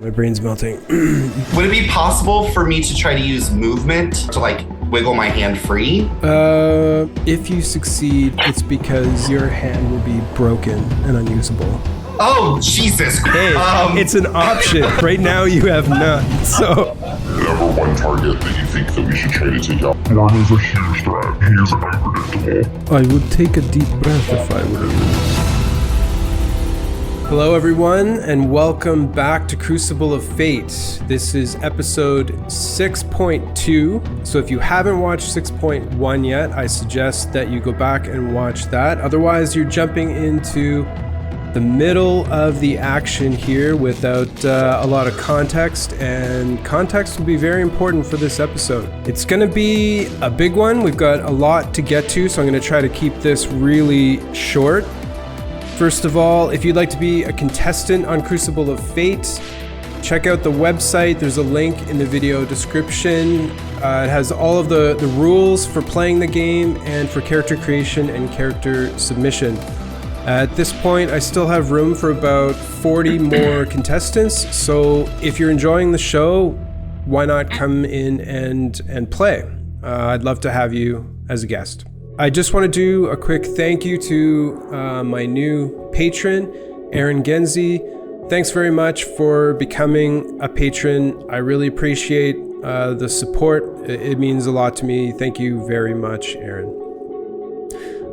My brain's melting. Would it be possible for me to try to use movement to like wiggle my hand free? If you succeed, it's because your hand will be broken and unusable. Oh, Jesus. Hey, it's an option. Right now you have none, so... Number one target that you think that we should try to take out. Worm is a huge threat. He is unpredictable. I would take a deep breath if I were you. Hello everyone, and welcome back to Crucible of Fate. This is episode 6.2, so if you haven't watched 6.1 yet, I suggest that you go back and watch that. Otherwise, you're jumping into the middle of the action here without a lot of context, and context will be very important for this episode. It's going to be a big one. We've got a lot to get to, so I'm going to try to keep this really short. First of all, if you'd like to be a contestant on Crucible of Fate, check out the website. There's a link in the video description. It has all of the rules for playing the game and for character creation and character submission. At this point, I still have room for about 40 more contestants, so if you're enjoying the show, why not come in and play? I'd love to have you as a guest. I just want to do a quick thank you to my new patron, Aaron Genzi. Thanks very much for becoming a patron. I really appreciate the support. It means a lot to me. Thank you very much, Aaron.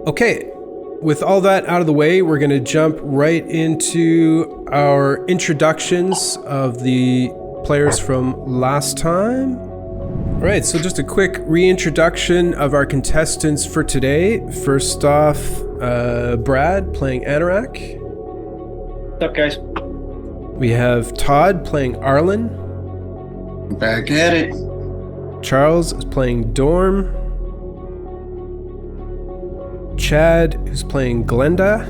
Okay, with all that out of the way, we're going to jump right into our introductions of the players from last time. Alright, so just a quick reintroduction of our contestants for today. First off, Brad playing Anorak. What's up, guys? We have Todd playing Arlen. Back at it. Charles is playing Dorm. Chad, who's playing Glenda.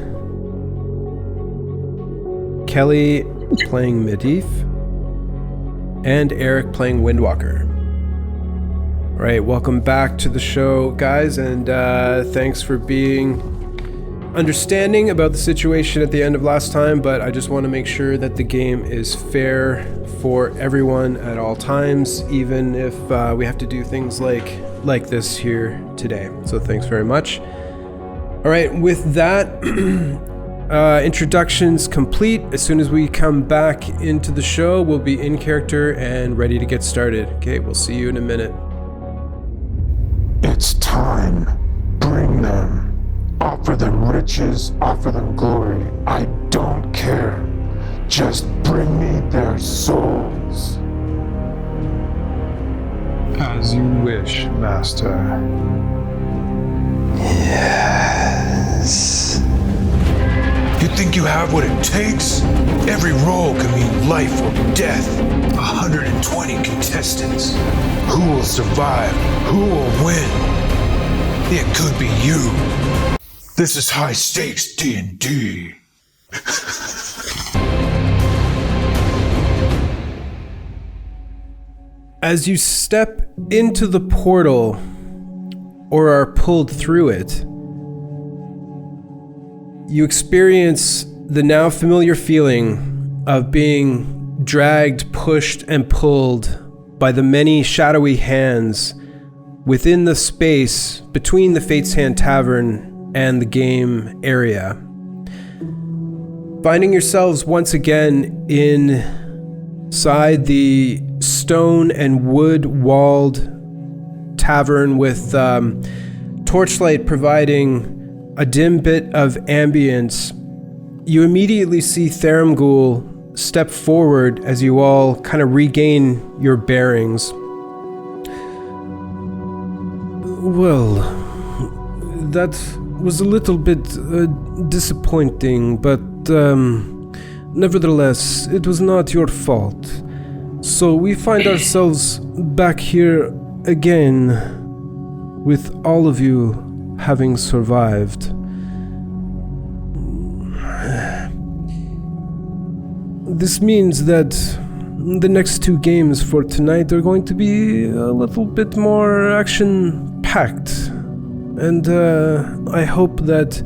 Kelly playing Medivh. And Eric playing Windwalker. All right, welcome back to the show, guys, and thanks for being understanding about the situation at the end of last time, but I just want to make sure that the game is fair for everyone at all times, even if we have to do things like this here today. So thanks very much. All right, with that, introductions complete. As soon as we come back into the show, we'll be in character and ready to get started. Okay, we'll see you in a minute. It's time. Bring them. Offer them riches, offer them glory. I don't care. Just bring me their souls. As you wish, Master. Yes. You think you have what it takes? Every roll can mean life or death. 120 contestants. Who will survive? Who will win? It could be you. This is high stakes D&D. As you step into the portal or are pulled through it, you experience the now familiar feeling of being dragged, pushed, and pulled by the many shadowy hands within the space between the Fate's Hand Tavern and the game area. Finding yourselves once again inside the stone and wood-walled tavern with torchlight providing a dim bit of ambience, you immediately see Theramgul step forward as you all kind of regain your bearings. Well, that was a little bit disappointing, but nevertheless, it was not your fault. So we find ourselves back here again, with all of you having survived. This means that the next two games for tonight are going to be a little bit more action-packed. And I hope that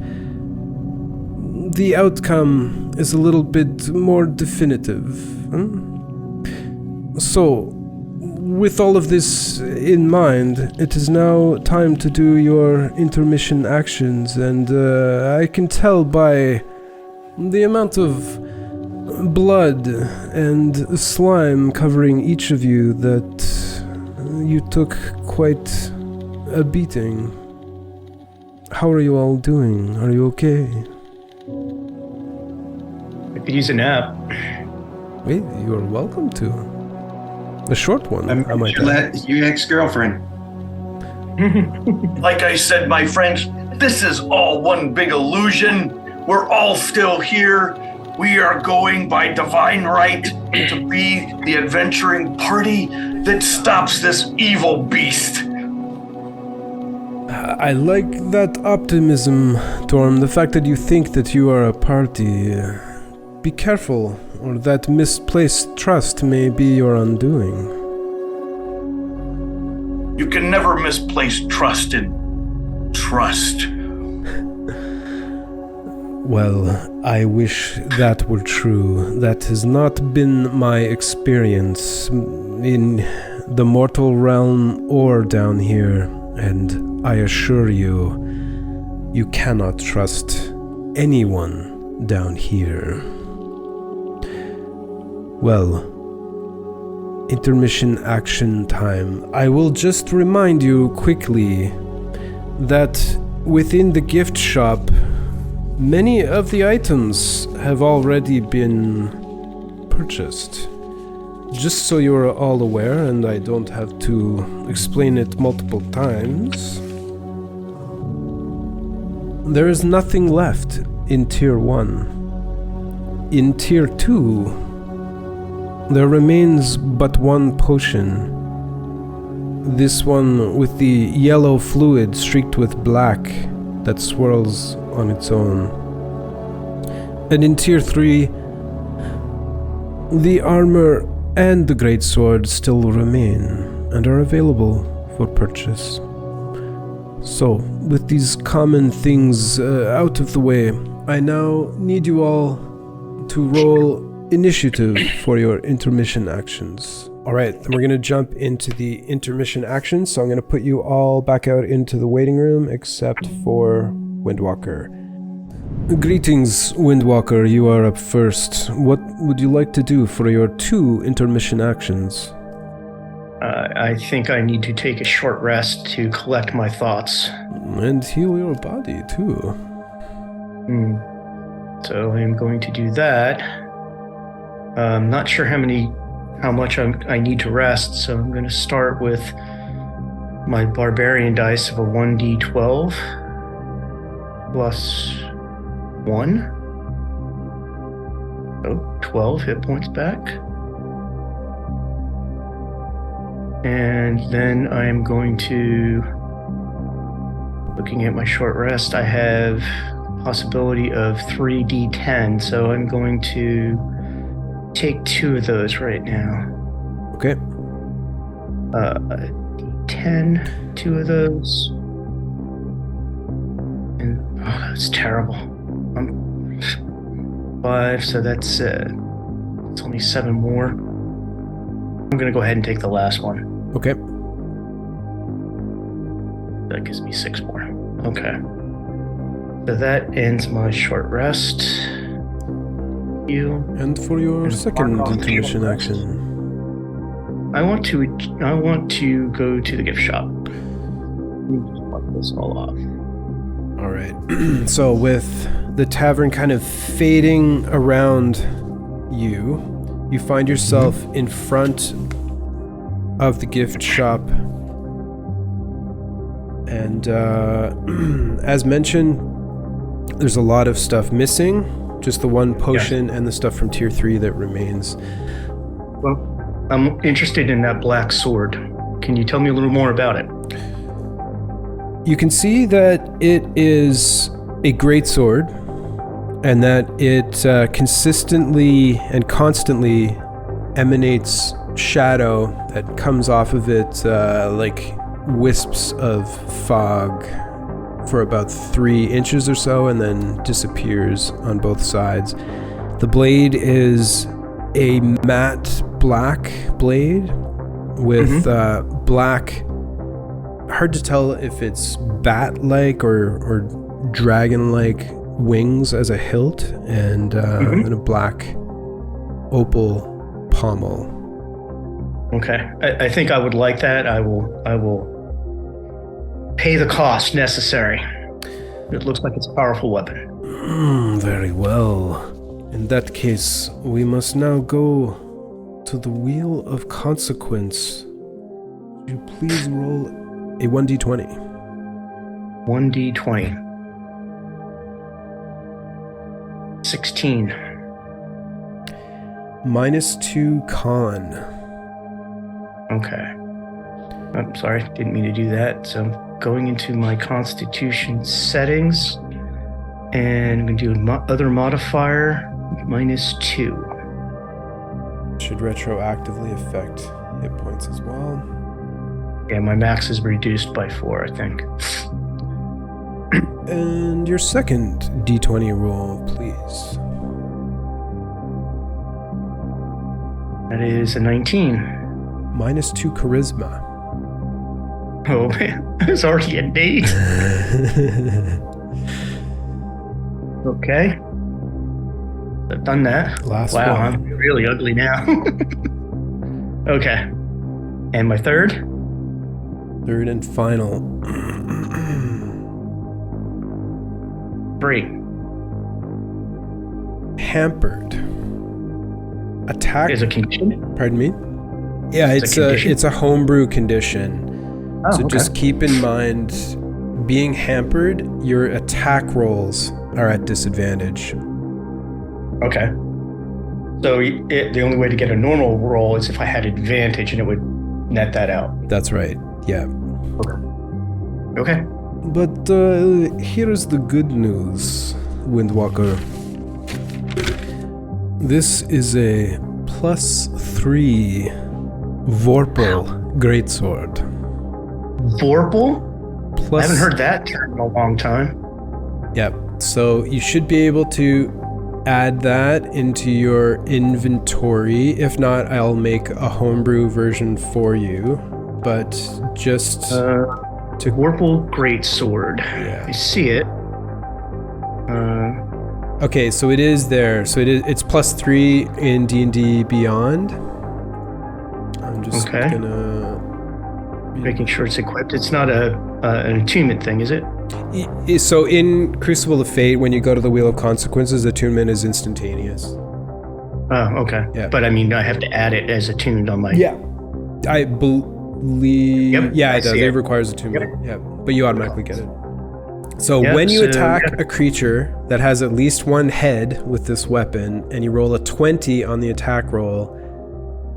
the outcome is a little bit more definitive. So, with all of this in mind, it is now time to do your intermission actions, and I can tell by the amount of blood and slime covering each of you that you took quite a beating. How are you all doing? Are you okay? I could use a nap. Wait, you are welcome to. A short one, I might add. Your ex-girlfriend. Like I said, my friends, this is all one big illusion. We're all still here. We are going by divine right to be the adventuring party that stops this evil beast. I like that optimism, Torm. The fact that you think that you are a party. Be careful, or that misplaced trust may be your undoing. You can never misplace trust in trust. Well, I wish that were true. That has not been my experience in the mortal realm or down here, and I assure you, you cannot trust anyone down here. Well, intermission action time. I will just remind you quickly that within the gift shop, many of the items have already been purchased. Just so you're all aware, and I don't have to explain it multiple times, there is nothing left in Tier 1. In Tier 2, there remains but one potion. This one with the yellow fluid streaked with black that swirls on its own. And in Tier 3, the armor and the greatsword still remain and are available for purchase. So, with these common things out of the way, I now need you all to roll initiative for your intermission actions. Alright, then we're going to jump into the intermission actions, so I'm going to put you all back out into the waiting room except for Windwalker. Greetings, Windwalker, you are up first. What would you like to do for your 2 intermission actions? I think I need to take a short rest to collect my thoughts. And heal your body, too. So I'm going to do that. I'm not sure how much I need to rest, so I'm going to start with my barbarian dice of a 1d12 plus 1. Oh, 12 hit points back. And then I'm going to, looking at my short rest, I have possibility of 3d10, so I'm going to take 2 of those right now. Okay. D10, 2 of those. And, oh, that's terrible. 5, so that's it's only 7 more. I'm gonna go ahead and take the last one. Okay. That gives me 6 more. Okay. So that ends my short rest. And for your second intermission action, I want to go to the gift shop. Wipe this all off. All right. So with the tavern kind of fading around you, you find yourself in front of the gift shop, and as mentioned, there's a lot of stuff missing. Just the one potion and the stuff from Tier 3 that remains. Well, I'm interested in that black sword. Can you tell me a little more about it? You can see that it is a greatsword, and that it consistently and constantly emanates shadow that comes off of it like wisps of fog for about 3 inches or so, and then disappears on both sides. The blade is a matte black blade with black, hard to tell if it's bat-like or dragon-like wings as a hilt, and a black opal pommel. Okay. I think I would like that. I will pay the cost necessary. It looks like it's a powerful weapon. Very well. In that case, we must now go to the Wheel of Consequence. Would you please roll a 1d20? 1d20. 16. -2 con. Okay. I'm sorry, didn't mean to do that. So I'm going into my Constitution settings, and I'm going to do other modifier, -2. Should retroactively affect hit points as well. Yeah, my max is reduced by 4, I think. And your second d20 roll, please. That is a 19. -2 charisma. Oh man, it's already a date. Okay. I've done that. Last wow, one. I'm really ugly now. Okay. And my third? Third and final. 3. Hampered. Attack. Is a condition? Pardon me? Yeah, it's a homebrew condition. Oh, So okay. just keep in mind, being hampered, your attack rolls are at disadvantage. Okay. So the only way to get a normal roll is if I had advantage, and it would net that out. That's right. Yeah. Okay. But here's the good news, Windwalker. This is a +3 Vorpal Greatsword. Vorpal? Plus, I haven't heard that term in a long time. Yep. So you should be able to add that into your inventory. If not, I'll make a homebrew version for you. But just to Vorpal Greatsword. Yeah. I see it. Okay, so it is there. So it's +3 in D&D Beyond. I'm just gonna making sure it's equipped. It's not an attunement thing, is it? So in Crucible of Fate, when you go to the Wheel of Consequences, attunement is instantaneous. Oh, okay. Yeah. But I mean, I have to add it as attuned on my. Yeah. I believe. Yep, yeah, I it does. see It it. requires attunement. Yep. Yeah, but you automatically get it. So Yep, when you so, attack a creature that has at least one head with this weapon, and you roll a 20 on the attack roll,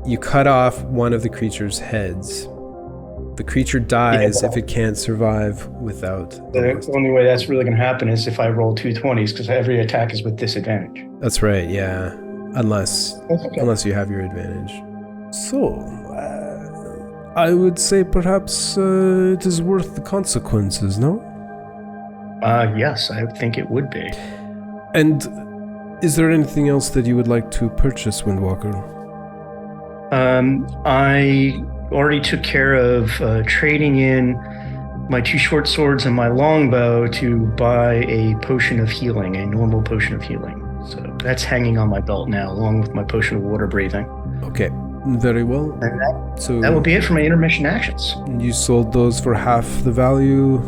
you cut off one of the creature's heads. The creature dies if it can't survive without. The only way that's really going to happen is if I roll 2 20s, because every attack is with disadvantage. That's right. Yeah, unless you have your advantage. So, I would say perhaps it is worth the consequences, no? Yes, I think it would be. And is there anything else that you would like to purchase, Windwalker? I already took care of trading in my 2 short swords and my longbow to buy a potion of healing, a normal potion of healing. So that's hanging on my belt now, along with my potion of water breathing. Okay, very well. And So that will be it for my intermission actions. you sold those for half the value?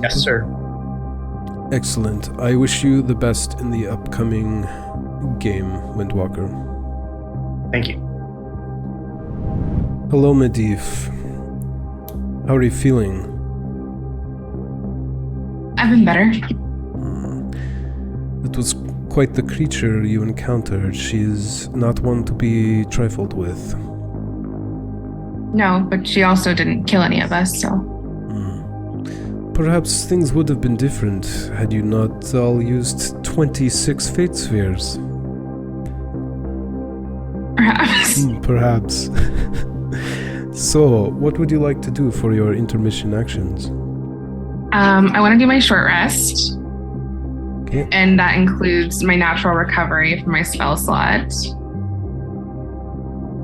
Yes, sir. Excellent. I wish you the best in the upcoming game, Windwalker. Thank you. Hello, Medivh. How are you feeling? I've been better. It was quite the creature you encountered. She's not one to be trifled with. No, but she also didn't kill any of us, so. Perhaps things would have been different had you not all used 26 fate spheres. Perhaps. Perhaps. So, what would you like to do for your intermission actions? I want to do my short rest. Okay. And that includes my natural recovery from my spell slot.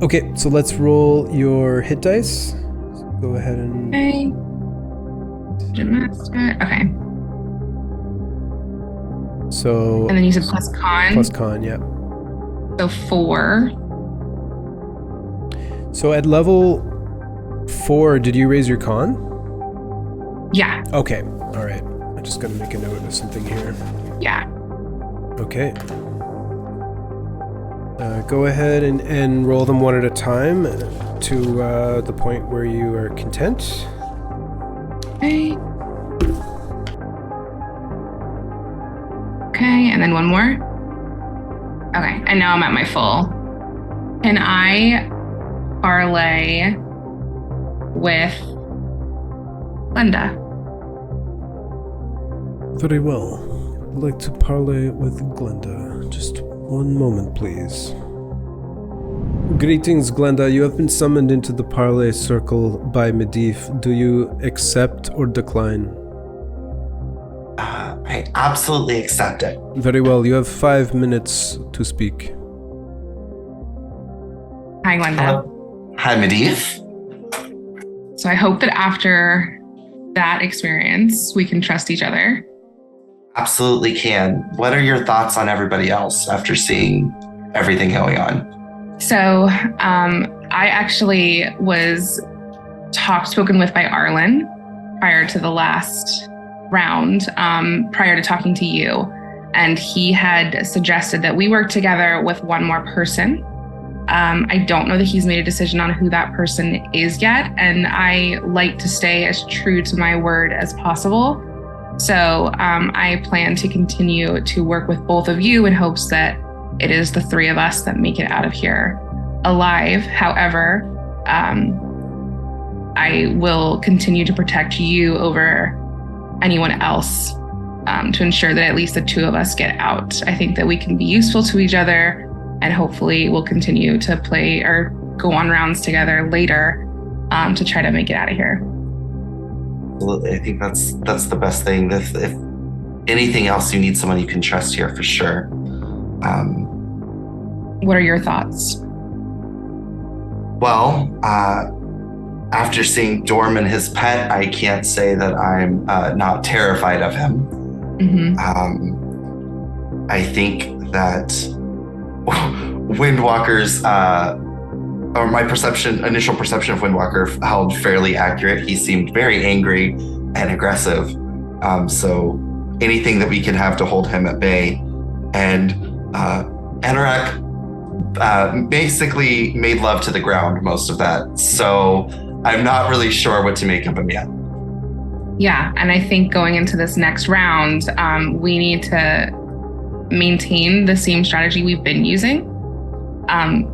Okay, so let's roll your hit dice. Go ahead and... Okay. Okay. So... And then you said plus con? Plus con, yeah. So 4. So at level 4, did you raise your con? Yeah. Okay, all right. I'm just gonna make a note of something here. Yeah. Okay. Go ahead and roll them one at a time to the point where you are content. Okay. Okay, and then one more. Okay, and now I'm at my full. Can I parlay with Glenda? Very well. I'd like to parlay with Glenda. Just one moment, please. Greetings, Glenda. You have been summoned into the parlay circle by Medivh. Do you accept or decline? I absolutely accept it. Very well. You have 5 minutes to speak. Hi, Glenda. Hi, Medivh. So I hope that after that experience, we can trust each other. Absolutely can. What are your thoughts on everybody else after seeing everything going on? So I actually was spoken with by Arlen prior to the last round, prior to talking to you. And he had suggested that we work together with one more person. I don't know that he's made a decision on who that person is yet. And I like to stay as true to my word as possible. So I plan to continue to work with both of you in hopes that it is the 3 of us that make it out of here alive. However, I will continue to protect you over anyone else to ensure that at least the 2 of us get out. I think that we can be useful to each other, and hopefully we'll continue to play or go on rounds together later to try to make it out of here. Absolutely. I think that's the best thing. If anything else, you need someone you can trust here for sure. What are your thoughts? Well, after seeing Dorm and his pet, I can't say that I'm not terrified of him. Mm-hmm. I think that Windwalker's, or my initial perception of Windwalker held fairly accurate. He seemed very angry and aggressive. So anything that we can have to hold him at bay. And Anorak basically made love to the ground most of that. So I'm not really sure what to make of him yet. Yeah, and I think going into this next round, we need to maintain the same strategy we've been using,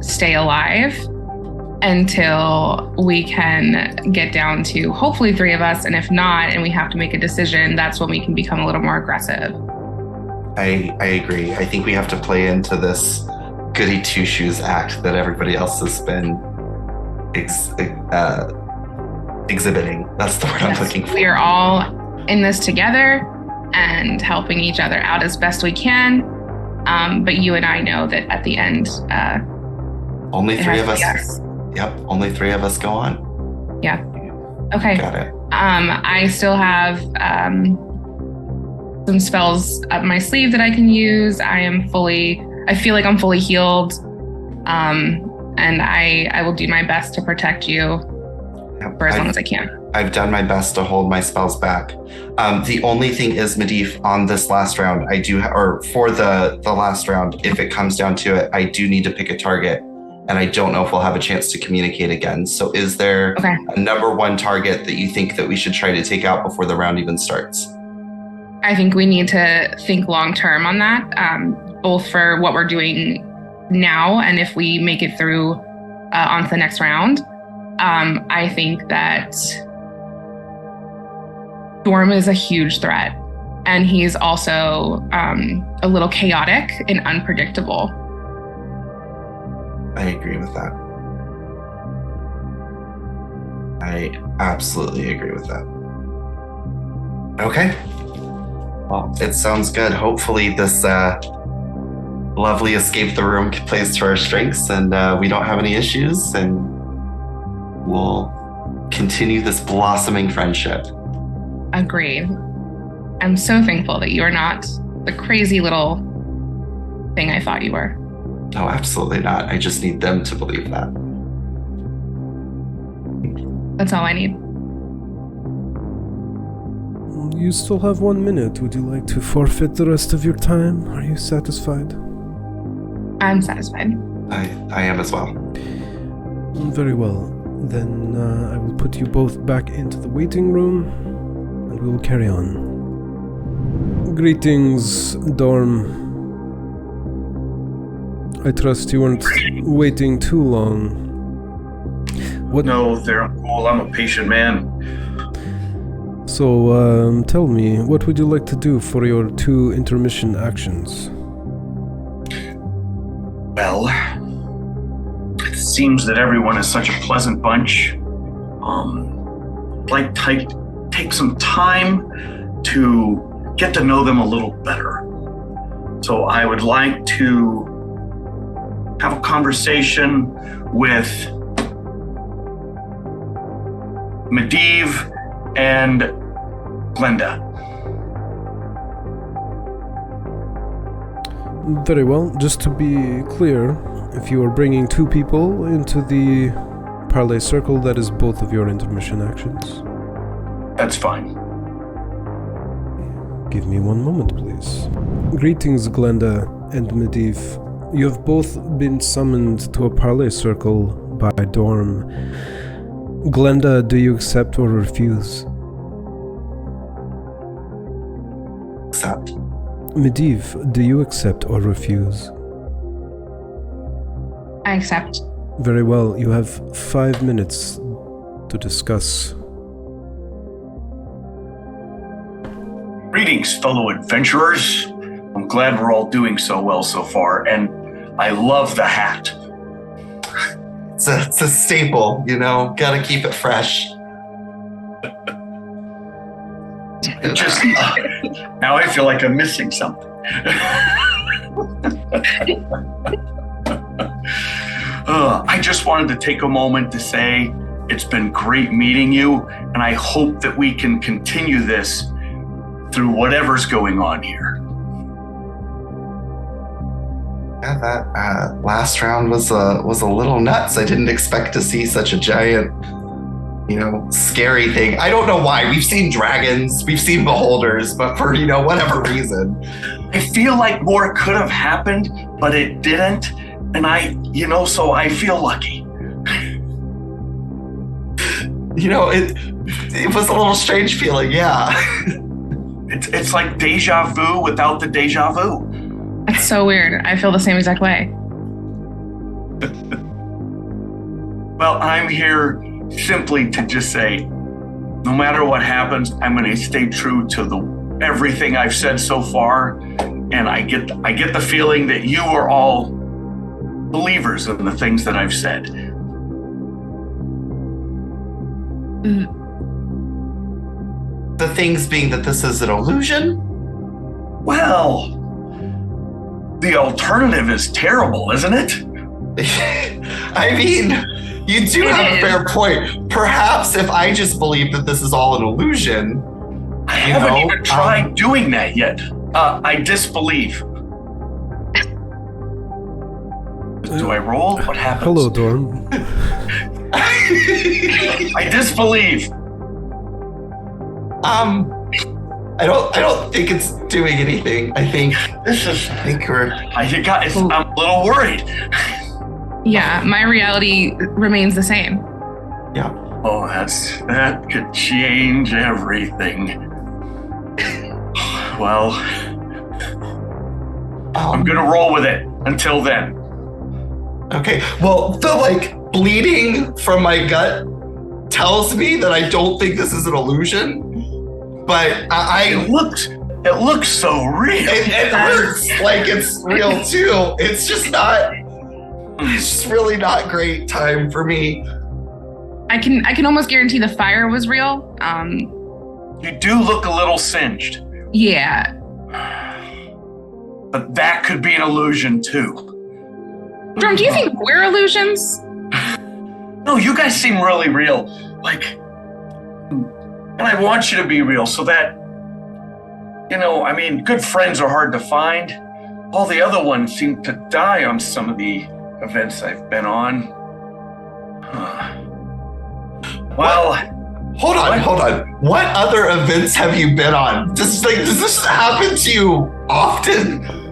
stay alive until we can get down to hopefully 3 of us. And if not, and we have to make a decision, that's when we can become a little more aggressive. I agree. I think we have to play into this goody two-shoes act that everybody else has been exhibiting. That's the word I'm looking for. We are all in this together and helping each other out as best we can. But you and I know that at the end, only 3 of us. Yes. Yep, only 3 of us go on. Yeah. Okay. Got it. I still have some spells up my sleeve that I can use. I feel like I'm fully healed. And I will do my best to protect you for as long as I can. I've done my best to hold my spells back. The only thing is, Medivh, on this last round, for the last round, if it comes down to it, I do need to pick a target, and I don't know if we'll have a chance to communicate again. So is there a number 1 target that you think that we should try to take out before the round even starts? I think we need to think long-term on that, both for what we're doing now and if we make it through onto the next round. I think that Dorm is a huge threat, and he's also a little chaotic and unpredictable. I agree with that. I absolutely agree with that. Okay. Well, it sounds good. Hopefully this lovely escape the room plays to our strengths, and we don't have any issues, and we'll continue this blossoming friendship. Agreed. I'm so thankful that you are not the crazy little thing I thought you were. No, absolutely not. I just need them to believe that. That's all I need. You still have 1 minute. Would you like to forfeit the rest of your time? Are you satisfied? I'm satisfied. I am as well. Very well. Then I will put you both back into the waiting room, and we will carry on. Greetings, Dorm. I trust you weren't waiting too long. What? No, they're cool. I'm a patient man. So, tell me, what would you like to do for your 2 intermission actions? Well, it seems that everyone is such a pleasant bunch. I'd like to take some time to get to know them a little better. So I would like to have a conversation with Medivh and Glenda. Very well. Just to be clear, if you are bringing 2 people into the parley circle, that is both of your intermission actions. That's fine. Give me 1 moment, please. Greetings, Glenda and Medivh. You have both been summoned to a parley circle by Dorm. Glenda, do you accept or refuse? Accept. Medivh, do you accept or refuse? I accept. Very well. You have 5 minutes to discuss. Greetings, fellow adventurers. I'm glad we're all doing so well so far, and I love the hat. It's a staple, you know, gotta keep it fresh. Just now I feel like I'm missing something. I just wanted to take a moment to say it's been great meeting you, and I hope that we can continue this through whatever's going on here. Yeah, that last round was a little nuts. I didn't expect to see such a giant, scary thing. I don't know why. We've seen dragons, we've seen beholders, but for, whatever reason. I feel like more could have happened, but it didn't. And so I feel lucky. It was a little strange feeling, yeah. It's like deja vu without the deja vu. It's so weird. I feel the same exact way. Well, I'm here simply to just say, no matter what happens, I'm going to stay true to everything I've said so far, and I get the feeling that you are all believers in the things that I've said. The things being that this is an illusion? Well, the alternative is terrible, isn't it? I mean, you do have a fair point. Perhaps if I just believe that this is all an illusion. I haven't even tried doing that yet. I disbelieve. Do I roll? What happens? Hello, Dorm. I disbelieve. I don't think it's doing anything. I think we're. I'm a little worried. Yeah, my reality remains the same. Yeah. Oh, that could change everything. Well, I'm gonna roll with it until then. Okay. Well, the bleeding from my gut tells me that I don't think this is an illusion. But it looks so real. It looks like it's real too. It's just really not great time for me. I can almost guarantee the fire was real. You do look a little singed. Yeah. but that could be an illusion too. Drum, do you think we're illusions? No, you guys seem really real. And I want you to be real so that, good friends are hard to find. All the other ones seem to die on some of the events I've been on. Well, hold on. What other events have you been on? Does this happen to you often?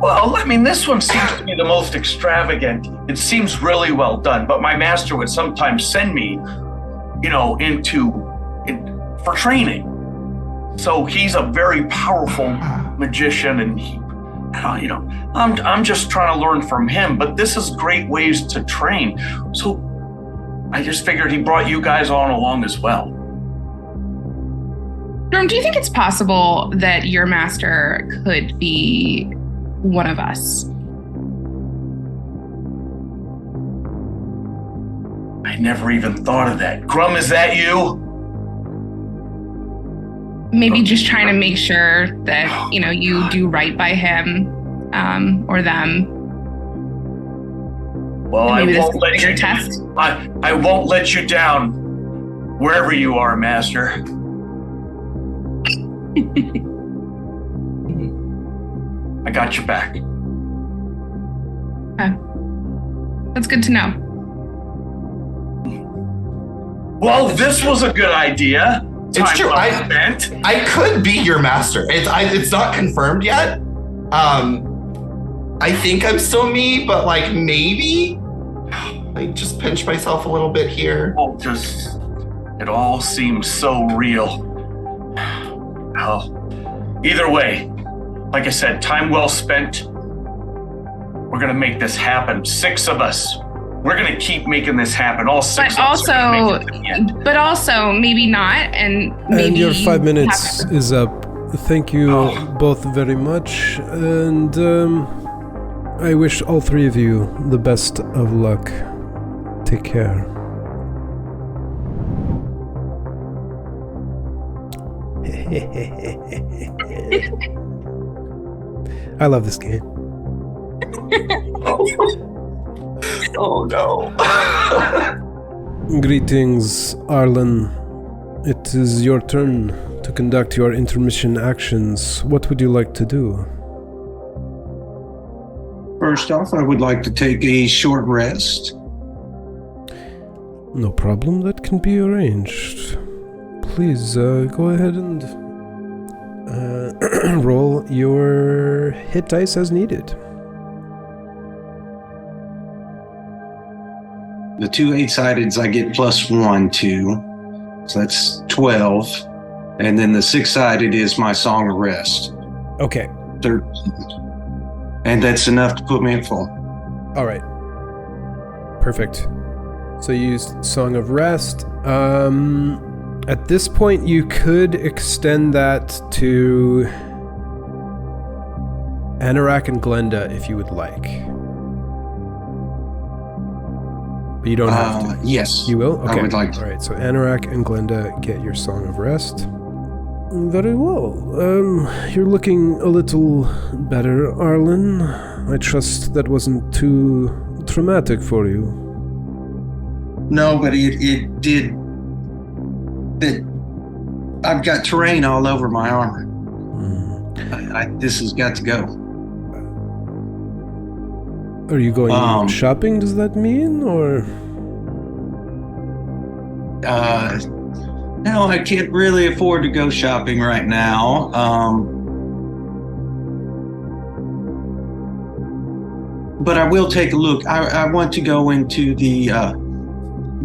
Well, this one seems to be the most extravagant. It seems really well done, but my master would sometimes send me, for training. So he's a very powerful magician, and I'm just trying to learn from him. But this is great ways to train. So I just figured he brought you guys on along as well. Drum, do you think it's possible that your master could be one of us? I never even thought of that. Grum, is that you? Maybe just trying to make sure that, you do right by him or them. Well, I won't let you test. I won't let you down wherever you are, Master. I got your back. Okay. That's good to know. Well, this was a good idea. It's true. I could be your master. It's not confirmed yet. I think I'm still me, but maybe I just pinch myself a little bit here. It all seems so real. Well, either way, like I said, time well spent. We're gonna make this happen. 6 of us. We're gonna keep making this happen. All 6 of us. But also, maybe not, and maybe. And your 5 minutes is up. Thank you both very much, and I wish all 3 of you the best of luck. Take care. I love this game. Oh no. Greetings, Arlen. It is your turn to conduct your intermission actions. What would you like to do? First off, I would like to take a short rest. No problem, that can be arranged. Please go ahead and roll your hit dice as needed. The 2 8-sideds I get +1 to, so that's 12. And then the 6-sided is my Song of Rest. Okay. 13. And that's enough to put me at full. All right. Perfect. So you used Song of Rest. At this point, you could extend that to Anorak and Glenda if you would like. But you don't have to. Yes. You will? Okay. I would like to. All right, so Anorak and Glenda get your Song of Rest. Very well. You're looking a little better, Arlen. I trust that wasn't too traumatic for you. No, but it did. I've got terrain all over my armor. This has got to go. Are you going shopping, does that mean, or? No, I can't really afford to go shopping right now. But I will take a look. I want to go into the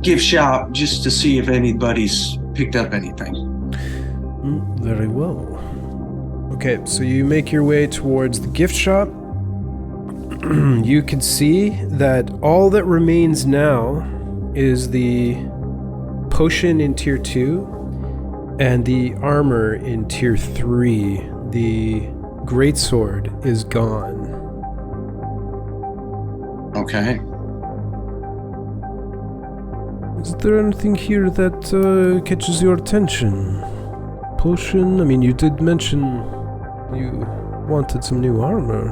gift shop just to see if anybody's picked up anything. Very well. Okay, so you make your way towards the gift shop. You can see that all that remains now is the potion in tier 2 and the armor in tier 3. The greatsword is gone. Okay. Is there anything here that catches your attention? Potion? I mean, you did mention you wanted some new armor.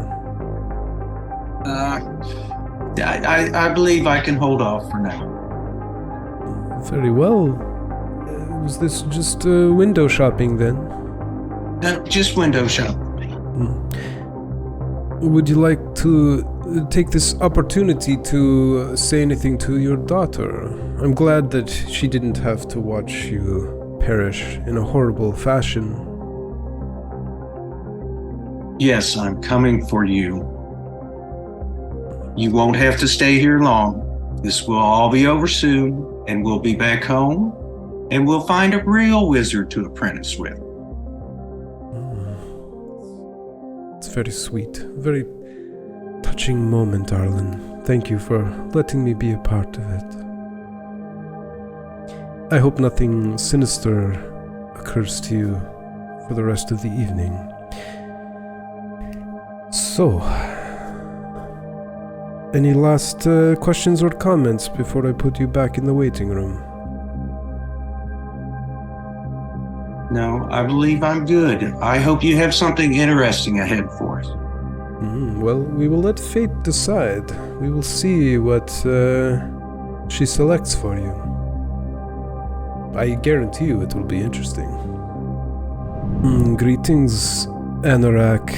I believe I can hold off for now. Very well. Was this just window shopping then? Just window shop. Would you like to take this opportunity to say anything to your daughter? I'm glad that she didn't have to watch you perish in a horrible fashion. Yes, I'm coming for you. You won't have to stay here long. This will all be over soon, and we'll be back home, and we'll find a real wizard to apprentice with. It's very sweet. Very touching moment, Arlen. Thank you for letting me be a part of it. I hope nothing sinister occurs to you for the rest of the evening. So, any last questions or comments before I put you back in the waiting room? No, I believe I'm good. I hope you have something interesting ahead for us. Well, we will let fate decide. We will see what she selects for you. I guarantee you it will be interesting. Greetings, Anorak.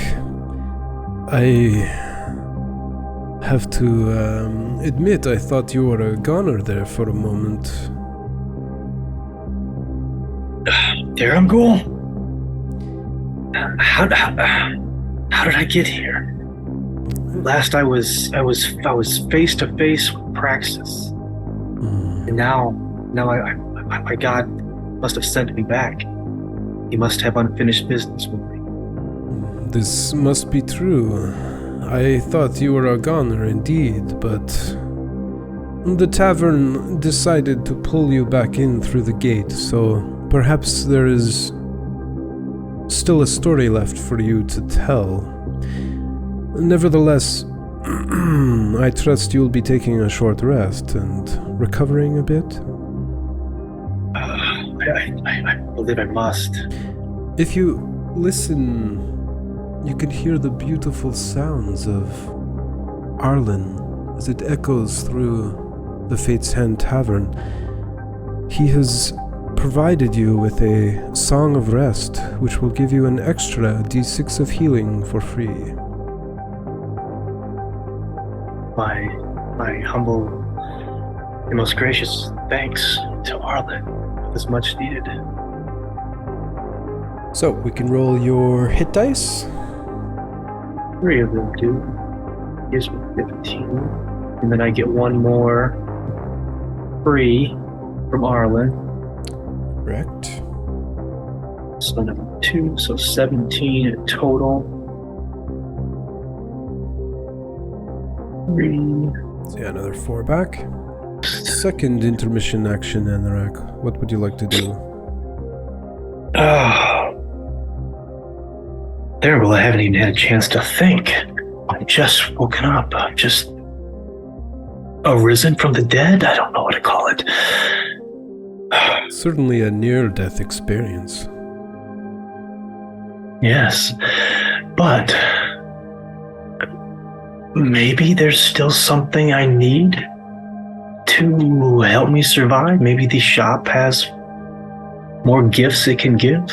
I have to admit I thought you were a goner there for a moment. Darangul? How did I get here? Last I was face to face with Praxis, and now my God must have sent me back. He must have unfinished business with me. This must be true. I thought you were a goner indeed, but the tavern decided to pull you back in through the gate, so perhaps there is still a story left for you to tell. Nevertheless, I trust you'll be taking a short rest and recovering a bit. I believe I must. If you listen, you can hear the beautiful sounds of Arlen as it echoes through the Fate's Hand Tavern. He has provided you with a Song of Rest, which will give you an extra D6 of healing for free. My humble and most gracious thanks to Arlen. It was much needed. So, we can roll your hit dice. 3 of them do. Gives me 15. And then I get one more free from Arlen. Correct. So number 2, so 17 in total. 3. So yeah, another 4 back. Second intermission action, Anorak. What would you like to do? Terrible, I haven't even had a chance to think. I've just woken up. I've just arisen from the dead? I don't know what to call it. Certainly a near-death experience. Yes, but maybe there's still something I need to help me survive. Maybe the shop has more gifts it can give.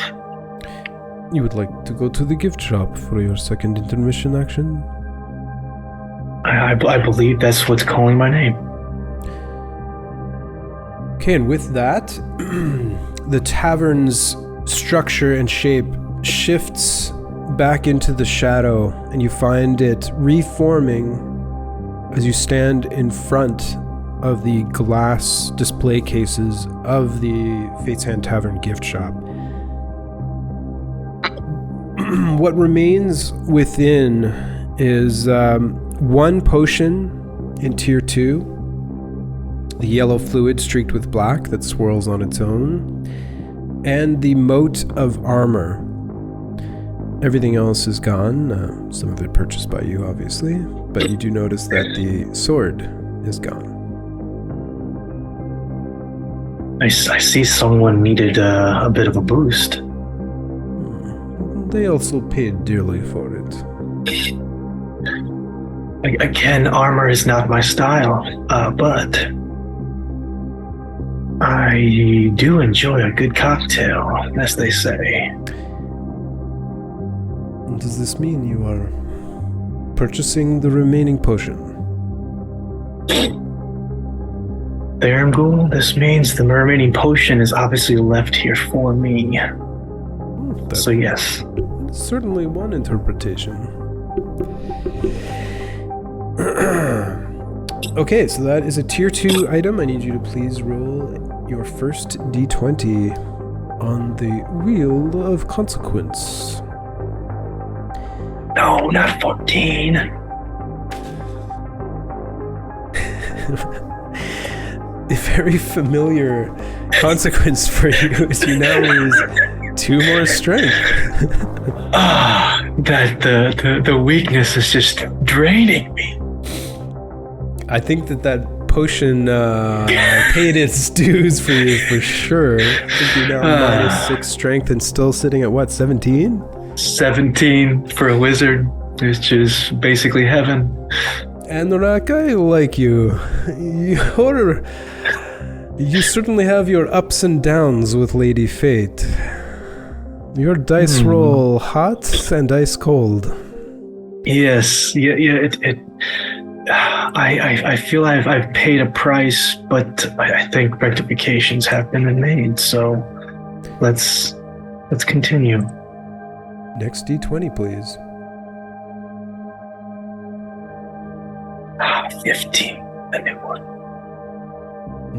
You would like to go to the gift shop for your second intermission action? I believe that's what's calling my name. Okay, and with that, the tavern's structure and shape shifts back into the shadow, and you find it reforming as you stand in front of the glass display cases of the Fate's Hand Tavern gift shop. What remains within is one potion in tier 2, the yellow fluid streaked with black that swirls on its own, and the moat of armor. Everything else is gone, some of it purchased by you, obviously, but you do notice that the sword is gone. I see someone needed a bit of a boost. they also paid dearly for it. Again, armor is not my style, but I do enjoy a good cocktail, as they say. Does this mean you are purchasing the remaining potion? Tharamgul, this means the remaining potion is obviously left here for me. So yes. Certainly one interpretation. Okay, so that is a tier 2 item. I need you to please roll your first d20 on the Wheel of Consequence. No, not 14. A very familiar consequence for you is you now lose 2 more strength. The weakness is just draining me. I think that potion paid its dues for you for sure. I think you're now minus 6 strength and still sitting at what, 17? 17 for a wizard, which is basically heaven. Anorak, I like you. You certainly have your ups and downs with Lady Fate. Your dice roll hot and ice cold. Yes, I feel I've paid a price, but I think rectifications have been made. So let's continue. Next d20, please. 15. A new one.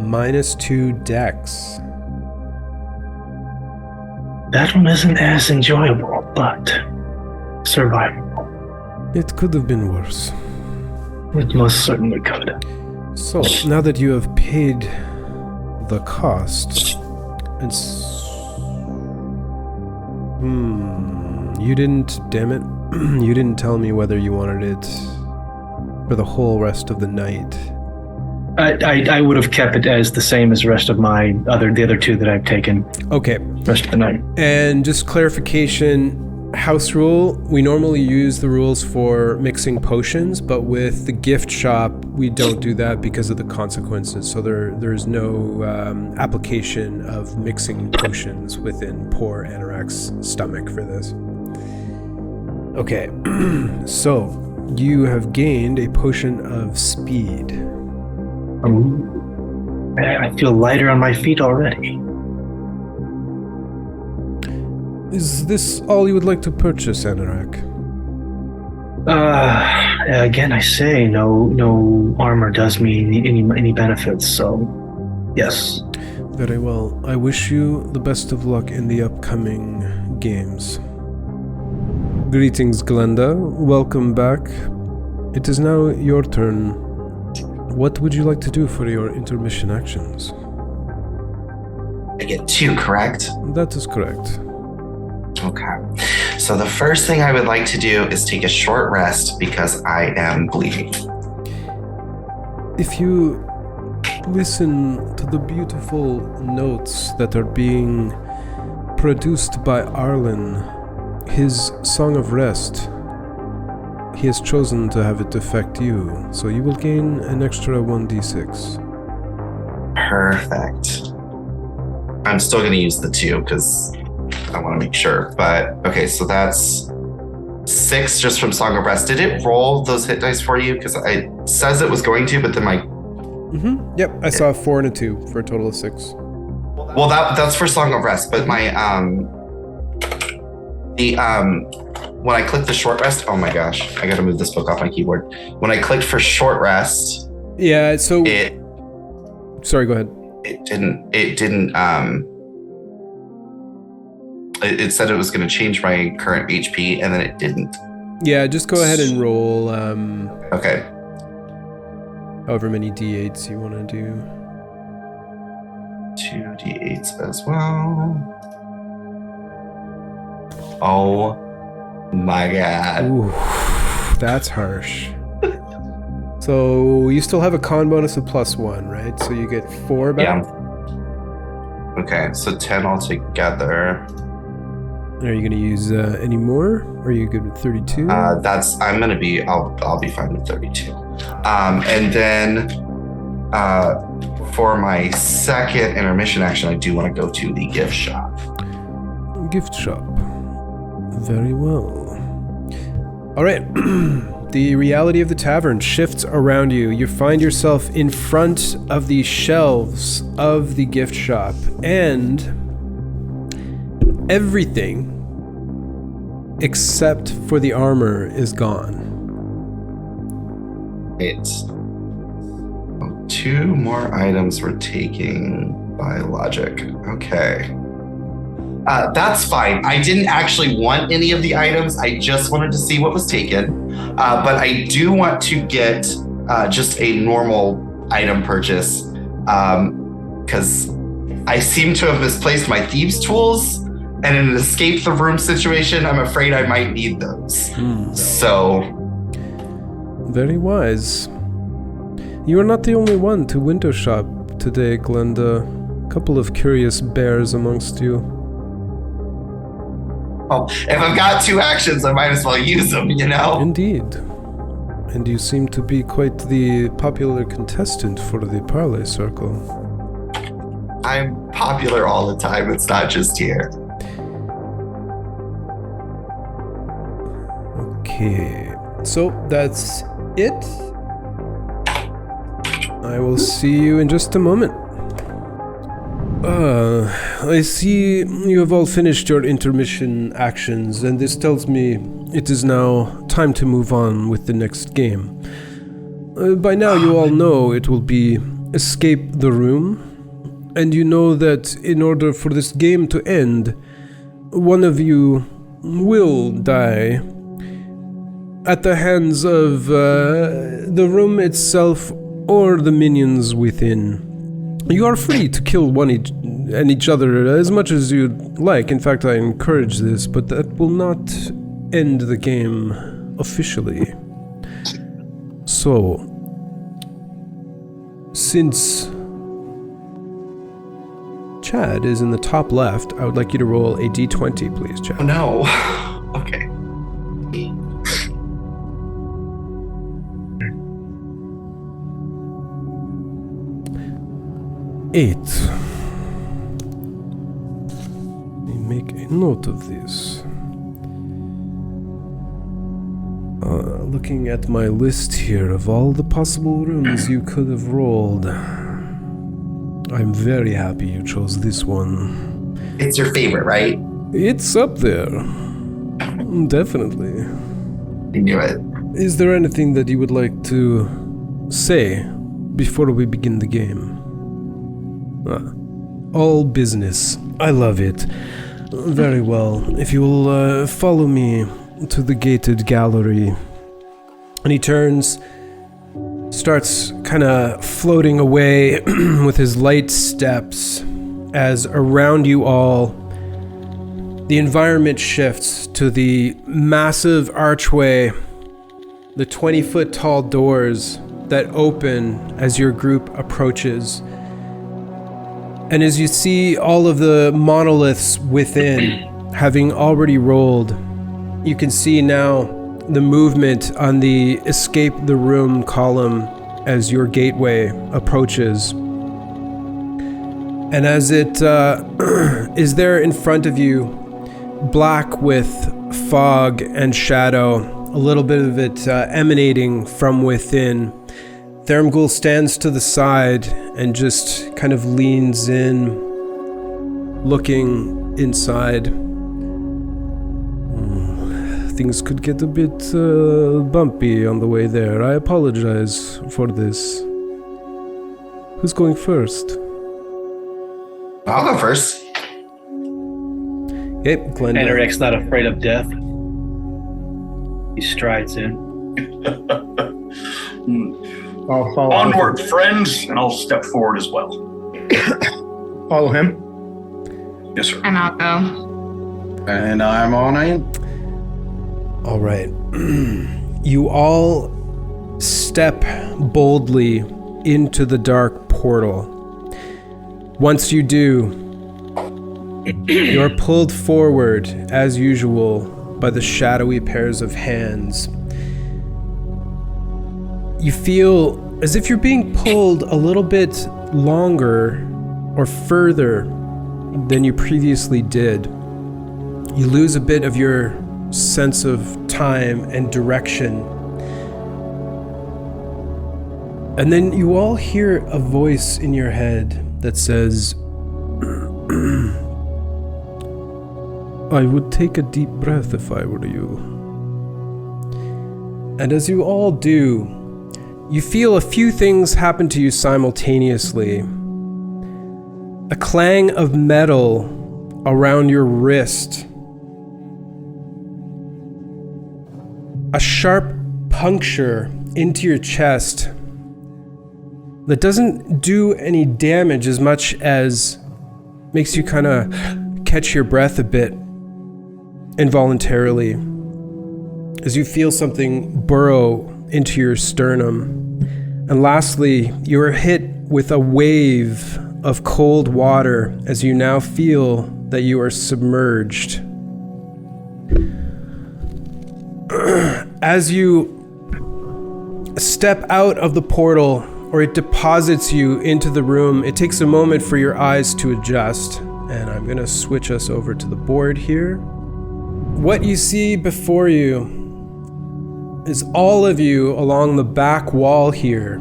Minus 2 dex. That one isn't as enjoyable, but survivable. It could have been worse. It most certainly could. So, now that you have paid the cost, you didn't, damn it, you didn't tell me whether you wanted it for the whole rest of the night. I would have kept it as the same as the rest of the other 2 that I've taken. Okay. Rest of the night. And just clarification, house rule, we normally use the rules for mixing potions, but with the gift shop, we don't do that because of the consequences. So there's no application of mixing potions within poor Anorak's stomach for this. Okay, so you have gained a potion of speed. I feel lighter on my feet already. Is this all you would like to purchase, Anorak? Again, I say no armor does me any benefits, so yes. Very well. I wish you the best of luck in the upcoming games. Greetings, Glenda. Welcome back. It is now your turn. What would you like to do for your intermission actions? I get 2, correct? That is correct. Okay. So the first thing I would like to do is take a short rest because I am bleeding. If you listen to the beautiful notes that are being produced by Arlen, his Song of Rest, he has chosen to have it affect you, so you will gain an extra 1d6. Perfect. I'm still going to use the 2 because I want to make sure. But okay, so that's 6 just from Song of Rest. Did it roll those hit dice for you? Because it says it was going to, but then my... Yep, I saw a 4 and a 2 for a total of 6. Well, that's for Song of Rest, but my when I clicked the short rest, oh my gosh, I gotta move this book off my keyboard. When I clicked for short rest, yeah, so sorry, go ahead. It said it was going to change my current HP, and then it didn't. Yeah, just go ahead and roll. Okay. However many d8s you want to do. 2 d8s as well. Oh my god. Ooh, that's harsh. So you still have a con bonus of +1, right? So you get 4 back? Yeah. Okay, so 10 altogether. Are you going to use any more? Or are you good with 32? I'll be fine with 32. And then for my second intermission action, I do want to go to the gift shop. Gift shop. Very well. All right. The reality of the tavern shifts around you. You find yourself in front of the shelves of the gift shop, and everything except for the armor is gone. It's 2 more items we're taking by logic. Okay. That's fine. I didn't actually want any of the items. I just wanted to see what was taken. But I do want to get just a normal item purchase because I seem to have misplaced my thieves' tools, and in an escape the room situation, I'm afraid I might need those. So... Very wise. You are not the only one to window shop today, Glenda. A couple of curious bears amongst you. Well, if I've got 2 actions, I might as well use them, you know? Indeed. And you seem to be quite the popular contestant for the Parlay Circle. I'm popular all the time, it's not just here. Okay. So that's it. I will see you in just a moment. I see you have all finished your intermission actions, and this tells me it is now time to move on with the next game. By now you all know it will be escape the room, and you know that in order for this game to end, one of you will die at the hands of the room itself or the minions within. You are free to kill each other as much as you'd like. In fact, I encourage this, but that will not end the game officially. So, since Chad is in the top left, I would like you to roll a d20, please, Chad. Oh, no. Okay. Eight. Let me make a note of this. Looking at my list here of all the possible rooms you could have rolled, I'm very happy you chose this one. It's your favorite, right? It's up there. Definitely. I knew it. Is there anything that you would like to say before we begin the game? All business. I love it. Very well. If you will follow me to the gated gallery. And he turns, starts kind of floating away with his light steps as around you all, the environment shifts to the massive archway, the 20-foot tall doors that open as your group approaches. And as you see all of the monoliths within, having already rolled, you can see now the movement on the escape the room column as your gateway approaches. And as it is there in front of you, black with fog and shadow, a little bit of it emanating from within, Thermgul stands to the side and just kind of leans in, looking inside. Things could get a bit bumpy on the way there. I apologize for this. Who's going first? I'll go first. Okay, Glenda. Eneric's not afraid of death. He strides in. I'll follow Onward, friends, and I'll step forward as well. Follow him. Yes, sir. And I'll go. And I'm on in. All right. You all step boldly into the dark portal. Once you do, You're pulled forward, as usual, by the shadowy pairs of hands. You feel as if you're being pulled a little bit longer or further than you previously did. You lose a bit of your sense of time and direction. And then you all hear a voice in your head that says, I would take a deep breath if I were you. And as you all do, you feel a few things happen to you simultaneously. A clang of metal around your wrist. A sharp puncture into your chest that doesn't do any damage as much as makes you kind of catch your breath a bit involuntarily as you feel something burrow into your sternum. And lastly, you are hit with a wave of cold water as you now feel that you are submerged. As you step out of the portal, or it deposits you into the room, it takes a moment for your eyes to adjust. And I'm gonna switch us over to the board here. What you see before you is all of you along the back wall here.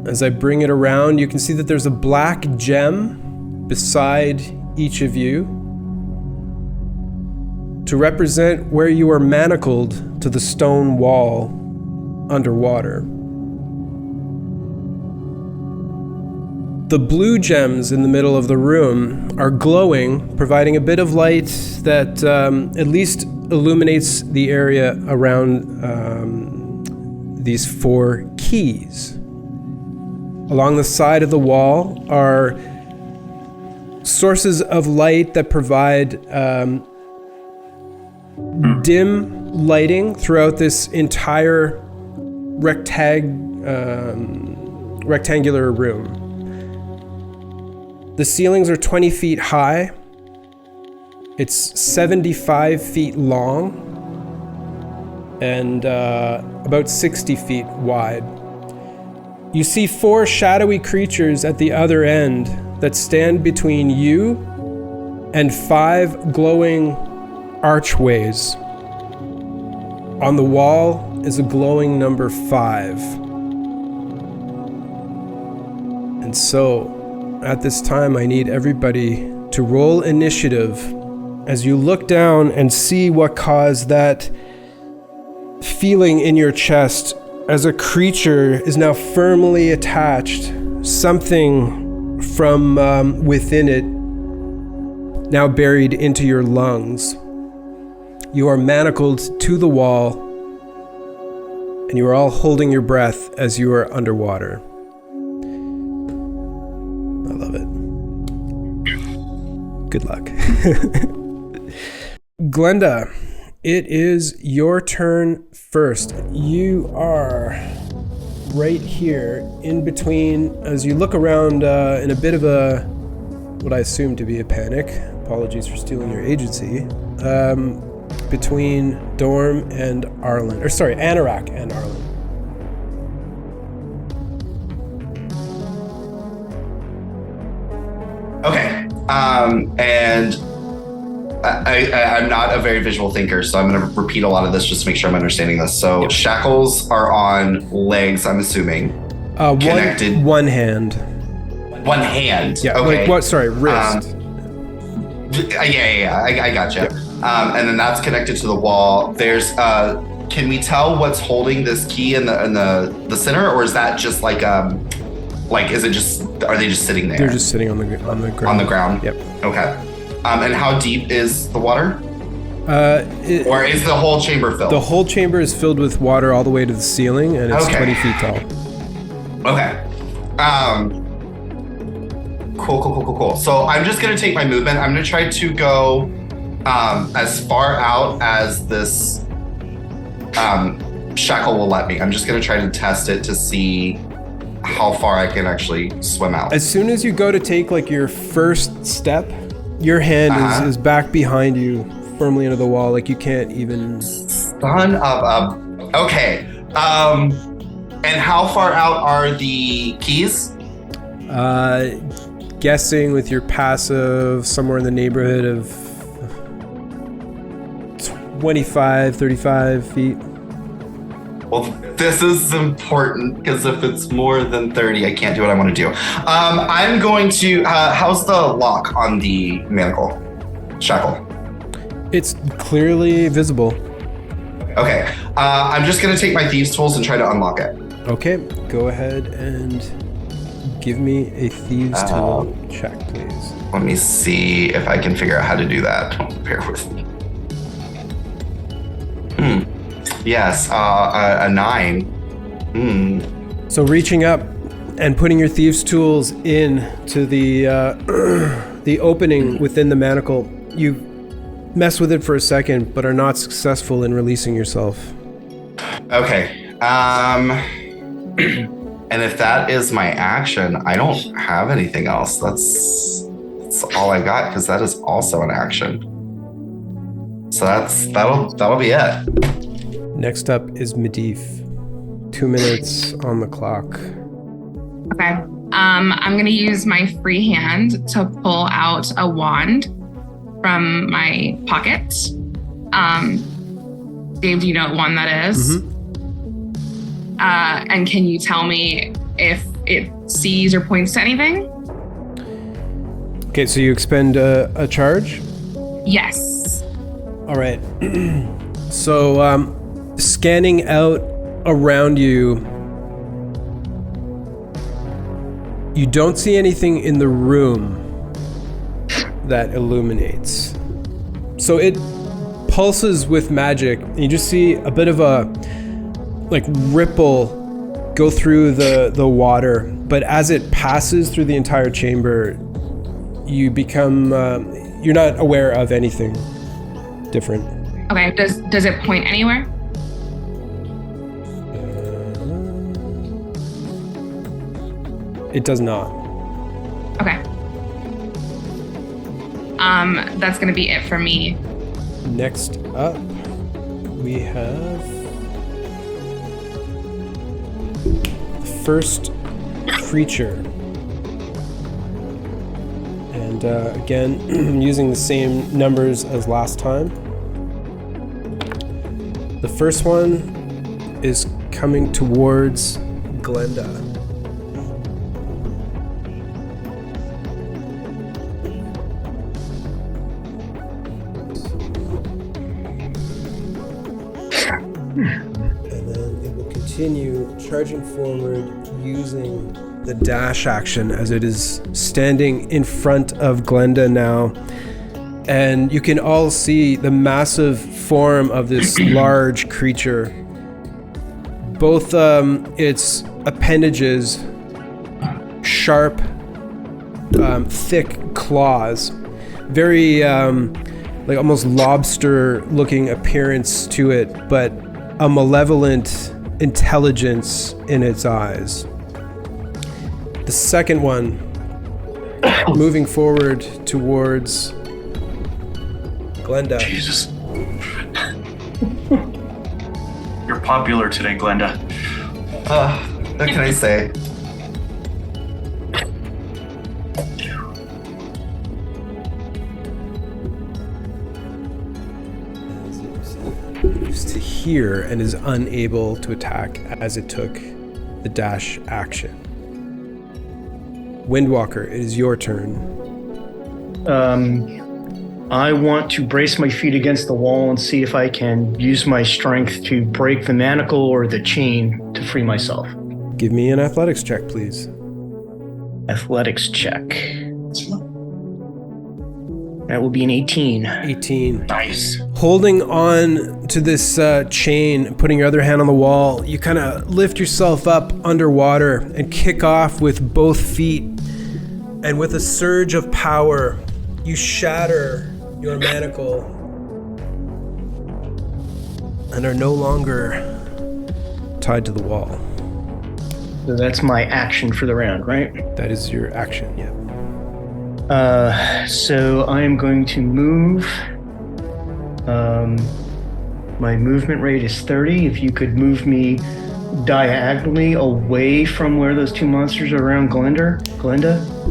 As I bring it around, you can see that there's a black gem beside each of you to represent where you are manacled to the stone wall underwater. The blue gems in the middle of the room are glowing, providing a bit of light that at least illuminates the area around these 4 keys. Along the side of the wall are sources of light that provide dim lighting throughout this entire rectangular room. The ceilings are 20 feet high. It's 75 feet long and about 60 feet wide. You see 4 shadowy creatures at the other end that stand between you and 5 glowing archways. On the wall is a glowing number 5. And so, at this time, I need everybody to roll initiative as you look down and see what caused that feeling in your chest as a creature is now firmly attached, something from within it now buried into your lungs. You are manacled to the wall, and you are all holding your breath as you are underwater. I love it. Good luck. Glenda, it is your turn first. You are right here in between as you look around in a bit of a, what I assume to be a panic. Apologies for stealing your agency. Between Dorm and Arlen, Anorak and Arlen. Okay. And I'm not a very visual thinker, so I'm going to repeat a lot of this just to make sure I'm understanding this. So yep. Shackles are on legs, I'm assuming. Connected. One hand. One hand. Yeah. Okay. Like what? Sorry, wrist. Yeah. I gotcha. Yep. And then that's connected to the wall. There's. Can we tell what's holding this key in the center, or is that just like is it just? Are they just sitting there? They're just sitting on the ground. On the ground. Yep. Okay. And how deep is the water? Or is the whole chamber filled? The whole chamber is filled with water all the way to the ceiling, and it's 20 feet tall. Okay. Cool. So I'm just gonna take my movement. I'm gonna try to go as far out as this shackle will let me. I'm just gonna try to test it to see how far I can actually swim out. As soon as you go to take like your first step, your hand is back behind you, firmly into the wall. Like you can't even. Son of a. Okay. And how far out are the keys? Guessing with your passive, somewhere in the neighborhood of 25, 35 feet. Well, this is important because if it's more than 30, I can't do what I want to do. I'm going to. How's the lock on the manacle shackle? It's clearly visible. Okay. I'm just going to take my thieves' tools and try to unlock it. Okay. Go ahead and give me a thieves' tool check, please. Let me see if I can figure out how to do that. Bear with me. Yes, a 9. So reaching up and putting your thieves' tools in to the the opening within the manacle, you mess with it for a second, but are not successful in releasing yourself. Okay. And if that is my action, I don't have anything else. That's all I got because that is also an action. So that'll be it. Next up is Medivh. 2 minutes on the clock. Okay. I'm going to use my free hand to pull out a wand from my pocket. Dave, do you know what wand that is? Mm-hmm. And can you tell me if it sees or points to anything? Okay, so you expend a charge? Yes. All right. So, scanning out around you, you don't see anything in the room that illuminates. So it pulses with magic, and you just see a bit of a like ripple go through the water, but as it passes through the entire chamber, you become you're not aware of anything different. Okay. Does it point anywhere? It does not. Okay. That's gonna be it for me. Next up, we have the first creature. And again, using the same numbers as last time. The first one is coming towards Glenda. And then it will continue charging forward using the dash action as it is standing in front of Glenda now. And you can all see the massive form of this large creature. Both its appendages, sharp, thick claws, very like almost lobster-looking appearance to it, but a malevolent intelligence in its eyes. The second one, moving forward towards Glenda. Jesus. You're popular today, Glenda. What can I say? Used to hear and is unable to attack as it took the dash action. Windwalker, it is your turn. I want to brace my feet against the wall and see if I can use my strength to break the manacle or the chain to free myself. Give me an athletics check, please. Athletics check. That will be an 18. 18. Nice. Holding on to this chain, putting your other hand on the wall, you kind of lift yourself up underwater and kick off with both feet. And with a surge of power, you shatter your manacle and are no longer tied to the wall. So that's my action for the round, right? That is your action, yeah. So I am going to move. My movement rate is 30. If you could move me diagonally away from where those two monsters are around Glenda.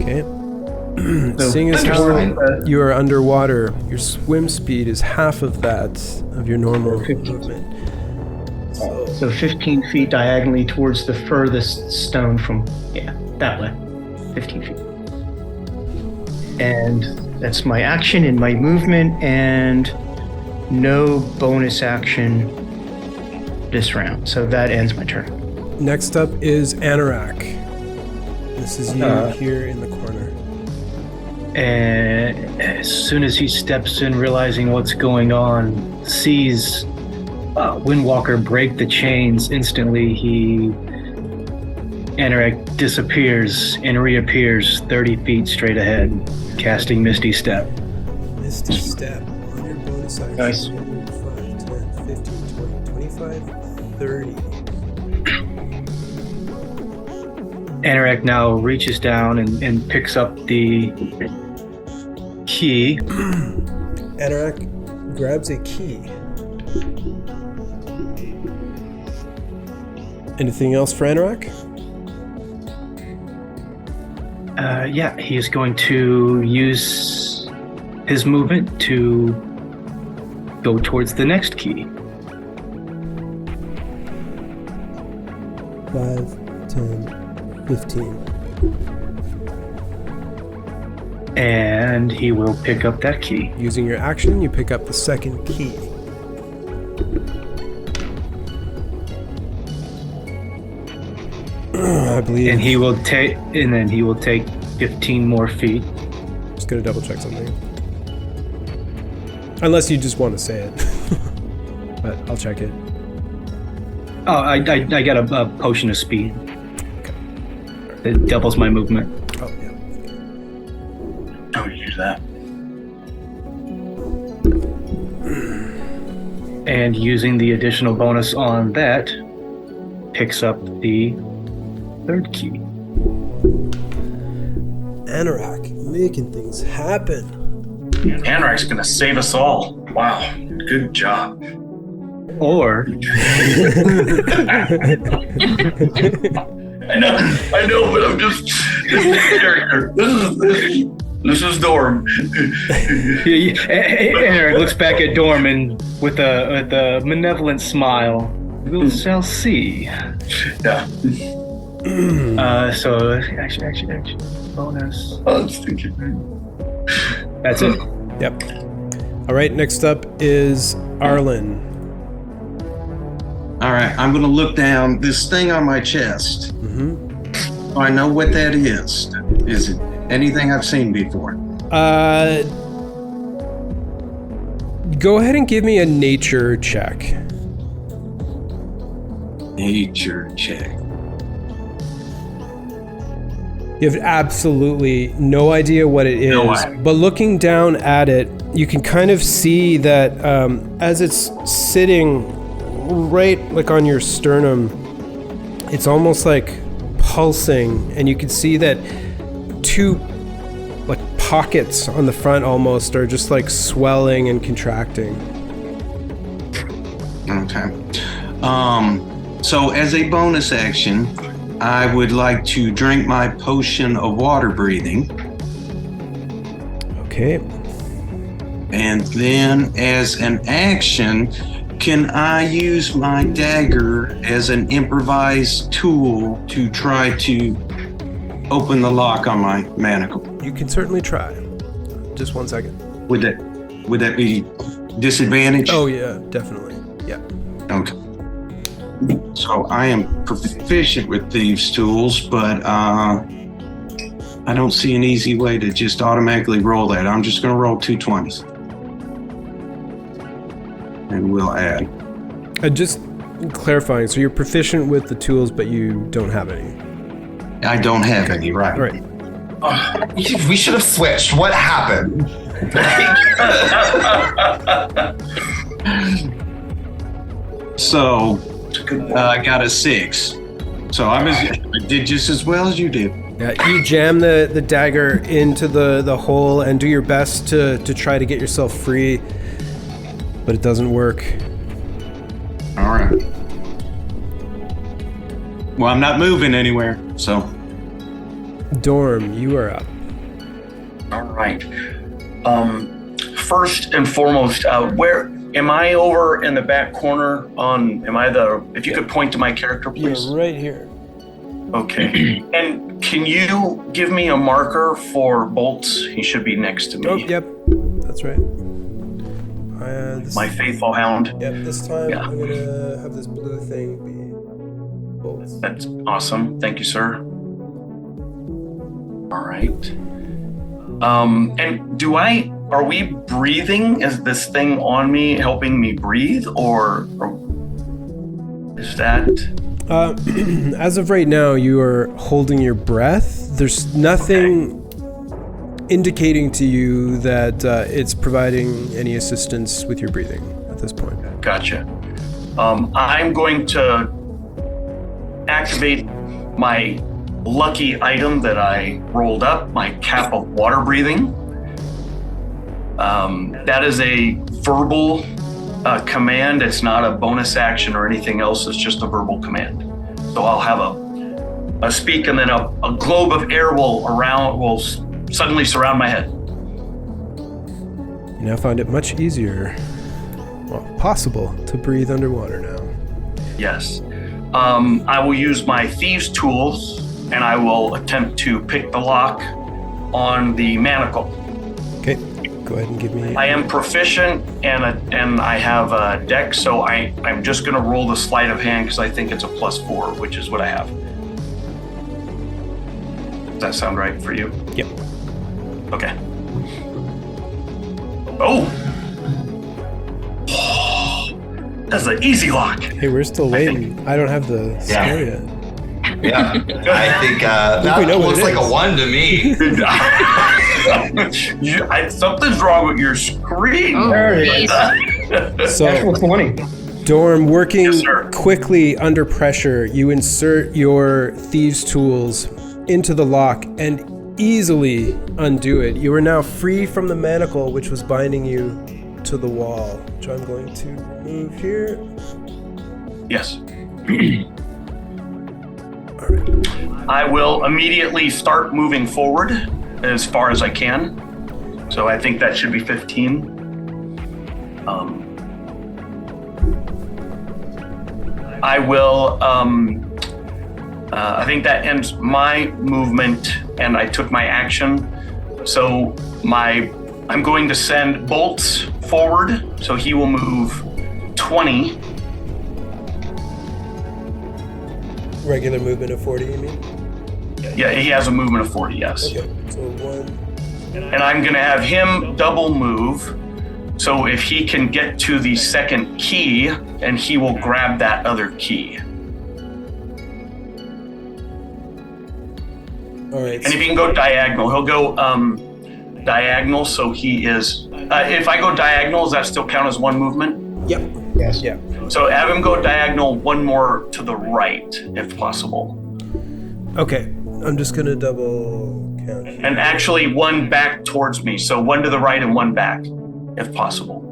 Okay. So, seeing as you are underwater, your swim speed is half of that of your normal movement. So 15 feet diagonally towards the furthest stone from, that way. 15 feet. And that's my action and my movement, and no bonus action this round. So that ends my turn. Next up is Anorak. This is you here in the corner. And as soon as he steps in, realizing what's going on, sees Windwalker break the chains, instantly Anorak disappears and reappears 30 feet straight ahead, casting Misty Step. Misty Step on your bonus action. Nice. 5, 10, 15, 20, 25, 30. Anorak now reaches down and picks up the key. Anorak grabs a key. Anything else for Anorak? He is going to use his movement to go towards the next key. 5, 10, 15. And he will pick up that key. Using your action, you pick up the second key. I believe. And then he will take 15 more feet. Just gonna double check something. Unless you just want to say it. But I'll check it. Oh, I got a potion of speed. Okay. It doubles my movement. Oh, yeah. Oh, you use that. And using the additional bonus on that, picks up the third key. Anorak, making things happen. Anorak's gonna save us all. Wow, good job. Or I know, but I'm just this is character. This is Dorm. Anorak looks back at Dorman with a malevolent smile. We shall see. Yeah. So action. Bonus. Oh, that's thinking. That's it. Yep. All right, next up is Arlen. All right, I'm going to look down. This thing on my chest. Mm-hmm. I know what that is. Is it anything I've seen before? Go ahead and give me a nature check. Nature check. You have absolutely no idea what it is, but looking down at it, you can kind of see that as it's sitting right like on your sternum, it's almost like pulsing, and you can see that two like pockets on the front almost are just like swelling and contracting. Okay. So as a bonus action, I would like to drink my potion of water breathing. Okay. And then as an action, can I use my dagger as an improvised tool to try to open the lock on my manacle? You can certainly try. Just 1 second. Would that be disadvantage? Oh yeah, definitely. Yeah. Okay. So I am proficient with thieves' tools, but I don't see an easy way to just automatically roll that. I'm just going to roll 2 20s. And we'll add. Just clarifying, so you're proficient with the tools, but you don't have any. I don't have any, right? Right. We should have switched. What happened? So I got a 6. So I did just as well as you did. Yeah, you jam the dagger into the hole and do your best to try to get yourself free, but it doesn't work. All right. Well, I'm not moving anywhere, so. Dorm, you are up. All right. First and foremost, where am I over in the back corner if you could point to my character, please? You're right here. Okay. And can you give me a marker for Bolts? He should be next to me. Oh, yep. That's right. My faithful hound. Yep, this time Yeah. I'm going to have this blue thing be Bolts. That's awesome. Thank you, sir. All right. And are we breathing? Is this thing on me helping me breathe, or is that? As of right now, you are holding your breath. There's nothing indicating to you that it's providing any assistance with your breathing at this point. Gotcha. I'm going to activate my lucky item that I rolled up, my cap of water breathing. That is a verbal command. It's not a bonus action or anything else. It's just a verbal command. So I'll have a speak, and then a globe of air will suddenly surround my head. You now find it much easier, possible to breathe underwater now. Yes. I will use my thieves' tools, and I will attempt to pick the lock on the manacle. Okay, go ahead and give me... I am proficient, and I have a dex, so I'm just going to roll the sleight of hand because I think it's a +4, which is what I have. Does that sound right for you? Yep. Okay. Oh! That's an easy lock. Hey, we're still waiting. I don't have the skill yet. Yeah, I think that looks like a 1 to me. Something's wrong with your screen. Oh, there it is. So, 20. Dorm, working quickly under pressure, you insert your thieves' tools into the lock and easily undo it. You are now free from the manacle which was binding you to the wall, which I'm going to move here. Yes. All right. I will immediately start moving forward as far as I can. So I think that should be 15. I will, I think that ends my movement, and I took my action. So I'm going to send Bolts forward, so he will move 20. Regular movement of 40, you mean? Yeah, he has a movement of 40, yes. Okay, so 1. And I'm going to have him double move. So if he can get to the second key, and he will grab that other key. All right. And if he can go diagonal, he'll go diagonal. So he is, if I go diagonal, does that still count as one movement? Yep. Yes. Yeah. So have him go diagonal one more to the right, if possible. Okay, I'm just gonna double count. And actually one back towards me. So one to the right and one back, if possible.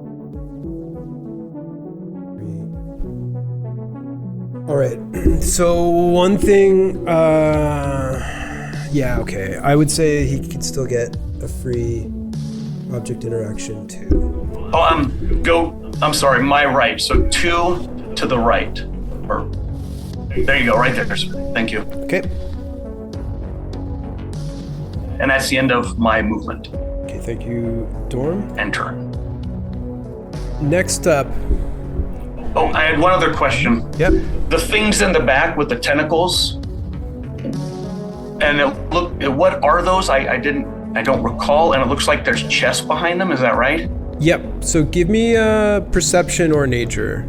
All right. So one thing, yeah, okay. I would say he could still get a free object interaction too. Oh, I'm sorry, my right. So 2 to the right. Or there you go, right there, sir. Thank you. Okay. And that's the end of my movement. Okay, thank you, Dorm. And turn. Next up. Oh, I had one other question. Yep. The things in the back with the tentacles, and what are those? I don't recall, and it looks like there's chests behind them. Is that right? Yep. So give me a perception or nature.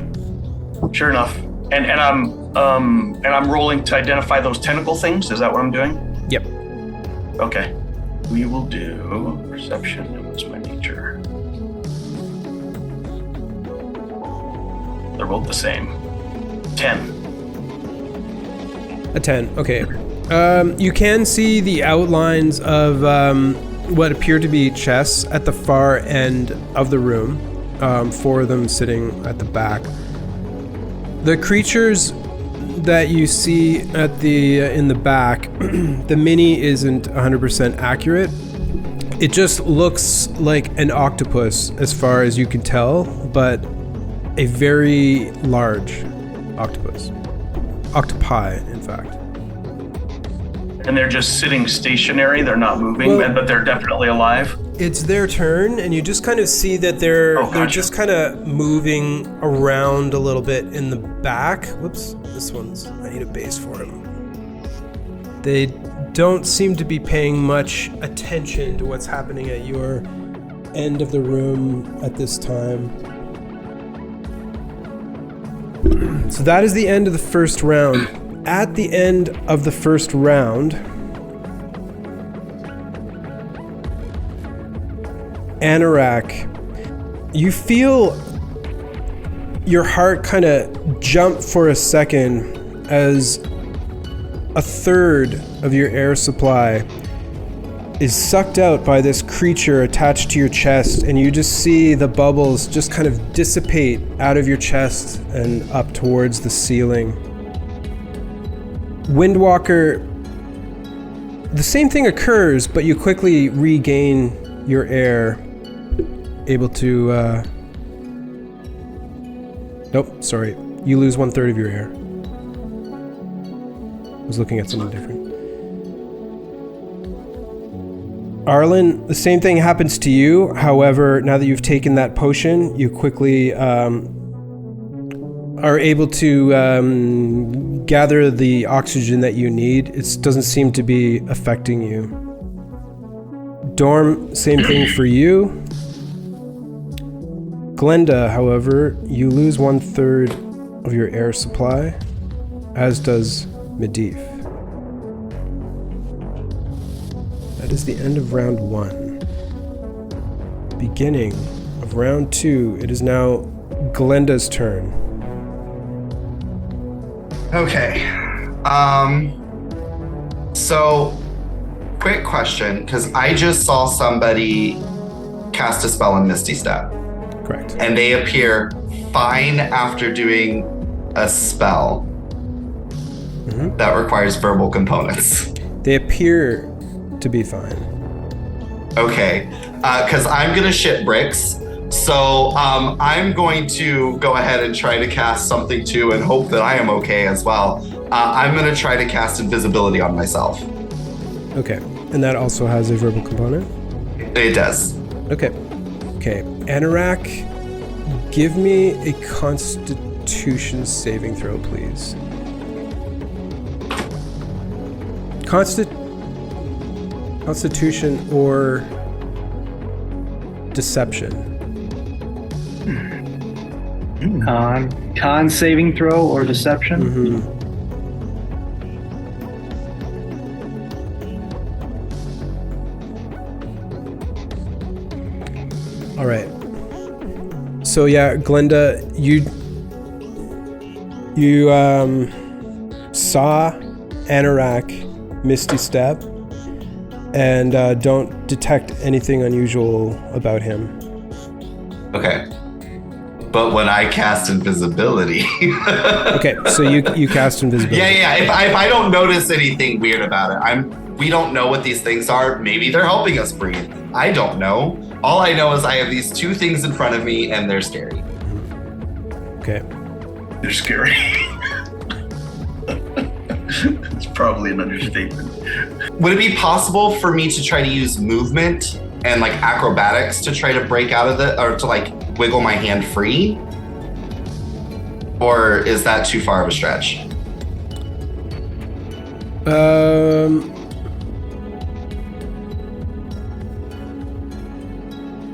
Sure enough. And I'm rolling to identify those tentacle things. Is that what I'm doing? Yep. Okay. We will do perception. And what's my nature? They're both the same. 10. A 10. Okay. You can see the outlines of what appear to be chests at the far end of the room. 4 of them sitting at the back. The creatures that you see at the in the back, the mini isn't 100% accurate. It just looks like an octopus as far as you can tell, but a very large octopus. Octopi, in fact. And they're just sitting stationary, they're not moving, but they're definitely alive? It's their turn, and you just kind of see that they're just kind of moving around a little bit in the back. Whoops, I need a base for him. They don't seem to be paying much attention to what's happening at your end of the room at this time. So that is the end of the first round. At the end of the first round, Anorak, you feel your heart kind of jump for a second as a third of your air supply is sucked out by this creature attached to your chest, and you just see the bubbles just kind of dissipate out of your chest and up towards the ceiling. Windwalker, the same thing occurs, but you quickly regain your air, able to, nope, sorry. You lose 1/3 of your air. I was looking at something different. Arlen, the same thing happens to you. However, now that you've taken that potion, you quickly are able to gather the oxygen that you need. It doesn't seem to be affecting you. Dorm, same thing for you. Glenda, however, you lose 1/3 of your air supply, as does Medivh. That is the end of round 1. Beginning of round 2, it is now Glenda's turn. Okay. So, quick question, because I just saw somebody cast a spell on Misty Step. Correct. And they appear fine after doing a spell that requires verbal components. They appear to be fine. Okay, because I'm gonna shit bricks. So I'm going to go ahead and try to cast something too and hope that I am okay as well. I'm gonna try to cast invisibility on myself. Okay, and that also has a verbal component? It does. Okay. Anorak, give me a Constitution saving throw, please. Constitution or Deception? Con saving throw or Deception? Mm-hmm. All right. So yeah, Glenda, you saw Anorak Misty Step and don't detect anything unusual about him. Okay. But when I cast invisibility... Okay, so you cast invisibility. Yeah. If I don't notice anything weird about it, we don't know what these things are. Maybe they're helping us breathe. I don't know. All I know is I have these 2 things in front of me and they're scary. Okay. They're scary. It's probably an understatement. Would it be possible for me to try to use movement and like acrobatics to try to break out of or to like wiggle my hand free? Or is that too far of a stretch?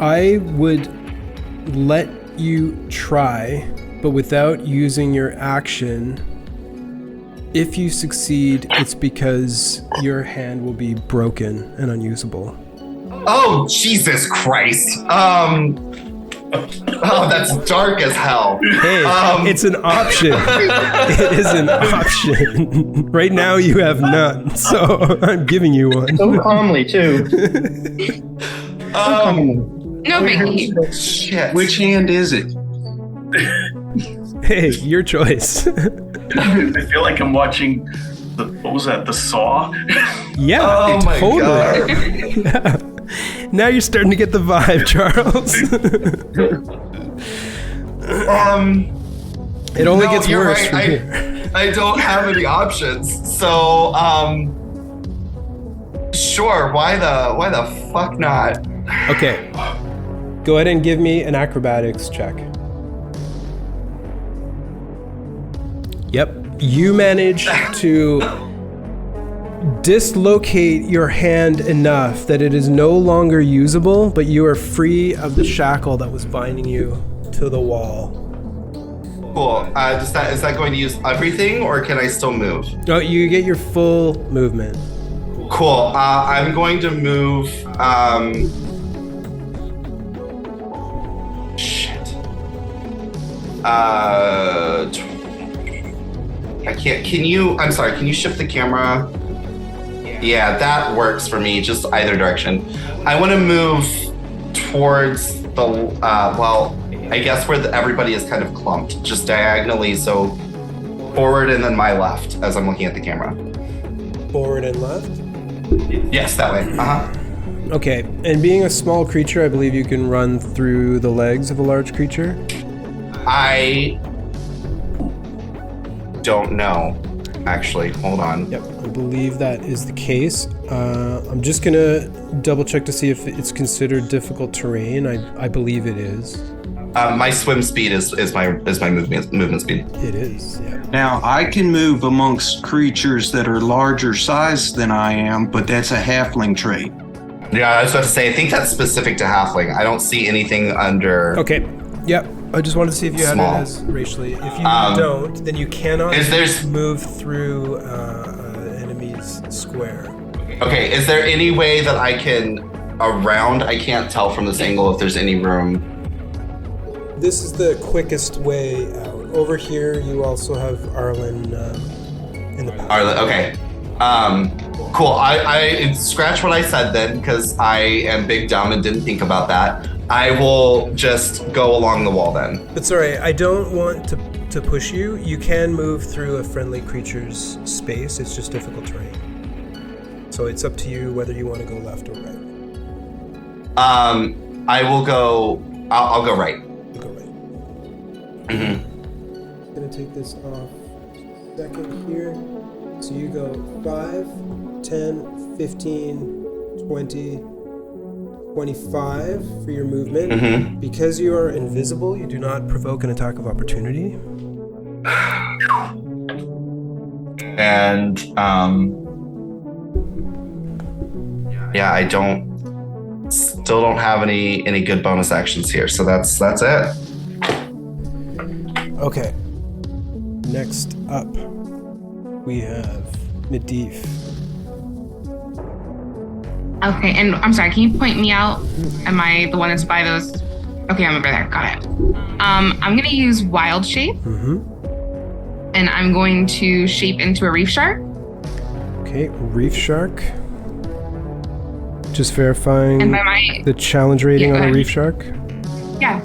I would let you try, but without using your action. If you succeed, it's because your hand will be broken and unusable. Oh, Jesus Christ. Oh, that's dark as hell. Hey, it's an option. It is an option. Right now you have none, so I'm giving you one. So calmly, too. No biggie. Shit. Which hand is it? Hey, your choice. I feel like I'm watching what was that? The Saw? Yeah, Oh my totally. Yeah. Now you're starting to get the vibe, Charles. It only gets you're worse right. from here. I don't have any options. So, sure. Why the fuck not? Okay. Go ahead and give me an acrobatics check. Yep. You manage to dislocate your hand enough that it is no longer usable, but you are free of the shackle that was binding you to the wall. Cool. Is that going to use everything, or can I still move? Oh, you get your full movement. Cool. I'm going to move. Shit. I can't. I'm sorry. Can you shift the camera? Yeah, that works for me. Just either direction. I want to move towards the. I guess where everybody is kind of clumped, just diagonally. So forward and then my left as I'm looking at the camera. Forward and left? Yes, that way. Okay, and being a small creature, I believe you can run through the legs of a large creature? I don't know, actually. Hold on. Yep, I believe that is the case. I'm just gonna double check to see if it's considered difficult terrain. I believe it is. My swim speed is my movement speed. It is, yeah. Now, I can move amongst creatures that are larger size than I am, but that's a halfling trait. Yeah, I was about to say, I think that's specific to halfling. I don't see anything under... Okay, yep. I just wanted to see if you Small. had it as racially. If you don't, then you cannot move through enemy's square. Okay, is there any way that I can around? I can't tell from this angle if there's any room. This is the quickest way out. Over here, you also have Arlen in the back. Arlen, okay. Cool. I scratch what I said then, because I am big dumb and didn't think about that. I will just go along the wall then. But sorry, I don't want to push you. You can move through a friendly creature's space. It's just difficult terrain. So it's up to you whether you want to go left or right. I will go. I'll go right. You go right. Mm-hmm. I'm gonna take this off a second here. So you go 5, 10, 15, 20, 25 for your movement. Mm-hmm. Because you are invisible, you do not provoke an attack of opportunity. And yeah, I still don't have any good bonus actions here, so that's it. Okay. Next up, we have Medivh. Okay, and I'm sorry, can you point me out? Am I the one that's by those? Okay, I'm over there. Got it. I'm gonna use Wild Shape. Mm-hmm. And I'm going to shape into a reef shark. Okay, reef shark. Just verifying And by the challenge rating on a reef shark. Yeah.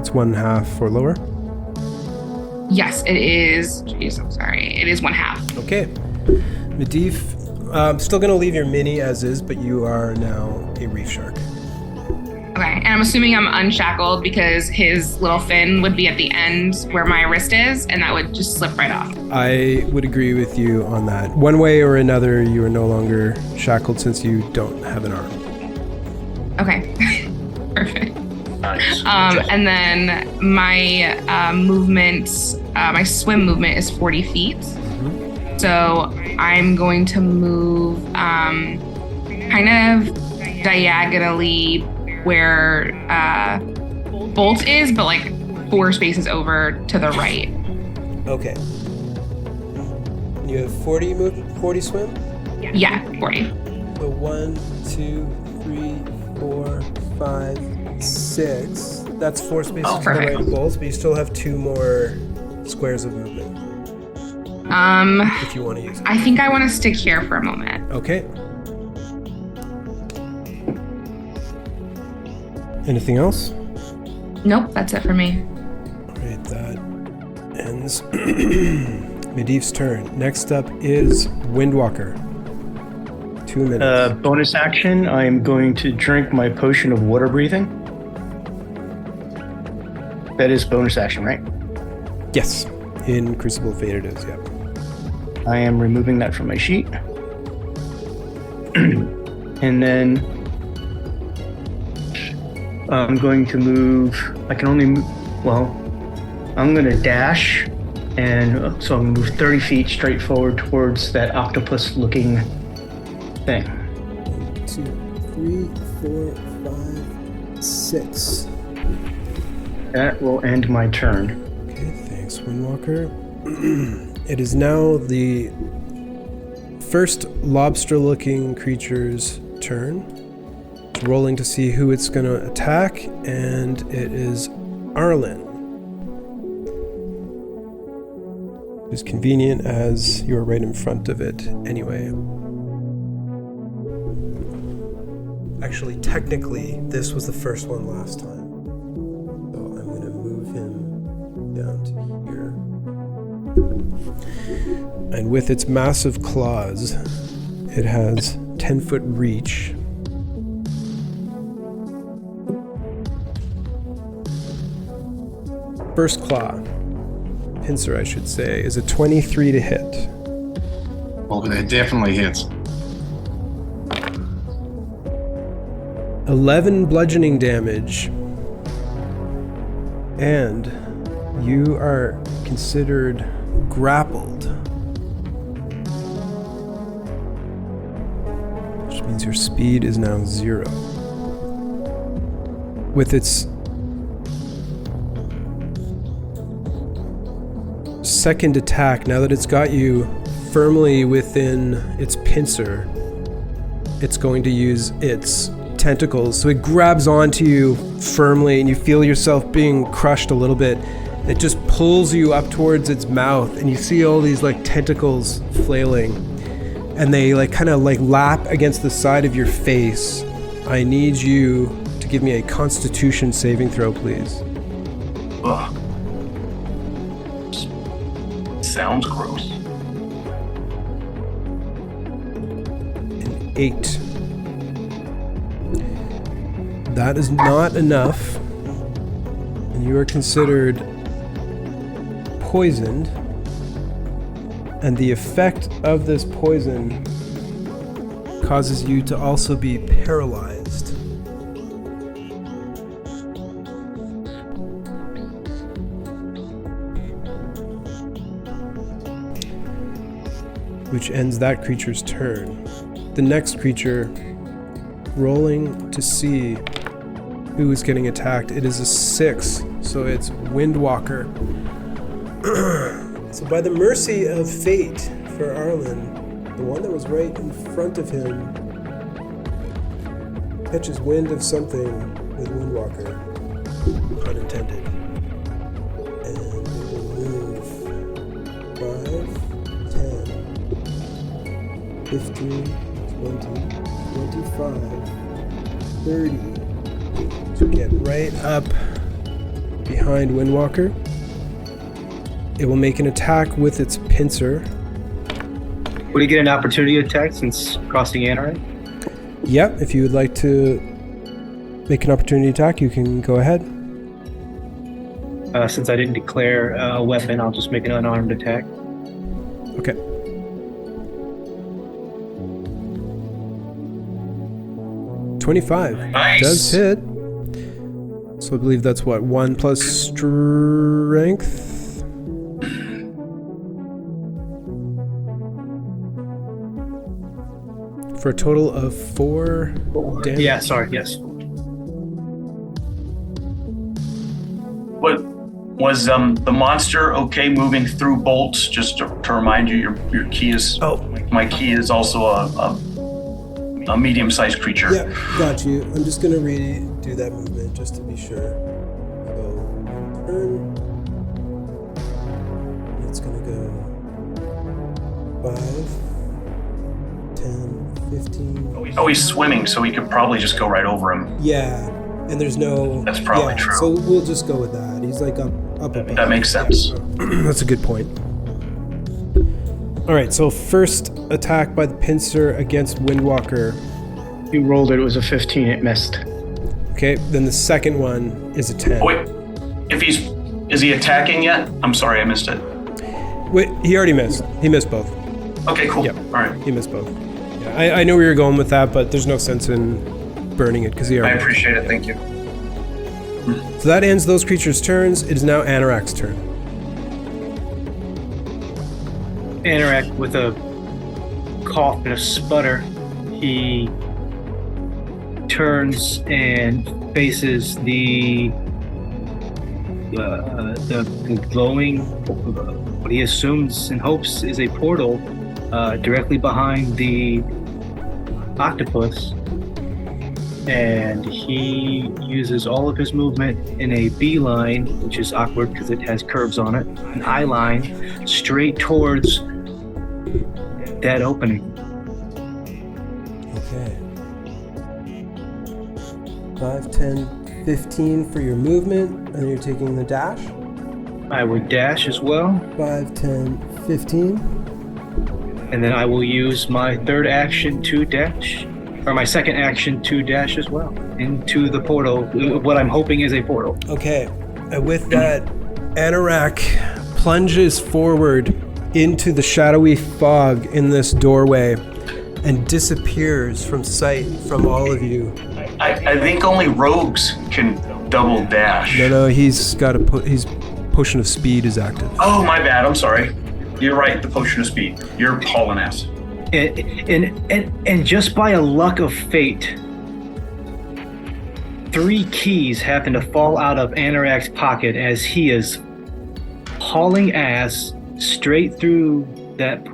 It's 1/2 or lower. Yes, it is. Jeez, I'm sorry. It is 1/2. Okay. Medivh, I'm still going to leave your mini as is, but you are now a reef shark. Okay, and I'm assuming I'm unshackled because his little fin would be at the end where my wrist is, and that would just slip right off. I would agree with you on that. One way or another, you are no longer shackled since you don't have an arm. Okay, perfect. Nice. And then my movement, my swim movement is 40 feet. Mm-hmm. So I'm going to move kind of diagonally where Bolt is, but like 4 spaces over to the right. Okay. You have 40 swim? Yeah, 40. So 1, 2, 3, 4, 5, 6. That's 4 spaces to the perfect. right of bolts, but you still have 2 more squares of movement if you want to use it. I think I want to stick here for a moment. Okay. Anything else? Nope, that's it for me. Alright, that ends Medivh's turn. Next up is Windwalker. 2 minutes. Bonus action, I'm going to drink my potion of water breathing. That is bonus action, right? Yes. In Crucible of Fate it is, yeah. I am removing that from my sheet. And then I'm going to move. I can only move. Well, I'm going to dash. And so I'm going to move 30 feet straight forward towards that octopus looking thing. 1, 2, 3, 4, 5, 6. That will end my turn. Okay, thanks, Windwalker. It is now the first lobster-looking creature's turn. It's rolling to see who it's going to attack, and it is Arlen. It's convenient as you're right in front of it anyway. Actually, technically, this was the first one last time. So I'm going to move him down to here. And with its massive claws, it has 10-foot reach. First claw, pincer I should say, is a 23 to hit. Oh, that definitely hits. 11 bludgeoning damage. And you are considered grappled. Which means your speed is now 0. With its second attack, now that it's got you firmly within its pincer, it's going to use its tentacles. So it grabs onto you firmly and you feel yourself being crushed a little bit. It just pulls you up towards its mouth and you see all these like tentacles flailing and they like kind of like lap against the side of your face. I need you to give me a Constitution saving throw, please. Ugh. Sounds gross. An 8. That is not enough. And you are considered poisoned. And the effect of this poison causes you to also be paralyzed. Which ends that creature's turn. The next creature, rolling to see who is getting attacked. It is a 6, so it's Windwalker. So by the mercy of fate for Arlen, the one that was right in front of him catches wind of something with Windwalker. Pun intended. And it will move 5, 10, 15, 20, 25, 30. To get right up behind Windwalker. It will make an attack with its pincer. Would he get an opportunity attack since crossing in, right? Yep, if you would like to make an opportunity attack, you can go ahead. Since I didn't declare a weapon, I'll just make an unarmed attack. Okay. .25 Nice. does hit. So I believe that's what, 1 plus strength? For a total of 4 damage. Yeah, sorry, yes. What was the monster okay moving through bolts? Just to remind you, your key is. Oh. My key is also a medium-sized creature. Yeah, got you. I'm just gonna redo that movement just to be sure. So turn. It's gonna go 5, 10, 15. Oh, he's swimming, so he could probably just go right over him. Yeah, and there's no. That's probably true. So we'll just go with that. He's like up above. That makes sense. That's a good point. All right, so first attack by the pincer against Windwalker. You rolled it. It was a 15. It missed. Okay, then the second one is a 10. Oh, wait, is he attacking yet? I'm sorry, I missed it. Wait, he already missed. He missed both. Okay, cool. Yep. All right. He missed both. Yeah, I know where you're going with that, but there's no sense in burning it because he I already. appreciate it. Thank you. So that ends those creatures' turns. It is now Anorak's turn. Anorak, with a cough and a sputter, he turns and faces the glowing, what he assumes and hopes is a portal directly behind the octopus, and he uses all of his movement in a beeline, which is awkward because it has curves on it, an eye line straight towards that opening. Okay. 5, 10, 15 for your movement, and you're taking the dash. I would dash as well. 5, 10, 15. And then I will use my third action to dash, or my second action to dash as well, into the portal, what I'm hoping is a portal. Okay. And with that, Anorak plunges forward into the shadowy fog in this doorway and disappears from sight from all of you. I think only rogues can double dash. No, he's got his potion of speed is active. Oh, my bad. I'm sorry. You're right. The potion of speed. You're hauling ass. And just by a luck of fate, 3 keys happen to fall out of Anorak's pocket as he is hauling ass straight through that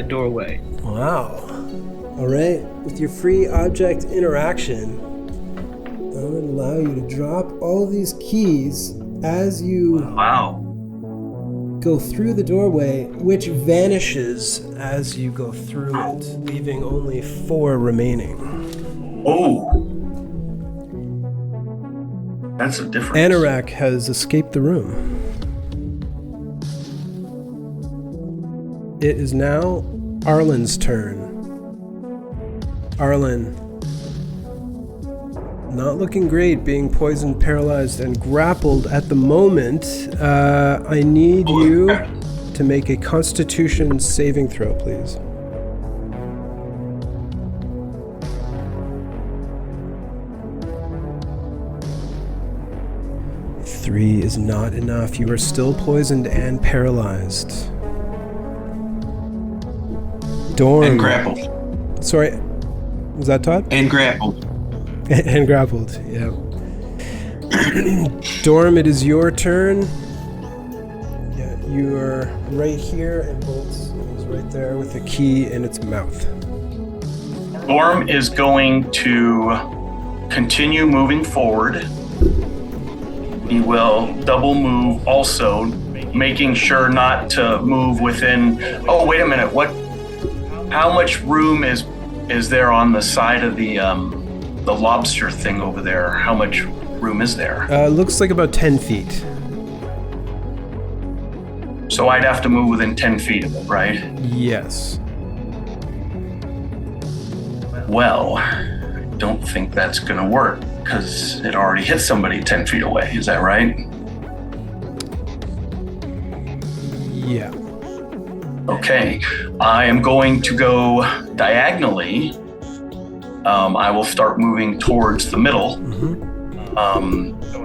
doorway. Wow. All right. With your free object interaction, I would allow you to drop all of these keys as you go through the doorway, which vanishes as you go through it, leaving only 4 remaining. Oh. That's a difference. Anorak has escaped the room. It is now Arlen's turn. Arlen, not looking great, being poisoned, paralyzed, and grappled at the moment. I need you to make a Constitution saving throw, please. Three is not enough. You are still poisoned and paralyzed. Dorm. And grappled. Sorry, was that Todd? And grappled. And grappled, yeah. Dorm, it is your turn. Yeah, you are right here, and Boltz is right there with the key in its mouth. Dorm is going to continue moving forward. He will double move also, making sure not to move within... Oh, wait a minute. How much room is there on the side of the lobster thing over there? How much room is there? Looks like about 10 feet. So I'd have to move within 10 feet of it, right? Yes. Well, I don't think that's going to work because it already hit somebody 10 feet away. Is that right? Yeah. Okay. I am going to go diagonally. I will start moving towards the middle.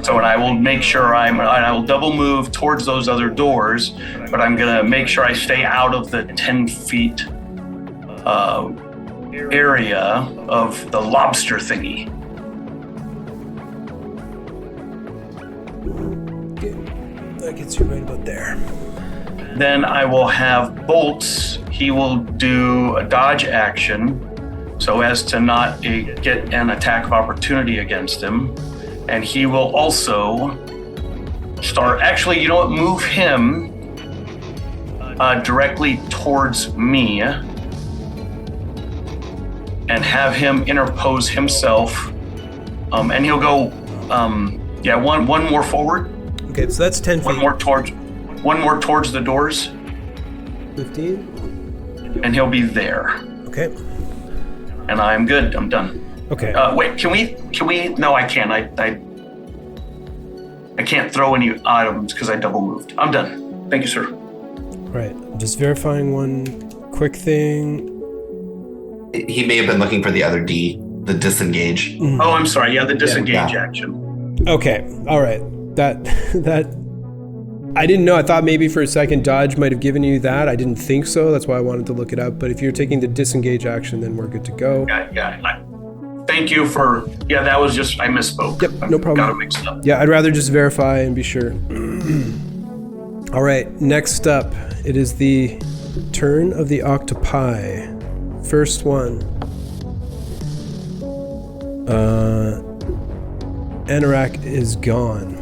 So I will make sure I will double move towards those other doors, but I'm going to make sure I stay out of the 10 feet area of the lobster thingy. That gets you right about there. Then I will have Boltz. He will do a dodge action. so as to not get an attack of opportunity against him. And he will also start, actually, you know what, move him directly towards me and have him interpose himself. And he'll go, one more forward. Okay, so that's 10 feet. One more towards the doors. 15. And he'll be there. Okay. And I'm good. I'm done. Okay. Wait, can we? No, I can't. I can't throw any items because I double moved. I'm done. Thank you, sir. Right. Just verifying one quick thing. He may have been looking for the other D, the disengage. Oh, I'm sorry. Yeah, the disengage action. Okay. All right. That I didn't know. I thought maybe for a second Dodge might have given you that. I didn't think so. That's why I wanted to look it up. But if you're taking the disengage action, then we're good to go. Yeah. Thank you for. Yeah, that was just I misspoke. Yep. No problem. Got it mixed up. Yeah, I'd rather just verify and be sure. All right. Next up, it is the turn of the octopi. First one. Anorak is gone.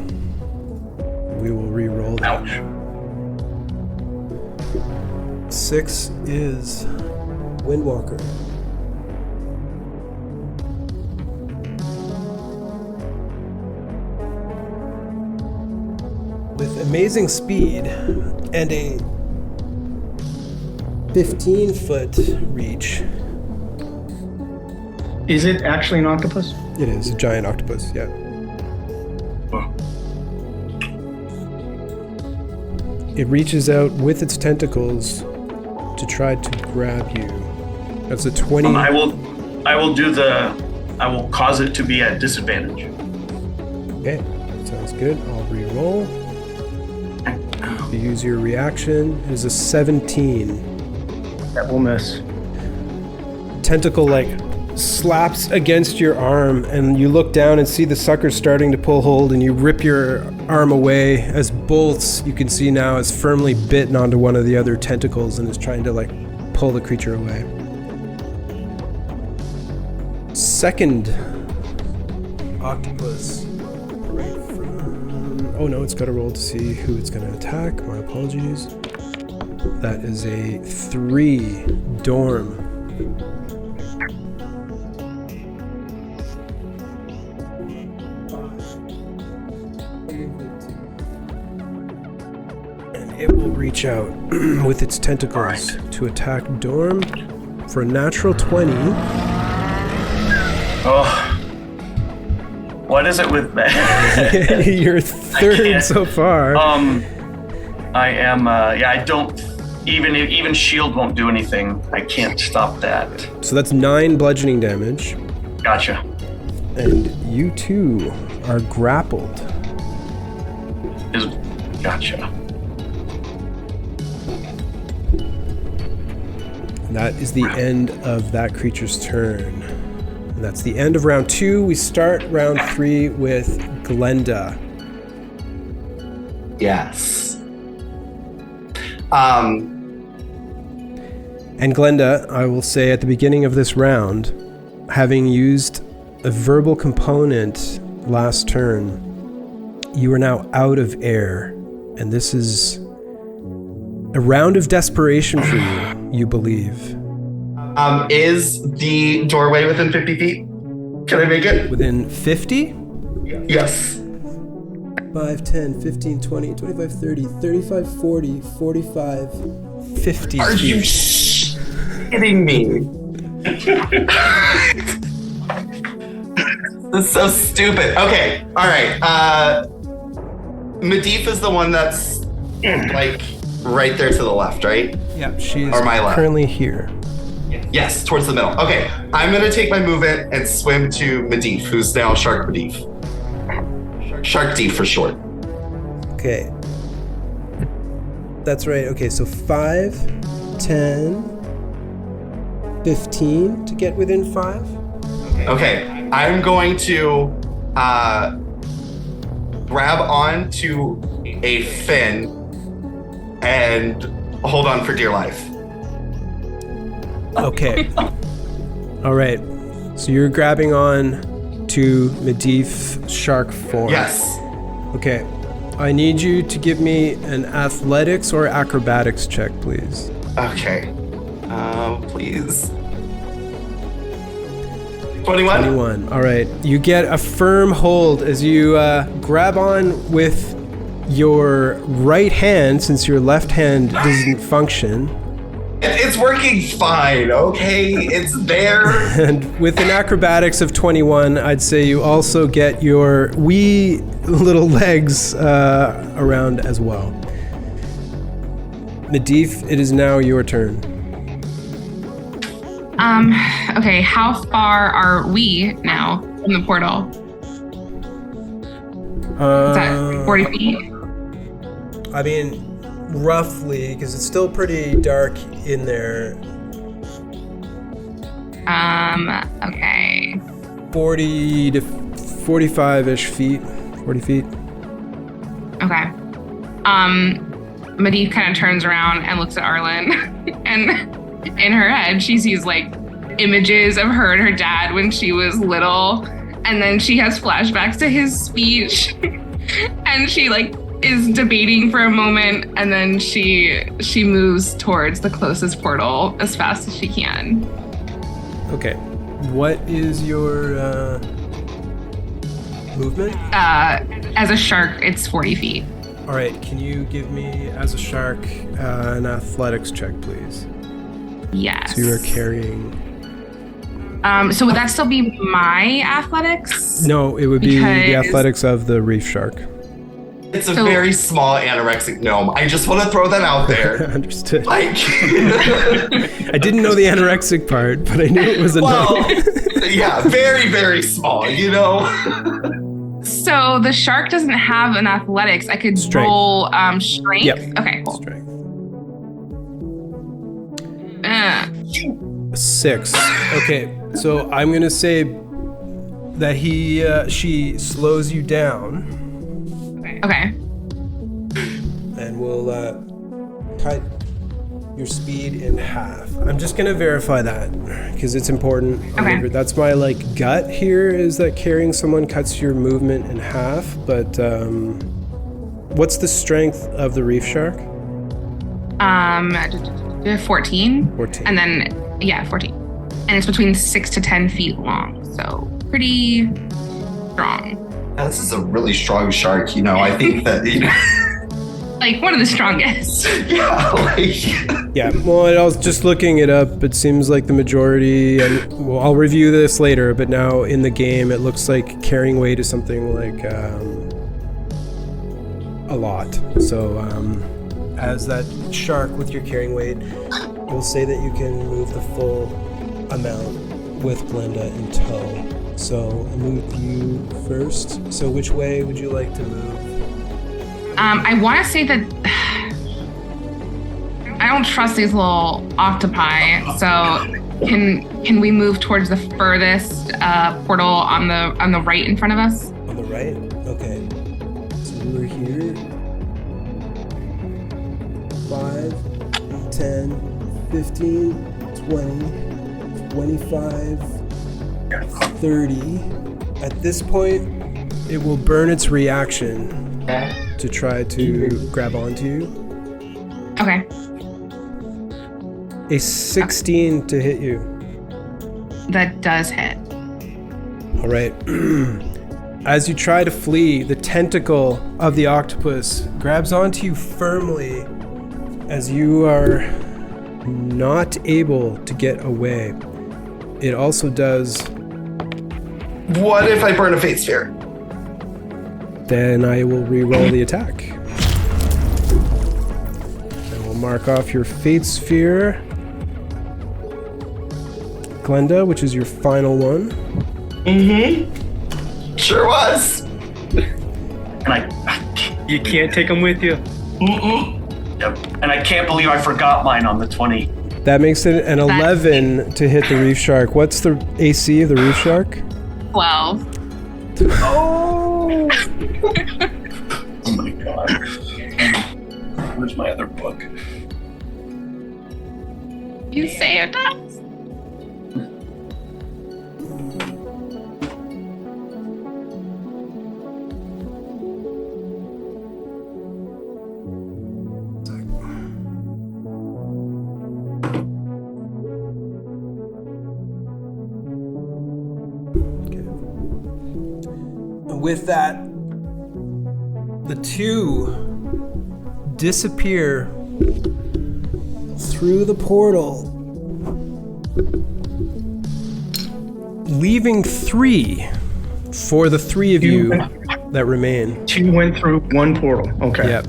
We will re-roll that. Ouch. 6 is Windwalker. With amazing speed and a 15-foot reach. Is it actually an octopus? It is a giant octopus, yeah. It reaches out with its tentacles to try to grab you. That's a 20. I will cause it to be at disadvantage. Okay, sounds good. I'll re-roll. You use your reaction. It is a 17. That will miss. Tentacle slaps against your arm, and you look down and see the sucker starting to pull hold, and you rip your arm away as bolts you can see now is firmly bitten onto one of the other tentacles and is trying to pull the creature away. Second octopus. Oh no, it's got to roll to see who it's going to attack. My apologies. That is a 3 Dorm. It will reach out with its tentacles to attack Dorm for a natural 20. Oh. What is it with that? You're third so far. I am, I don't, even shield won't do anything. I can't stop that. So that's 9 bludgeoning damage. Gotcha. And you too are grappled. Gotcha. That is the end of that creature's turn. And that's the end of round 2. We start round 3 with Glenda. Yes. And Glenda, I will say at the beginning of this round, having used a verbal component last turn, you are now out of air. And this is a round of desperation for you believe. Is the doorway within 50 feet? Can I make it? Within 50? Yes. 5, 10, 15, 20, 25, 30, 35, 40, 45, 50 Are feet. you shitting me? This is so stupid. Okay, all right. Medivh is the one that's right there to the left, right? Yeah, she is or my left. Currently here. Yes, towards the middle. Okay, I'm gonna take my movement and swim to Medivh, who's now Shark Medivh. Shark D for short. Okay. That's right. Okay, so 5, 10, 15 to get within 5. Okay, I'm going to grab on to a fin and hold on for dear life. Okay. All right. So you're grabbing on to Medivh shark form. Yes. Okay. I need you to give me an athletics or acrobatics check, please. Okay. Please. 21. 21. All right. You get a firm hold as you grab on with your right hand, since your left hand doesn't function. It's working fine, okay? It's there. And with an acrobatics of 21, I'd say you also get your wee little legs around as well. Medivh, it is now your turn. Okay, how far are we now from the portal? Is that 40 feet? I mean, roughly, because it's still pretty dark in there. Okay. 40 to 45-ish feet. 40 feet. Okay. Medivh kind of turns around and looks at Arlen, and in her head, she sees like images of her and her dad when she was little, and then she has flashbacks to his speech, and she like is debating for a moment, and then she moves towards the closest portal as fast as she can. Okay. What is your movement? As a shark, it's 40 feet. All right. Can you give me, as a shark, an athletics check, please? Yes. So you are carrying... So would that still be my athletics? No, it would be the athletics of the reef shark. It's a very small anorexic gnome. I just want to throw that out there. Understood. Like, I didn't know the anorexic part, but I knew it was a gnome. Yeah, very, very small, you know? So the shark doesn't have an athletics. I could roll strength? Yep. Okay, cool. Strength. 6. 6. Okay, so I'm going to say that she slows you down. Okay. And we'll cut your speed in half. I'm just gonna verify that because it's important. Okay. That's my gut here, is that carrying someone cuts your movement in half. But what's the strength of the reef shark? 14. 14. And then 14. And it's between 6 to 10 feet long, so pretty strong. Now, this is a really strong shark, you know. I think that, you know. Like one of the strongest. Yeah, well, I was just looking it up. It seems like the majority, and well, I'll review this later, but now in the game, it looks like carrying weight is something like a lot. So as that shark with your carrying weight, we'll say that you can move the full amount with Glenda in tow. So I'll move you first. So which way would you like to move? I want to say that I don't trust these little octopi. So can we move towards the furthest portal on the right in front of us? On the right? Okay. So we're here. 5, 10, 15, 20, 25, 30. At this point, it will burn its reaction to try to grab onto you. Okay. A 16 to hit you. That does hit. All right. As you try to flee, the tentacle of the octopus grabs onto you firmly as you are not able to get away. It also does... What if I burn a fate sphere? Then I will re-roll the attack. And we'll mark off your fate sphere. Glenda, which is your final one. Mm-hmm. Sure was. And You can't take them with you. Mm-mm. Yep. And I can't believe I forgot mine on the 20. That makes it an 11 to hit the reef shark. What's the AC of the reef shark? 12. Oh! Oh my god. Where's my other book? You saved us. with that, the two disappear through the portal, leaving 3 for the 3 of you that remain. 2 went through 1 portal. Okay.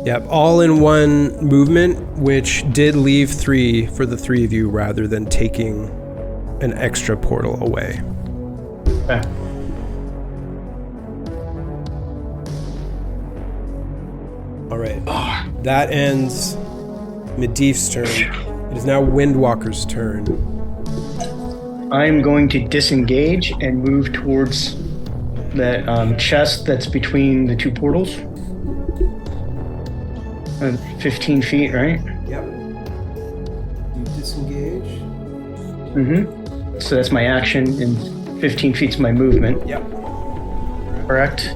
Yep, all in one movement, which did leave 3 for the 3 of you rather than taking an extra portal away. Okay. All right. That ends Medivh's turn. It is now Windwalker's turn. I'm going to disengage and move towards that chest that's between the 2 portals. 15 feet, right? Yep. You disengage. Mm-hmm. So that's my action, and 15 feet's my movement. Yep. Correct.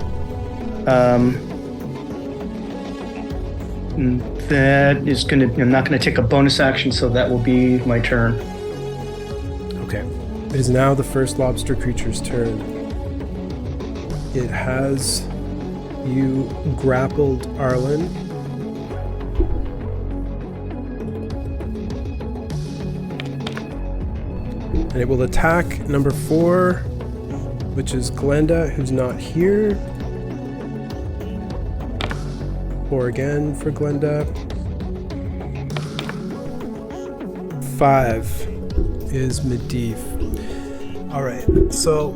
That is I'm not gonna take a bonus action, so that will be my turn. Okay. It is now the first lobster creature's turn. It has you grappled Arlen. And it will attack number 4, which is Glenda, who's not here. 4 again for Glenda. 5 is Medivh. All right, so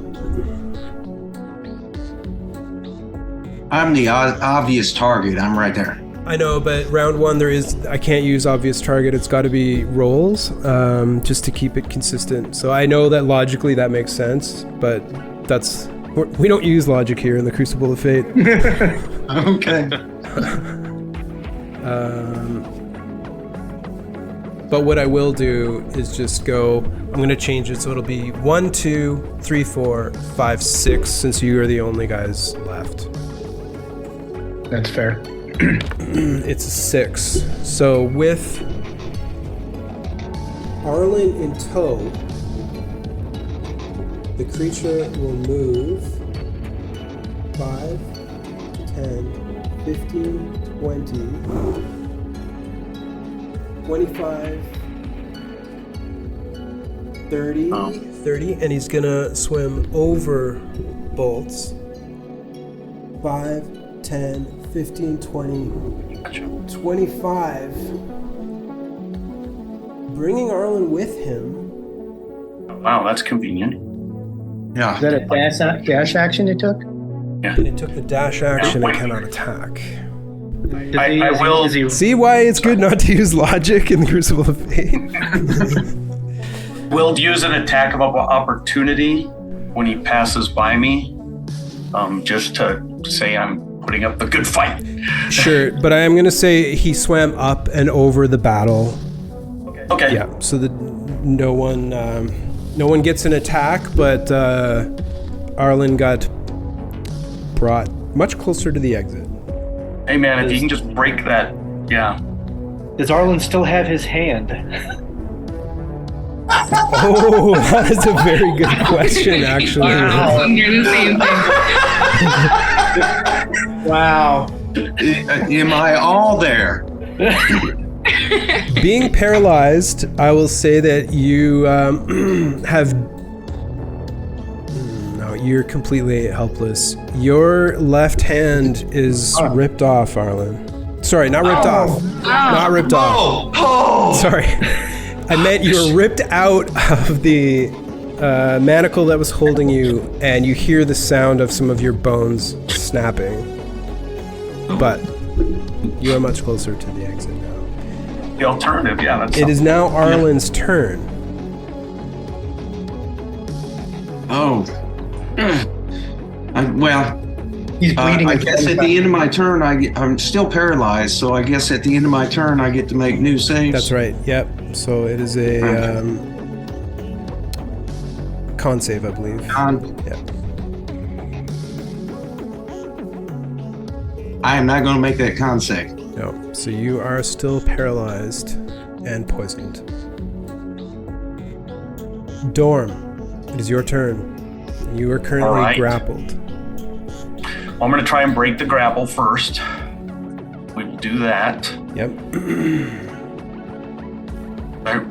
I'm the obvious target. I'm right there. I know, but round 1 I can't use obvious target. It's got to be rolls, just to keep it consistent. So I know that logically that makes sense, but we don't use logic here in the Crucible of Fate. Okay. But what I will do is just go, I'm going to change it so it'll be 1, 2, 3, 4, 5, 6, since you are the only guys left. That's fair. It's a 6. So with Arlen in tow, the creature will move 5, 10, 15, 20, 25, 30, 30, and he's gonna swim over bolts. 5, 10, 15, 20, 25. Bringing Arlen with him. Wow, that's convenient. Yeah. Is that a dash action it took? Yeah. And it took the dash action and cannot attack. I will. See why it's good not to use logic in the Crucible of Fate? Will use an attack of opportunity when he passes by me, just to say I'm putting up a good fight. Sure, but I am going to say he swam up and over the battle. Okay. Yeah, so that no one gets an attack, but Arlen got brought much closer to the exit. Hey man, if you can just break that, yeah. Does Arlen still have his hand? Oh, that is a very good question, actually. Wow. I'm doing the same thing. Wow. Am I all there? Being paralyzed, I will say that you have... No, you're completely helpless. Your left hand is ripped off, Arlen. Sorry, not ripped off. Not ripped off. Sorry. I meant you were ripped out of the manacle that was holding you, and you hear the sound of some of your bones snapping. But you are much closer to the exit now. The alternative, yeah. That's It is now Arlen's turn. Oh. Well, He's bleeding. I guess at the end of my turn, I'm still paralyzed, so I guess at the end of my turn, I get to make new saves. That's right, yep. So it is a con save, I believe. Yep. I am not going to make that con save. No, so you are still paralyzed and poisoned. Dorm, it is your turn. You are currently grappled. Well, I'm going to try and break the grapple first. We will do that. Yep.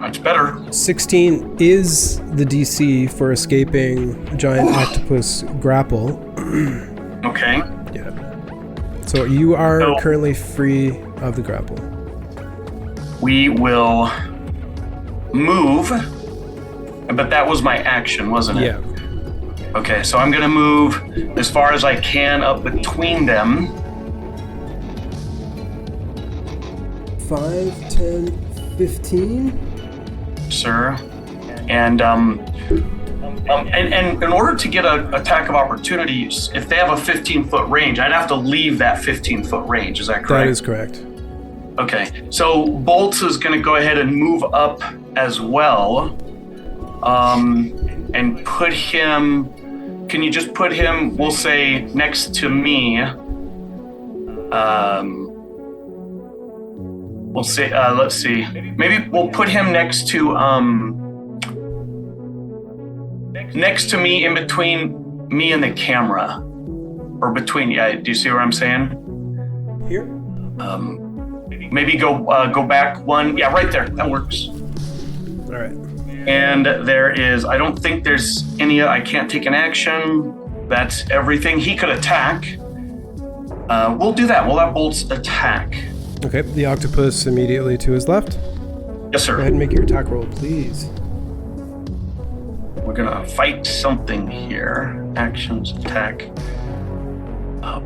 That's better. 16 is the DC for escaping a giant octopus grapple. Okay. Yeah. So you are currently free of the grapple. We will move, but that was my action, wasn't it? Yeah. Okay, so I'm going to move as far as I can up between them. 5, 10, 15. Sir. And in order to get an attack of opportunity, if they have a 15-foot range, I'd have to leave that 15-foot range. Is that correct? That is correct. Okay, so Bolts is going to go ahead and move up as well, and put him. Can you just put him? We'll say next to me. We'll say. Let's see. Maybe we'll put him next to me, in between me and the camera, or between. Yeah, do you see what I'm saying? Here. Maybe go back one. Yeah, right there. That works. All right. And there is. I don't think there's any. I can't take an action. That's everything. He could attack. We'll do that. We'll have Bolts attack. Okay. The octopus immediately to his left. Yes, sir. Go ahead and make your attack roll, please. We're gonna fight something here. Actions, attack.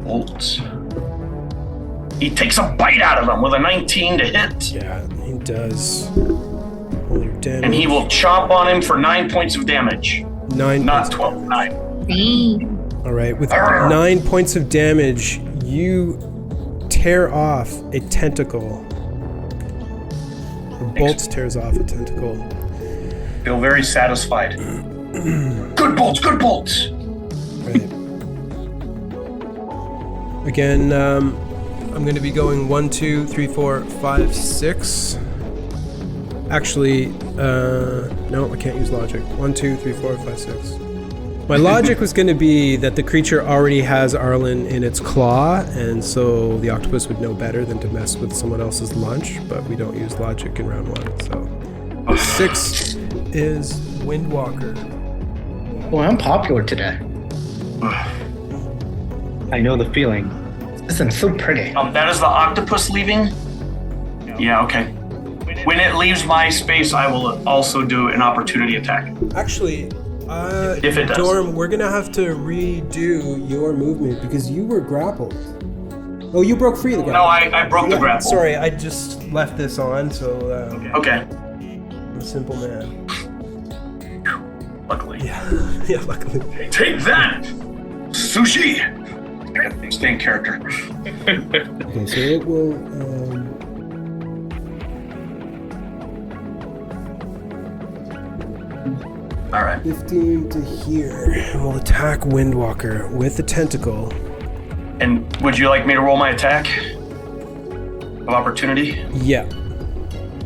Bolts. He takes a bite out of him with a 19 to hit. Yeah, he does. Roll your damage. And he will chomp on him for 9 points of damage. 9. Not 12. 9. All right. With 9 points of damage, you tear off a tentacle. Bolts tears off a tentacle. Feel very satisfied. Good Bolts. Good Bolts. Right. Again, I'm going to be going 1, 2, 3, 4, 5, 6. Actually, no, I can't use logic. 1, 2, 3, 4, 5, 6. My logic was going to be that the creature already has Arlen in its claw, and so the octopus would know better than to mess with someone else's lunch, but we don't use logic in round 1, so... 6 is Windwalker. Well, I'm popular today. I know the feeling. Listen, so pretty. That is the octopus leaving? Yeah, okay. When it leaves my space, I will also do an opportunity attack. Actually, if it does. Dorm, we're gonna have to redo your movement because you were grappled. Oh, you broke free of the grapple. No, I broke the grapple. Sorry, I just left this on, so... okay. I'm a simple man. Luckily. Yeah, luckily. Take that! Sushi! Stay in character. Okay, so it will... All right. 15 to here. And we'll attack Windwalker with the tentacle. And would you like me to roll my attack of opportunity? Yeah.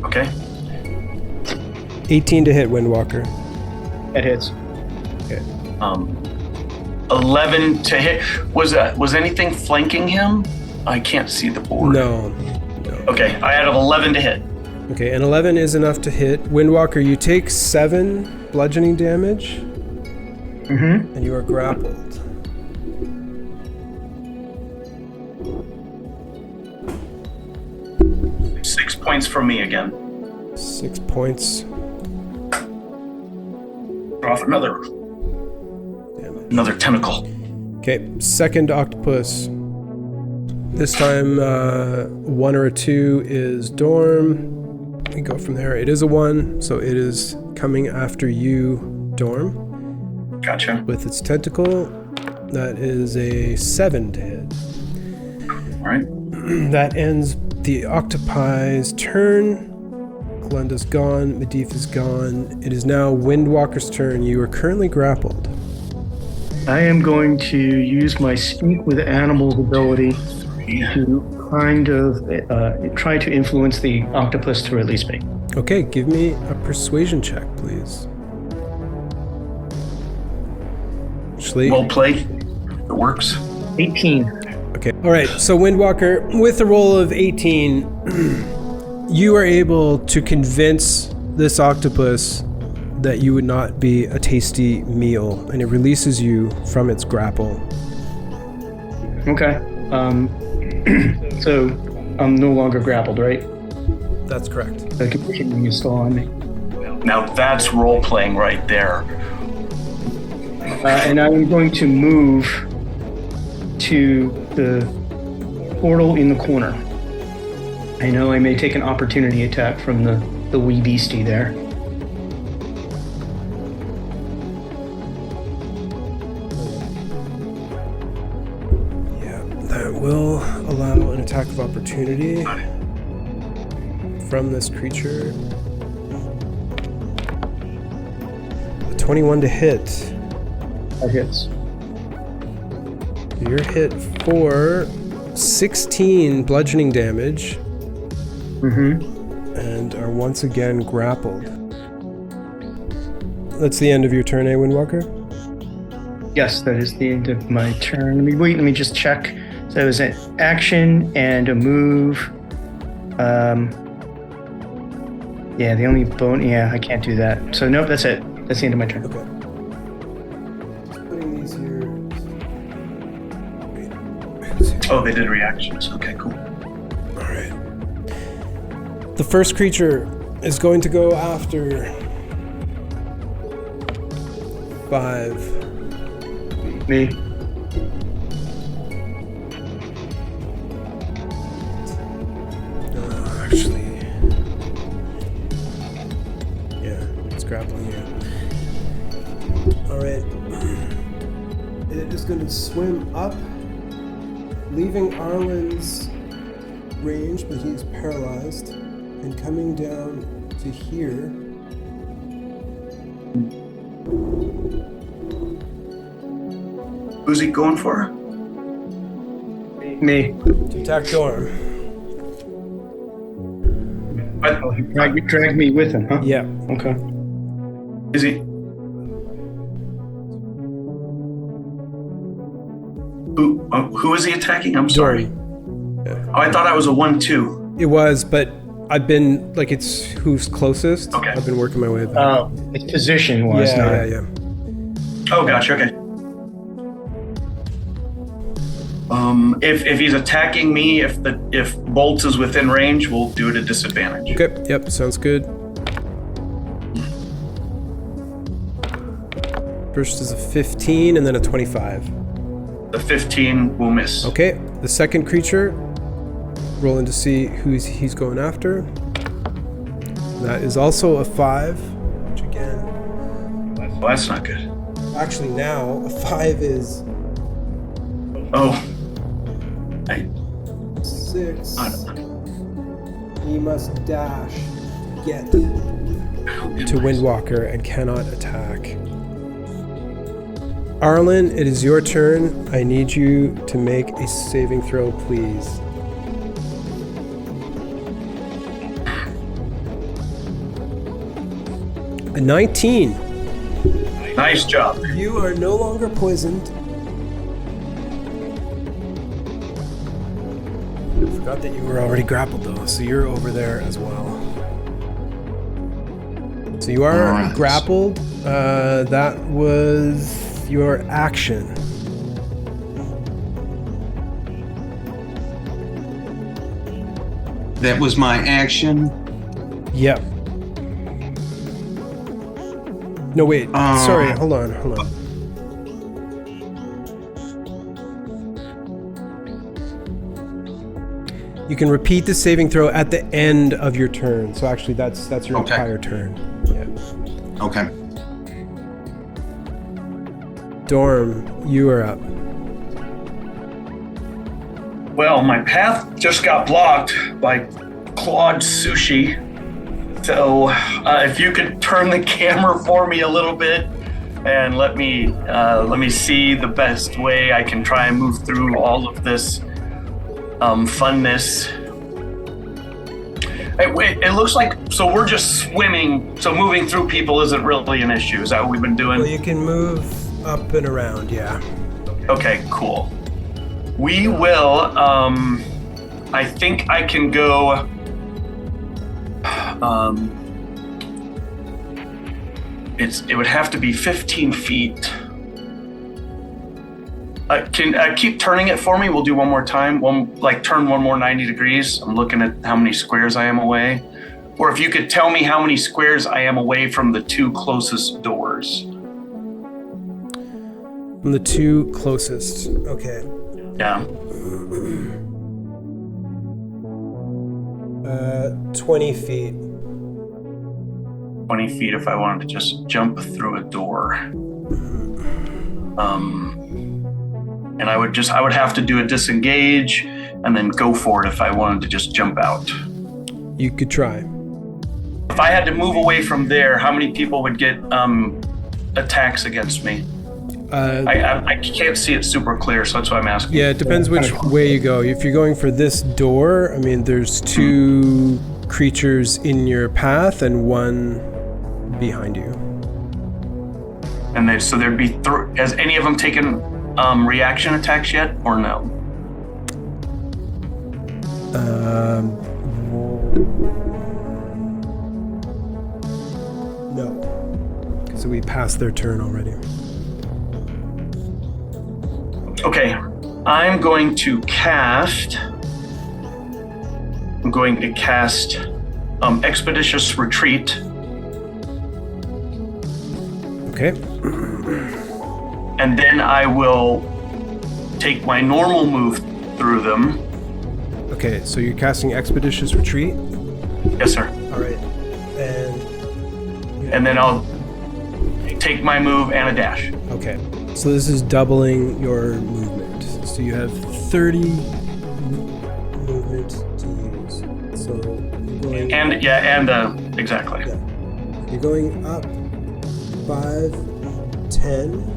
Okay. 18 to hit Windwalker. It hits. Okay. 11 to hit. Was anything flanking him? I can't see the board. No. Okay, I had 11 to hit. Okay, and 11 is enough to hit. Windwalker, you take 7 bludgeoning damage. Mm-hmm. And you are grappled. Six points from me again. 6 points. Off another tentacle. Okay, second octopus. This time, 1 or a 2 is Dorm. We go from there. It is a 1, so it is coming after you, Dorm. Gotcha. With its tentacle, that is a 7 to hit. All right. That ends the octopi's turn. Glenda's gone. Medivh is gone. It is now Windwalker's turn. You are currently grappled. I am going to use my Speak with Animals ability to kind of try to influence the octopus to release me. Okay, give me a persuasion check, please. Schlee? Well played. It works. 18. Okay. All right. So Windwalker, with a roll of 18, you are able to convince this octopus that you would not be a tasty meal, and it releases you from its grapple. Okay. So I'm no longer grappled, right? That's correct. The conditioning is still on me. Now that's role playing right there. And I'm going to move to the portal in the corner. I know I may take an opportunity attack from the wee beastie there. Yeah, that will allow an attack of opportunity from this creature. A 21 to hit. That hits. You're hit for 16 bludgeoning damage. And are once again grappled. That's the end of your turn, Windwalker? Yes, that is the end of my turn. Let me just check. So it was an action and a move. Yeah, the only bone. Yeah, I can't do that. So nope, that's it. That's the end of my turn. Okay. Putting these here. Oh, they did reactions. Okay, cool. All right. The first creature is going to go after 5. Me. Actually, yeah, it's grappling you. All right. It is going to swim up, leaving Arlen's range, but he's paralyzed, and coming down to here. Who's he going for? Me. To attack Dorm. Oh, he dragged me with him, huh? Yeah. Okay. Is he? Who is he attacking? I'm sorry. Yeah. Oh, I thought I was a 1-2. It was, but I've been, like, it's who's closest. Okay. I've been working my way back. Oh, its position was not. Yeah. Oh, gotcha. Okay. If he's attacking me, if Bolts is within range, we'll do it at disadvantage. Okay, yep, sounds good. First is a 15 and then a 25. The 15 will miss. Okay, the second creature, rolling to see who he's going after. That is also a 5, which again... Well, that's not good. Actually now, a 5 is... Oh. 6. He must dash to get to Windwalker and cannot attack. Arlen, it is your turn. I need you to make a saving throw, please. A 19. Nice job. You are no longer poisoned. I forgot that you were already grappled though, so you're over there as well. So you are Alright. grappled. That was your action. That was my action. Yep. No, wait. Sorry, hold on. You can repeat the saving throw at the end of your turn. So actually, that's your Okay. entire turn. Yeah. Okay. Dorm, you are up. Well, my path just got blocked by Claude Sushi. So if you could turn the camera for me a little bit and let me see the best way I can try and move through all of this funness. It looks like, so we're just swimming, so moving through people isn't really an issue. Is that what we've been doing? Well, you can move up and around, yeah. Okay, cool. We will, I think I can go, it would have to be 15 feet. Can keep turning it for me? We'll do one more time. Turn one more 90 degrees. I'm looking at how many squares I am away. Or if you could tell me how many squares I am away from the 2 closest doors. From the 2 closest. Okay. Yeah. 20 feet. 20 feet if I wanted to just jump through a door. And I would have to do a disengage and then go for it if I wanted to just jump out. You could try. If I had to move away from there, how many people would get attacks against me? I can't see it super clear, so that's why I'm asking. Yeah, it depends which way you go. If you're going for this door, I mean, there's 2 creatures in your path and 1 behind you. And so there'd be has any of them taken reaction attacks yet, or no? No. So we passed their turn already. Okay, I'm going to cast Expeditious Retreat. Okay. And then I will take my normal move through them. Okay, so you're casting Expeditious Retreat? Yes, sir. All right. And then I'll take my move and a dash. Okay. So this is doubling your movement. So you have 30 movement to use. So you're going exactly. Yeah. You're going up 5, 10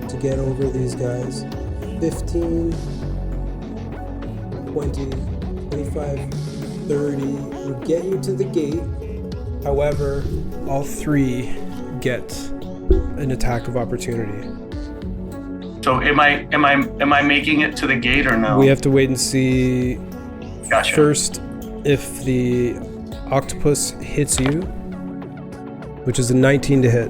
to get over these guys. 15, 20, 25, 30 would get you to the gate. However, all 3 get an attack of opportunity. So am I making it to the gate or no? We have to wait and see. Gotcha. First, if the octopus hits you, which is a 19 to hit.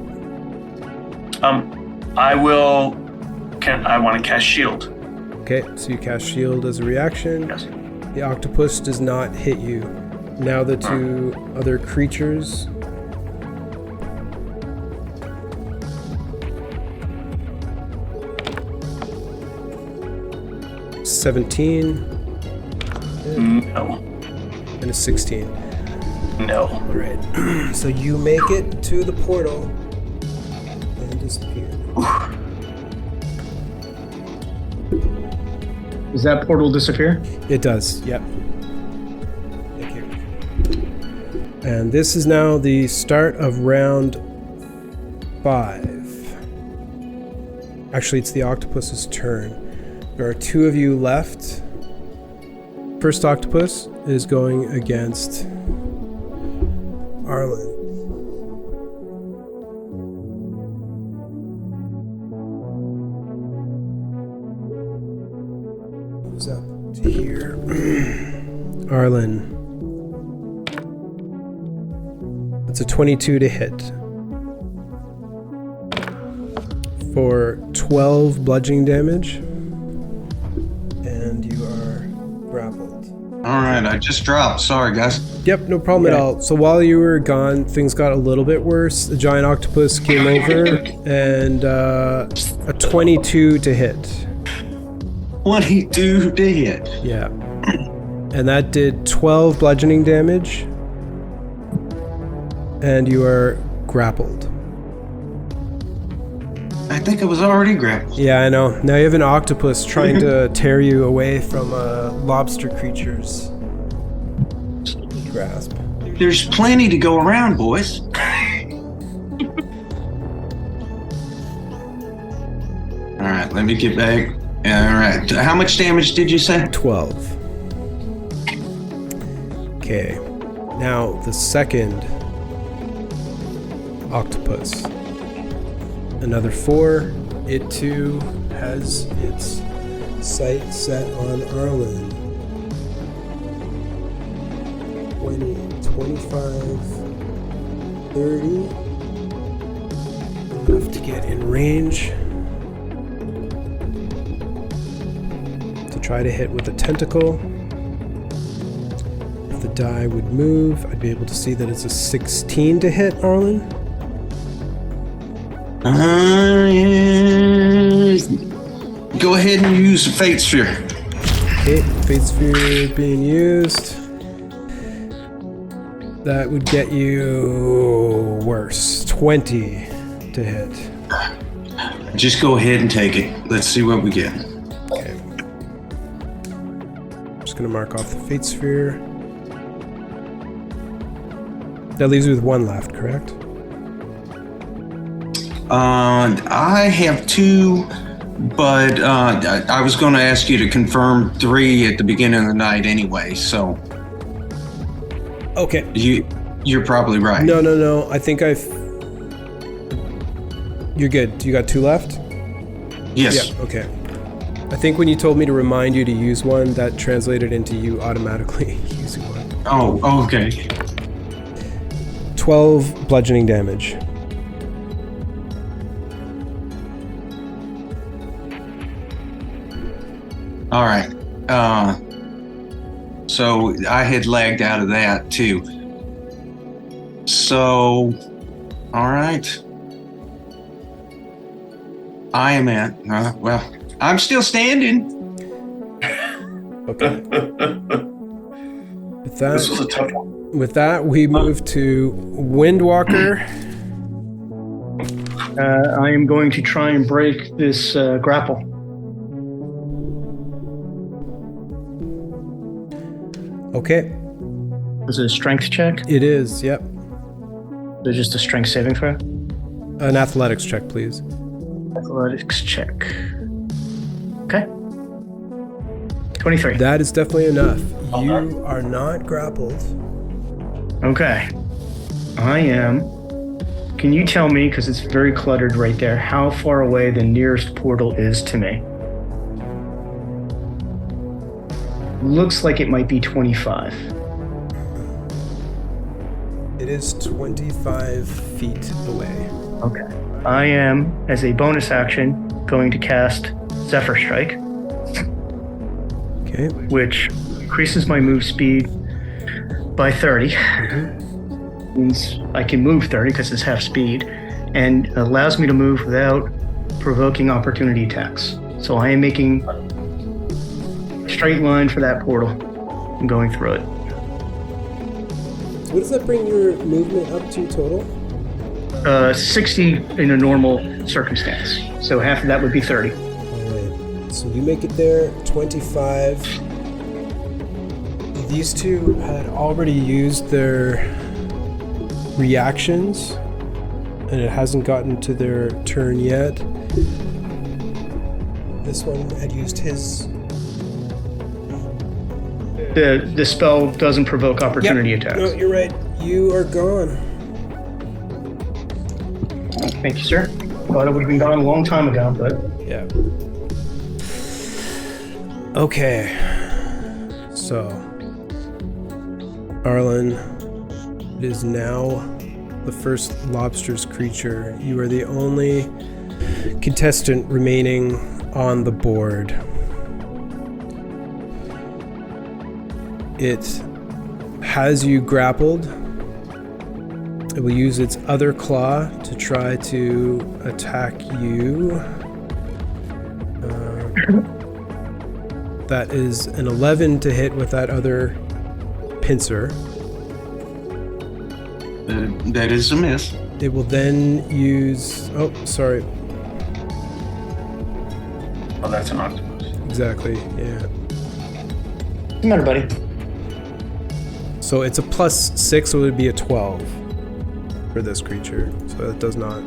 I want to cast shield. Okay, so you cast shield as a reaction. Yes. The octopus does not hit you. Now the 2 other creatures. $17. No. And a 16. No. Great. So you make it to the portal and disappear. Does that portal disappear? It does, yep. Thank you. And this is now the start of round 5. Actually, it's the octopus's turn. There are 2 of you left. First octopus is going against Arlen. Moves up to here. Arlen. It's a 22 to hit. For 12 bludgeoning damage. And you are grappled. All right, I just dropped. Sorry, guys. Yep, no problem at all. So while you were gone, things got a little bit worse. The giant octopus came over and a 22 to hit. 22 to hit. Yeah. And that did 12 bludgeoning damage. And you are grappled. I think I was already grappled. Yeah, I know. Now you have an octopus trying to tear you away from a lobster creature's grasp. There's plenty to go around, boys. All right, let me get back. All right, how much damage did you say? 12. Okay. Now the second octopus. Another 4. It too has its sight set on Arlen. 20, 25, 30. Enough to get in range. To try to hit with a tentacle. If the die would move, I'd be able to see that it's a 16 to hit, Arlen. Go ahead and use the Fate Sphere. Okay, Fate Sphere being used. That would get you worse. 20 to hit. Just go ahead and take it. Let's see what we get. Okay. I'm just going to mark off the Fate Sphere. That leaves you with 1 left, correct? I have 2, but I was going to ask you to confirm 3 at the beginning of the night anyway, so... Okay. You're probably right. No. I think You're good. You got 2 left? Yes. Yeah, okay. I think when you told me to remind you to use 1, that translated into you automatically using 1. Oh, okay. 12 bludgeoning damage. All right. So I had lagged out of that too. So, all right. I am at, well, I'm still standing. Okay. This was a tough one. With that, we move to Windwalker. I am going to try and break this grapple. Okay. Is it a strength check? It is, yep. Is it just a strength saving throw? An athletics check, please. Athletics check. Okay. 23. That is definitely enough. You are not grappled. Okay. I am. Can you tell me, because it's very cluttered right there, how far away the nearest portal is to me? Looks like it might be 25. It is 25 feet away. Okay. I am, as a bonus action, going to cast Zephyr Strike. Okay. Which increases my move speed by 30. Means I can move 30 because it's half speed, and allows me to move without provoking opportunity attacks. So I am making a straight line for that portal and going through it. What does that bring your movement up to total? 60 in a normal circumstance. So half of that would be 30. All right. So you make it there, 25. These two had already used their reactions, and it hasn't gotten to their turn yet. This one had used his... The spell doesn't provoke opportunity attacks. No, you're right. You are gone. Thank you, sir. Thought it would have been gone a long time ago, but... Yeah. Okay. So, Arlen, it is now the first lobster's creature. You are the only contestant remaining on the board. It has you grappled. It will use its other claw to try to attack you. That is an 11 to hit with that other pincer. That is a miss. It will then use... Oh, sorry. Oh, that's an octopus. Exactly, yeah. What's the matter, buddy? So it's a +6, so it would be a 12 for this creature. So that does not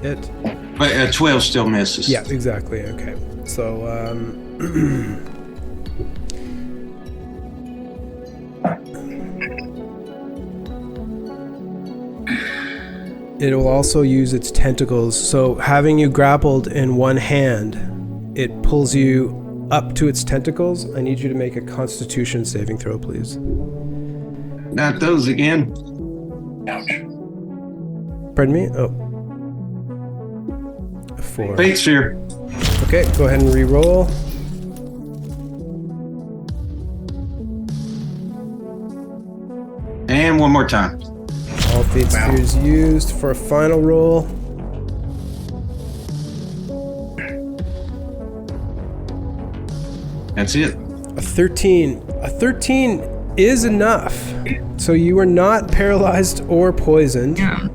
hit. But 12 still misses. Yeah, exactly, okay. So, it will also use its tentacles. So having you grappled in one hand, it pulls you up to its tentacles. I need you to make a Constitution saving throw, please. Not those again. Ouch. Pardon me? Oh. A 4. Fate Sphere. Okay, go ahead and re-roll. And one more time. All Fate Spheres used for a final roll. That's it. A 13. A 13 is enough. So you are not paralyzed or poisoned. Yeah.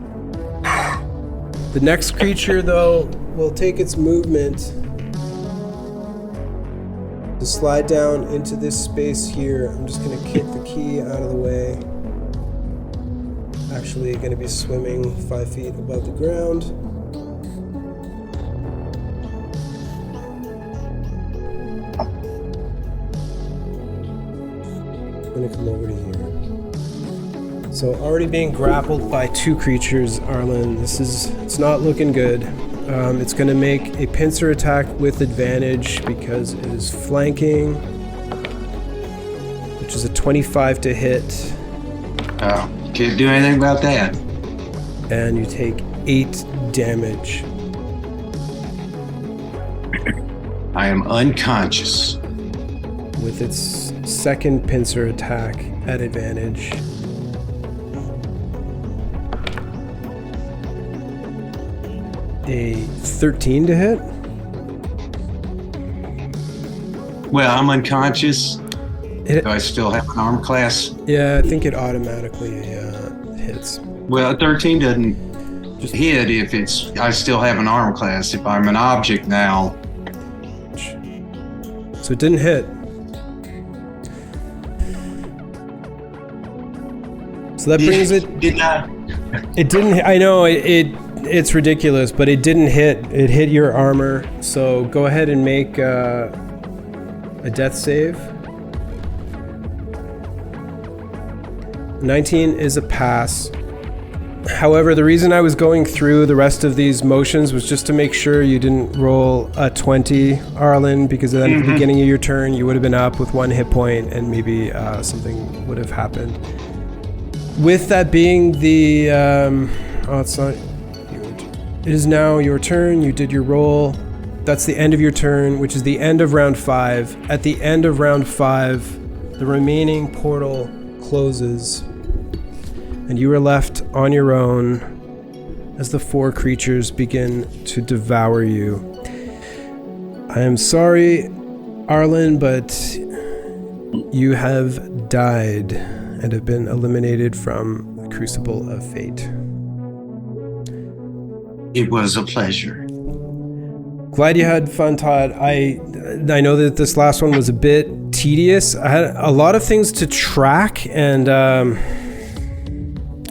The next creature, though, will take its movement to slide down into this space here. I'm just going to kick the key out of the way. Actually, going to be swimming 5 feet above the ground. I'm going to come over to here. So already being grappled by 2 creatures, Arlen. It's not looking good. It's going to make a pincer attack with advantage because it is flanking, which is a 25 to hit. Oh, can't do anything about that. And you take 8 damage. I am unconscious. With its second pincer attack at advantage. A 13 to hit. Well, I'm unconscious. Do I still have an arm class? Yeah, I think it automatically hits. Well, 13 doesn't hit if I still have an arm class. If I'm an object now. So it didn't hit. So that brings it. It didn't. I know it's ridiculous, but it didn't hit. It hit your armor. So go ahead and make a death save. 19 is a pass. However, the reason I was going through the rest of these motions was just to make sure you didn't roll a 20, Arlen, because then at the beginning of your turn, you would have been up with 1 hit point and maybe something would have happened. With that being the... it's not... It is now your turn. You did your roll. That's the end of your turn, which is the end of round 5. At the end of round 5, the remaining portal closes, and you are left on your own as the 4 creatures begin to devour you. I am sorry, Arlen, but you have died and have been eliminated from the Crucible of Fate. It was a pleasure. Glad you had fun, Todd. I know that this last one was a bit tedious. I had a lot of things to track, and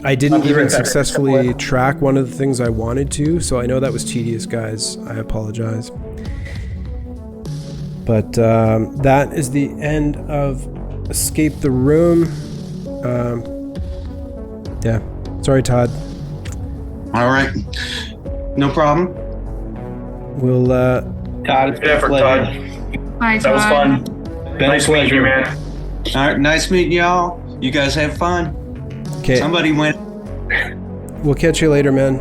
I didn't even successfully track one of the things I wanted to, so I know that was tedious, guys. I apologize. But that is the end of Escape the Room. Yeah. Sorry, Todd. All right. No problem. We'll, Todd, it's Good effort, Todd. Bye, That was Todd. fun. Nice meeting you, man. All right. Nice meeting y'all. You guys have fun. okay. Somebody went. We'll catch you later, man.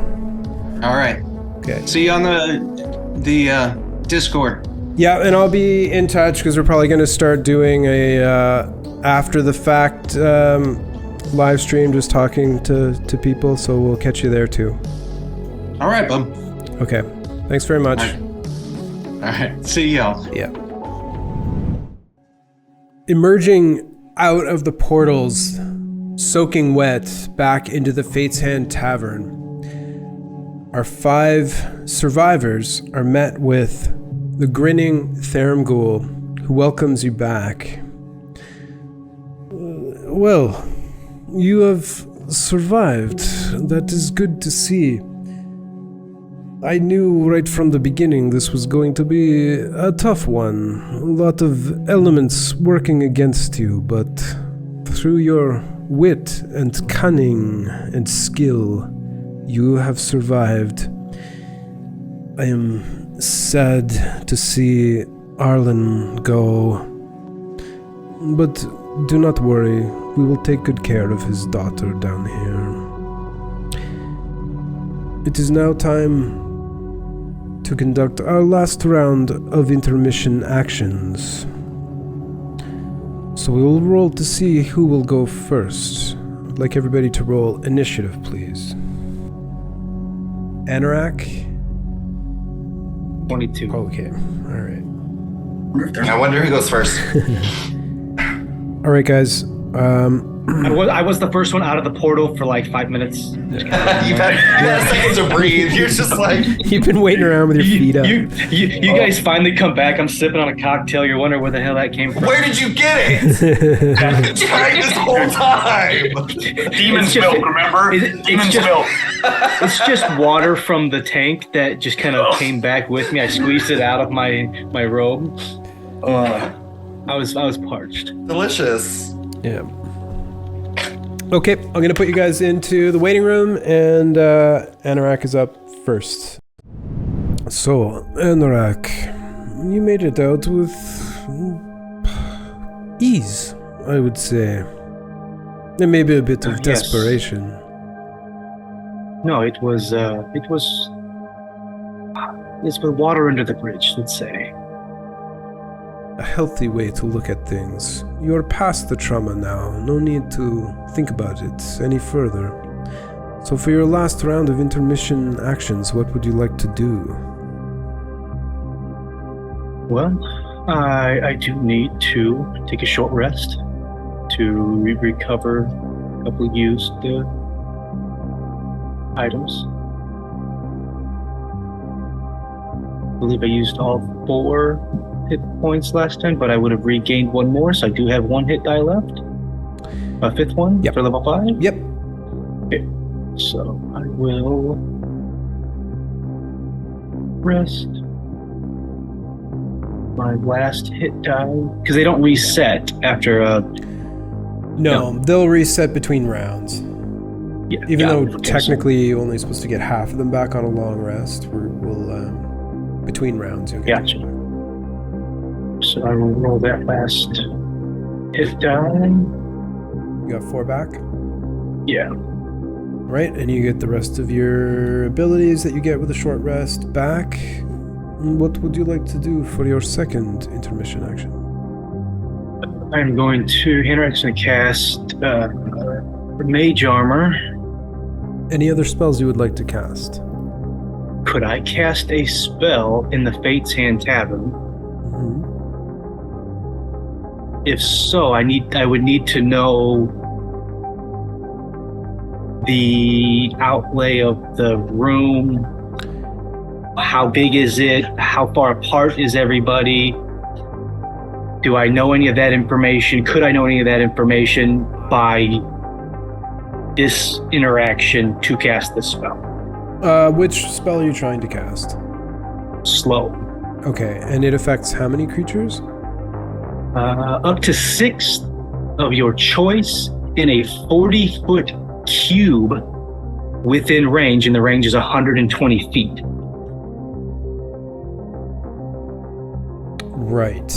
All right. Okay. See you on the Discord. Yeah, and I'll be in touch because we're probably going to start doing a after the fact live stream, just talking to people. So we'll catch you there too. All right, bub. Okay. Thanks very much. All right. See y'all. Yeah. Emerging out of the portals, soaking wet, back into the Fate's Hand Tavern, our 5 survivors are met with the grinning Tharamghoul, who welcomes you back. Well, you have survived. That is good to see. I knew right from the beginning this was going to be a tough one. A lot of elements working against you, but through your wit and cunning and skill, You have survived. I am sad to see Arlen go, but do not worry. We will take good care of his daughter down here. It is now time to conduct our last round of intermission actions. So we will roll to see who will go first. I'd like everybody to roll initiative, please. Anorak? 22. Okay, alright. I wonder who goes first. Alright, guys. I was the first one out of the portal for like 5 minutes. You've had a second to breathe. You're just like... You've been waiting around with your feet up. You guys finally come back. I'm sipping on a cocktail. You're wondering where the hell that came from. Where did you get it? I've tried this whole time. Demon's milk, remember? Demon's milk. It's just water from the tank that just kind of came back with me. I squeezed it out of my robe. I was parched. Delicious. Yeah. Okay, I'm going to put you guys into the waiting room, and Anorak is up first. So, Anorak, you made it out with ease, I would say. And maybe a bit of desperation. No, it's with water under the bridge, let's say. A healthy way to look at things. You're past the trauma now. No need to think about it any further. So for your last round of intermission actions, what would you like to do? Well, I do need to take a short rest to recover a couple used items. I believe I used all 4 hit points last time, but I would have regained 1 more, so I do have 1 hit die left. A 5th one for level 5? Yep. Okay, so I will rest my last hit die, because they don't reset after No, they'll reset between rounds. Yeah, Even though technically you're only supposed to get half of them back on a long rest, we'll between rounds you'll get Gotcha. So I will roll that last hit die. You got 4 back? Yeah. Right, and you get the rest of your abilities that you get with a short rest back. What would you like to do for your second intermission action? I'm going to cast Mage Armor. Any other spells you would like to cast? Could I cast a spell in the Fate's Hand Tavern? Mm-hmm. If so, I would need to know the outlay of the room. How big is it? How far apart is everybody? Do I know any of that information? Could I know any of that information by this interaction to cast this spell? Which spell are you trying to cast? Slow. Okay, and it affects how many creatures? Up to 6 of your choice in a 40-foot cube within range, and the range is 120 feet. Right.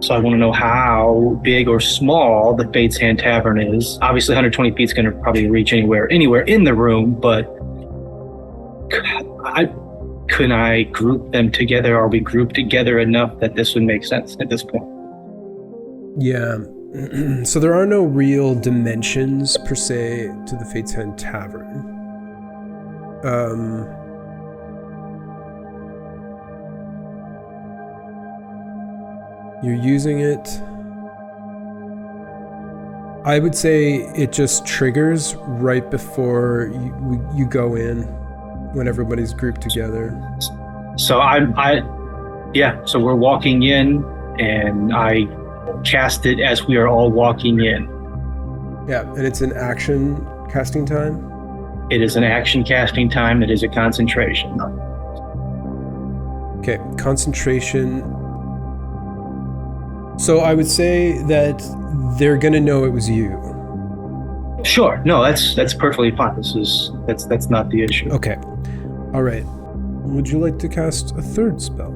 So I want to know how big or small the Fate's Hand Tavern is. Obviously, 120 feet is going to probably reach anywhere in the room, but could I group them together? Are we grouped together enough that this would make sense at this point? Yeah. So there are no real dimensions per se to the Fate's Hand Tavern. You're using it. I would say it just triggers right before you go in, when everybody's grouped together. So so we're walking in, and I cast it as we are all walking in. Yeah, and it's an action casting time? It is an action casting time. It is a concentration. Okay, concentration. So I would say that they're gonna know it was you. Sure. No, that's perfectly fine. That's not the issue. Okay. All right. Would you like to cast a third spell?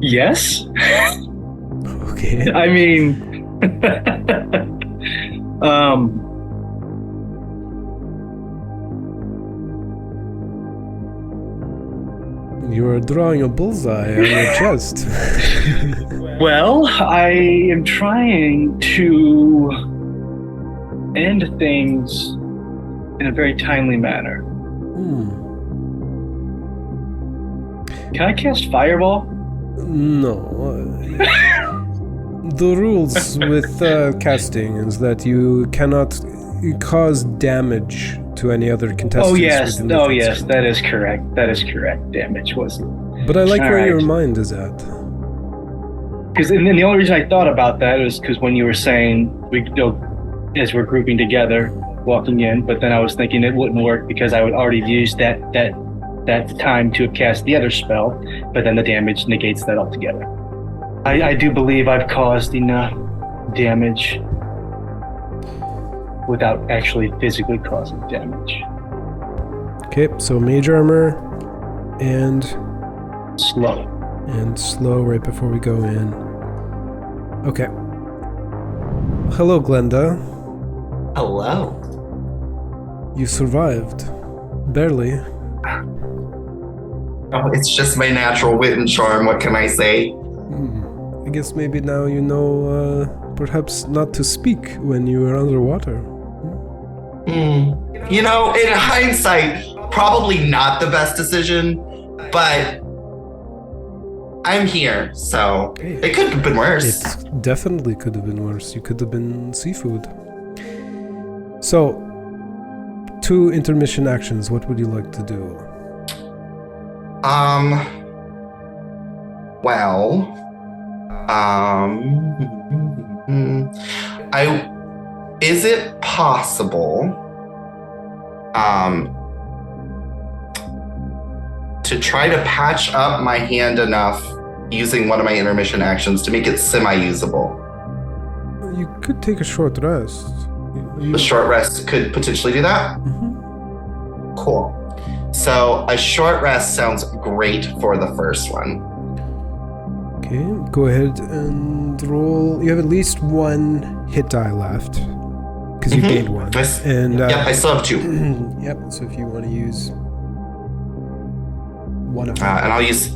Yes. Okay. I mean, You are drawing a bullseye on your chest. well, I am trying to end things in a very timely manner. Can I cast Fireball? No. The rules with casting is that you cannot cause damage to any other contestants. Oh yes, within the yes, that is correct. That is correct. Damage wasn't. But I like All where right. your mind is at. Because and then the only reason I thought about that was because when you were saying as we're grouping together, walking in, but then I was thinking it wouldn't work because I would already use that time to have cast the other spell, but then the damage negates that altogether. I do believe I've caused enough damage without actually physically causing damage. Okay, so mage armor and Slow. And slow right before we go in. Okay. Hello, Glenda. Hello. You survived. Barely. Oh, it's just my natural wit and charm. What can I say? I guess maybe now you know perhaps not to speak when you are underwater. You know, in hindsight, probably not the best decision, but I'm here, so it could have been worse. It definitely could have been worse. You could have been seafood. So, 2 intermission actions. What would you like to do? Is it possible to try to patch up my hand enough using one of my intermission actions to make it semi-usable? You could take a short rest. A short rest could potentially do that? Cool. So a short rest sounds great for the first one. Okay, go ahead and roll. You have at least 1 hit die left because you gained 1. And yep, I still have 2. Yep. So if you want to use one of them, and I'll use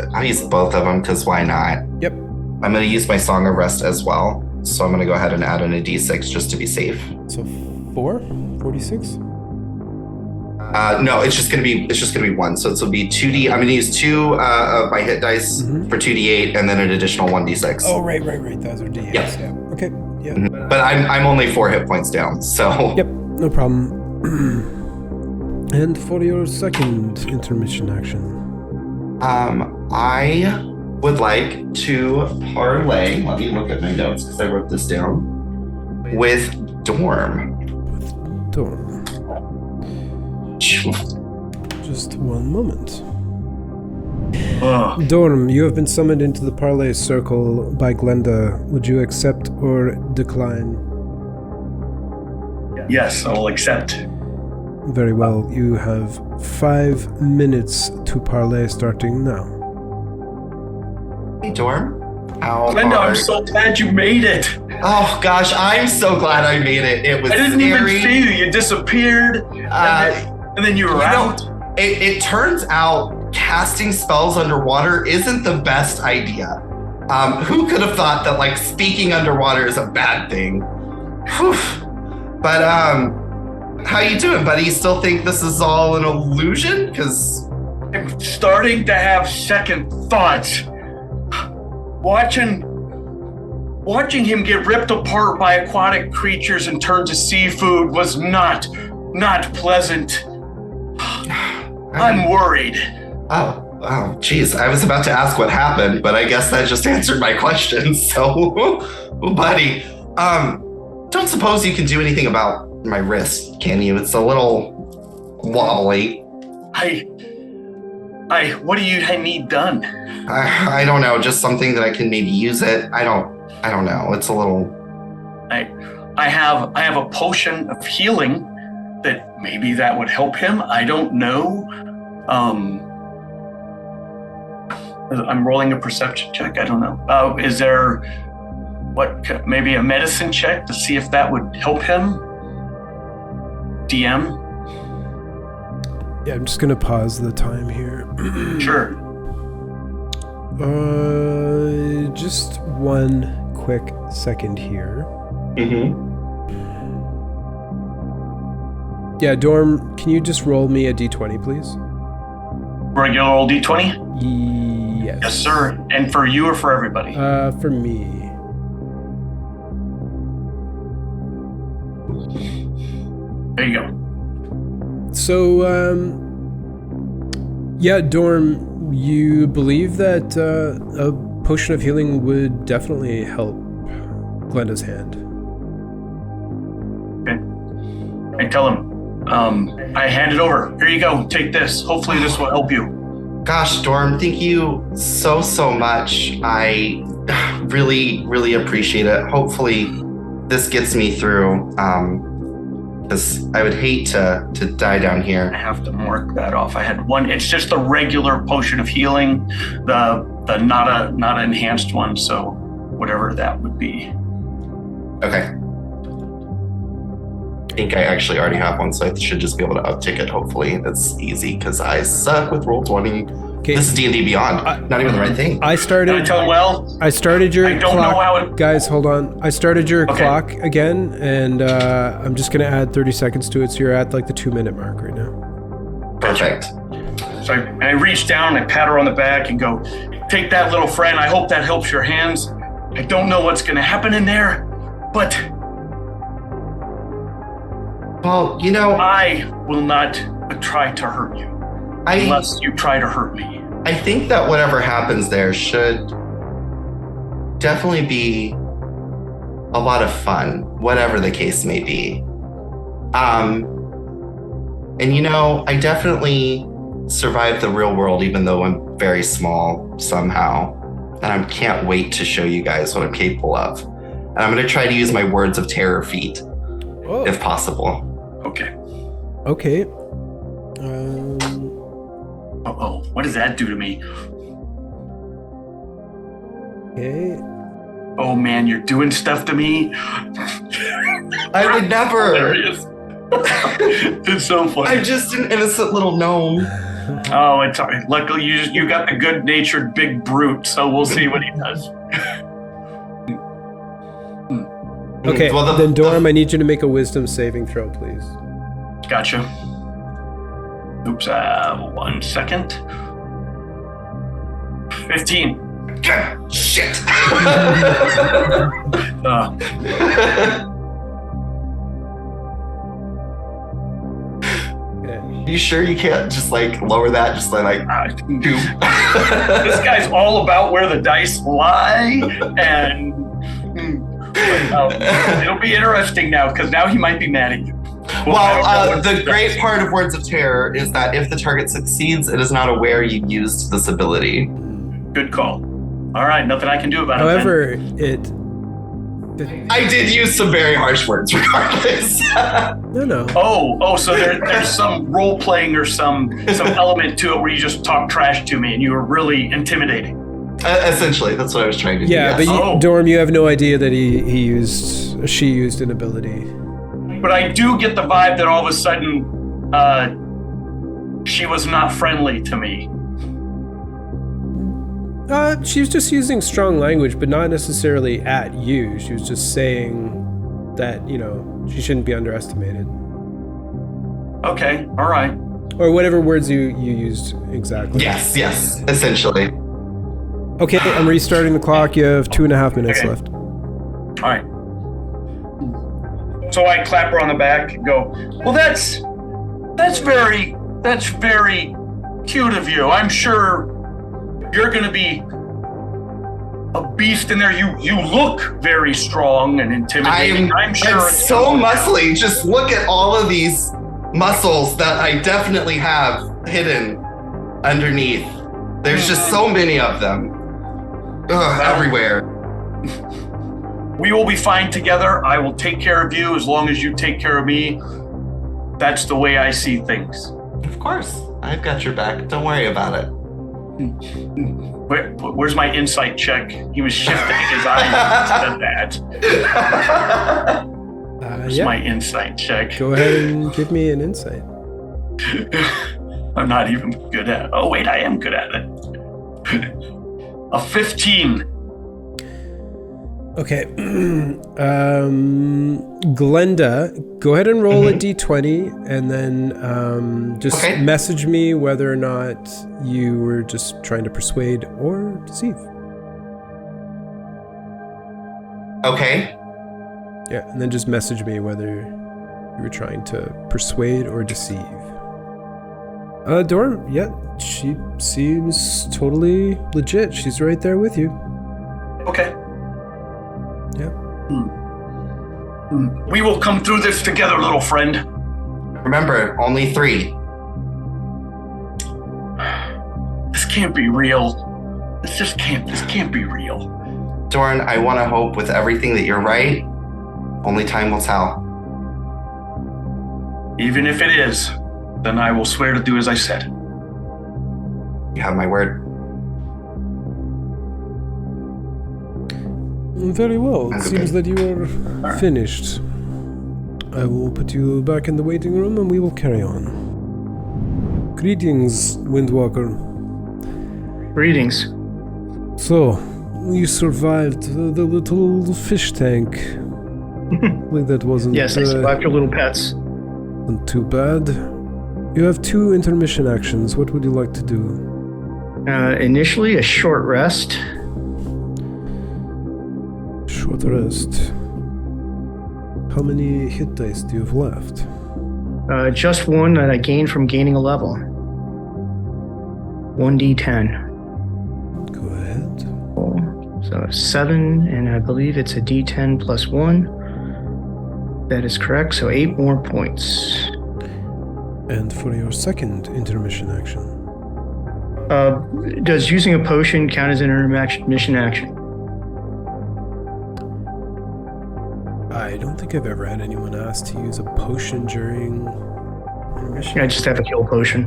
both of them because why not? Yep. I'm going to use my Song of Rest as well, so I'm going to go ahead and add in a d6 just to be safe. So 46. No, it's just gonna be 1. So it'll be 2d. I'm gonna use 2 of my hit dice for 2d8, and then an additional 1d6. Oh, right. Those are d8s. Yep. Yeah. Okay. Yeah. But I'm only 4 hit points down. So. Yep. No problem. And for your second intermission action. I would like to parlay. Let me look at my notes because I wrote this down. With Dorm. Just one moment. Dorm, you have been summoned into the parlay circle by Glenda. Would you accept or decline? Yes, I will accept. Very well. You have 5 minutes to parlay starting now. Hey, Dorm. Glenda, I'm so glad you made it. Oh gosh, I'm so glad I made it. It was I didn't scary. even see you. You disappeared, and then you were out. It turns out casting spells underwater isn't the best idea. Who could have thought that like speaking underwater is a bad thing? Whew. But how you doing, buddy? You still think this is all an illusion? Because I'm starting to have second thoughts. Watching him get ripped apart by aquatic creatures and turned to seafood was not pleasant. I'm worried. Oh, geez. I was about to ask what happened, but I guess that just answered my question. So, buddy, don't suppose you can do anything about my wrist, can you? It's a little wobbly. What do you need done? I don't know, just something that I can maybe use it. I don't I don't know. It's a little. I have a potion of healing that maybe that would help him. I don't know. I'm rolling a perception check. I don't know. Is there maybe a medicine check to see if that would help him? DM? Yeah, I'm just gonna pause the time here. Sure. Just one quick second here. Yeah, Dorm, can you just roll me a d20, please? Regular old d20? Yes. Yes, sir. And for you or for everybody? For me. There you go. So, yeah, Dorm, you believe that a potion of healing would definitely help Glenda's hand. Okay. I tell him, I hand it over. Here you go. Take this. Hopefully this will help you. Gosh, Dorm, thank you so much. I really, really appreciate it. Hopefully this gets me through, because I would hate to die down here. I have to mark that off. I had one. It's just the regular potion of healing, the not an enhanced one, so whatever that would be. Okay. I think I actually already have one, so I should just be able to uptick it. Hopefully that's easy, because I suck with Roll20. Okay. This is D&D Beyond. Not even the right thing. I started your clock. Guys, hold on. I started your clock again, and I'm just gonna add 30 seconds to it, so you're at like the 2-minute mark right now. Perfect. So I reach down, I pat her on the back and go, take that, little friend. I hope that helps your hands. I don't know what's gonna happen in there, but well, I will not try to hurt you unless you try to hurt me. I think that whatever happens there should definitely be a lot of fun, whatever the case may be. And I definitely survived the real world, even though I'm very small somehow. And I can't wait to show you guys what I'm capable of. And I'm going to try to use my words of terror feat, if possible. Okay. What does that do to me? Okay. Oh man, you're doing stuff to me. I would never. Hilarious. It's so funny. I'm just an innocent little gnome. Oh, it's all right. Luckily you got the good-natured big brute, so we'll see what he does. Okay, then Dorm, I need you to make a wisdom saving throw, please. Gotcha. Oops, 1 second. 15. Shit. You sure you can't just lower that? Just like 2. This guy's all about where the dice lie, and it'll be interesting now, because now he might be mad at you. Well, the great part of Words of Terror is that if the target succeeds, it is not aware you used this ability. Good call. All right, nothing I can do about However, it. I did use some very harsh words regardless. No. Oh, so there's some role playing or some element to it where you just talk trash to me and you were really intimidating. Essentially, that's what I was trying to do. Yeah, yes. But Dorm, you have no idea that she used an ability. But I do get the vibe that all of a sudden she was not friendly to me. She was just using strong language, but not necessarily at you. She was just saying that, she shouldn't be underestimated. Okay, all right. Or whatever words you used exactly. Yes, essentially. Okay, I'm restarting the clock. You have 2.5 minutes left. All right. So I clap her on the back and go, well, that's very cute of you. I'm sure you're going to be a beast in there. You look very strong and intimidating. I'm sure it's so muscly. Just look at all of these muscles that I definitely have hidden underneath. There's just so many of them. Everywhere. We will be fine together. I will take care of you as long as you take care of me. That's the way I see things. Of course. I've got your back. Don't worry about it. Where's my insight check? He was shifting his eyes and said that. Where's my insight check? Go ahead and give me an insight. I'm not even good at it. Oh, wait, I am good at it. A 15. Okay. Glenda, go ahead and roll a d20 and then just message me whether or not you were just trying to persuade or deceive. Okay. Yeah, and then just message me whether you were trying to persuade or deceive. Dorm, yeah, she seems totally legit. She's right there with you. Okay. Yeah. We will come through this together, little friend. Remember, only 3. This can't be real. This can't be real. Dorn, I want to hope with everything that you're right. Only time will tell. Even if it is, then I will swear to do as I said. You have my word. Very well. It seems that you are finished. I will put you back in the waiting room and we will carry on. Greetings, Windwalker. Greetings. So, you survived the little fish tank. Like that wasn't... Yes, I survived your little pets. Wasn't too bad. You have 2 intermission actions. What would you like to do? Initially, a short rest. Short rest. How many hit dice do you have left? Just 1 that I gained from gaining a level. 1d10. Go ahead. So 7, and I believe it's a d10 plus 1. That is correct, so 8 more points. And for your second intermission action? Does using a potion count as an intermission action? I don't think I've ever had anyone ask to use a potion during intermission. I just have a heal potion.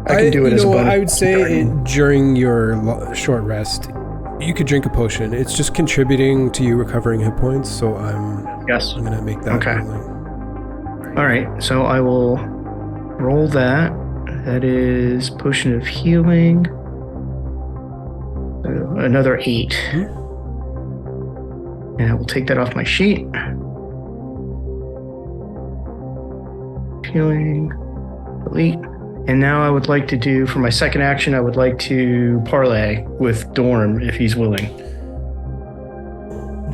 I can do it as a bonus. I would say during your short rest, you could drink a potion. It's just contributing to you recovering hit points, so I'm going to make that ruling. All right, so I will roll that. That is potion of healing. Another 8. And I will take that off my sheet. Healing, delete. And now I would like to do, for my second action, I would like to parlay with Dorm if he's willing.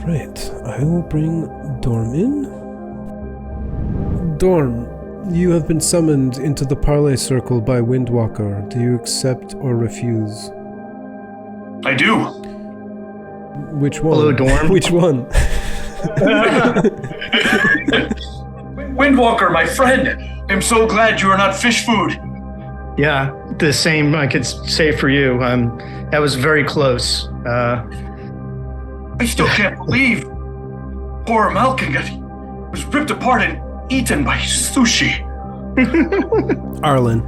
Right, I will bring Dorm in. Dorm, you have been summoned into the parlay circle by Windwalker. Do you accept or refuse? I do. Which one? Hello, Dorm. Which one? Windwalker, my friend. I'm so glad you are not fish food. Yeah, the same I could say for you. That was very close. I still can't believe poor Malkin was ripped apart and eaten by sushi. Arlen.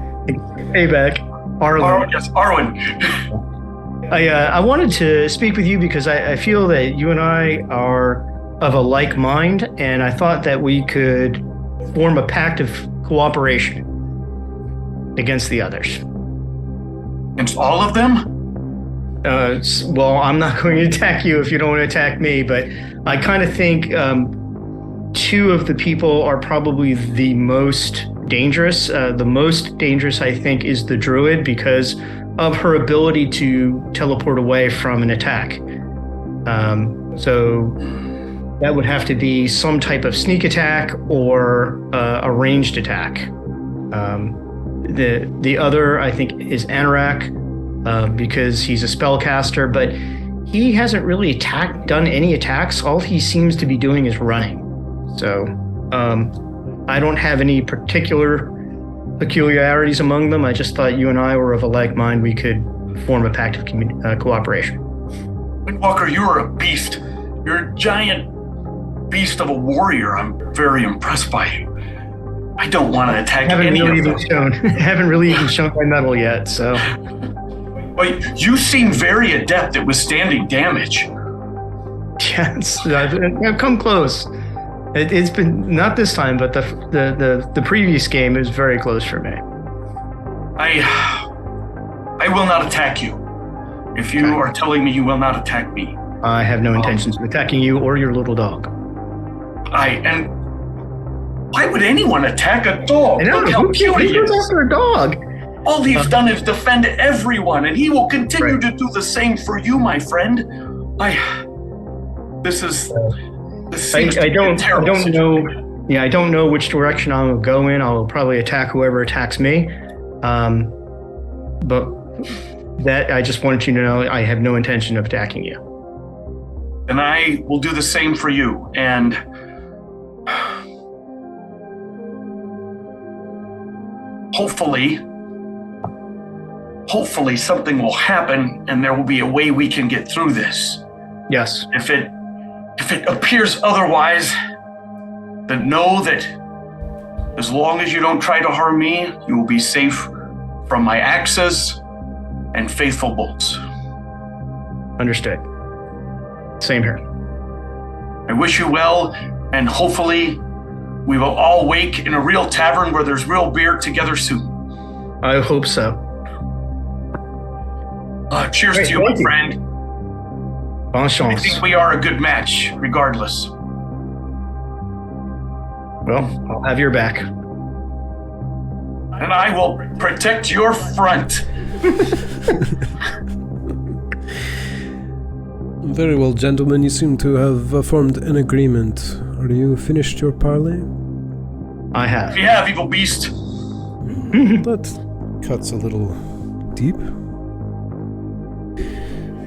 Payback. Arlen. Yes, Arwen. I wanted to speak with you because I feel that you and I are of a like mind, and I thought that we could form a pact of cooperation against the others. Against all of them? Well, I'm not going to attack you if you don't want to attack me, but I kind of think 2 of the people are probably the most dangerous. The most dangerous, I think, is the druid because of her ability to teleport away from an attack. So that would have to be some type of sneak attack or a ranged attack. The other, I think, is Anorak because he's a spellcaster, but he hasn't really done any attacks. All he seems to be doing is running. So I don't have any particular peculiarities among them. I just thought you and I were of a like mind. We could form a pact of cooperation. Windwalker, you are a beast. You're a giant beast of a warrior. I'm very impressed by you. I don't want to attack any of them. Haven't really even shown my mettle yet, so. But you seem very adept at withstanding damage. Yes, I've come close. It's been not this time, but the previous game is very close for me. I will not attack you. If you are telling me you will not attack me. I have no intentions of attacking you or your little dog. And why would anyone attack a dog? I know, Look how cute he is. After a dog. All he's done is defend everyone, and he will continue to do the same for you, my friend. I don't know. Yeah, I don't know which direction I will go in. I will probably attack whoever attacks me. But that I just wanted you to know I have no intention of attacking you. And I will do the same for you. And hopefully something will happen and there will be a way we can get through this. Yes. If it appears otherwise, then know that as long as you don't try to harm me, you will be safe from my axes and faithful bolts. Understood. Same here. I wish you well, and hopefully we will all wake in a real tavern where there's real beer together soon. I hope so. Cheers to you, my friend. Bon chance. I think we are a good match, regardless. Well, I'll have your back. And I will protect your front. Very well, gentlemen. You seem to have formed an agreement. Are you finished your parley? I have. We have, evil beast. That cuts a little deep.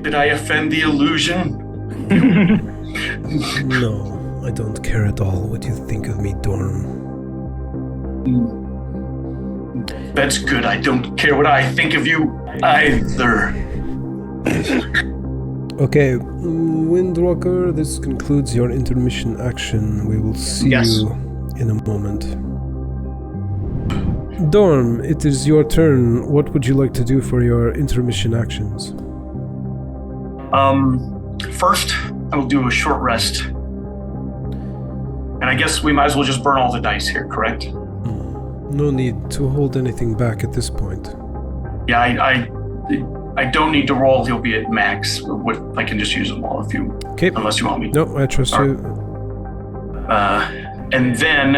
Did I offend the illusion? No, I don't care at all what you think of me, Dorm. That's good. I don't care what I think of you either. Okay, Windwalker, this concludes your intermission action. We will see you in a moment. Dorm, it is your turn. What would you like to do for your intermission actions? First, I will do a short rest. And I guess we might as well just burn all the dice here, correct? No need to hold anything back at this point. Yeah, I don't need to roll. He'll be at max. I can just use them all if you... Okay. Unless you want me. No, I trust you. And then...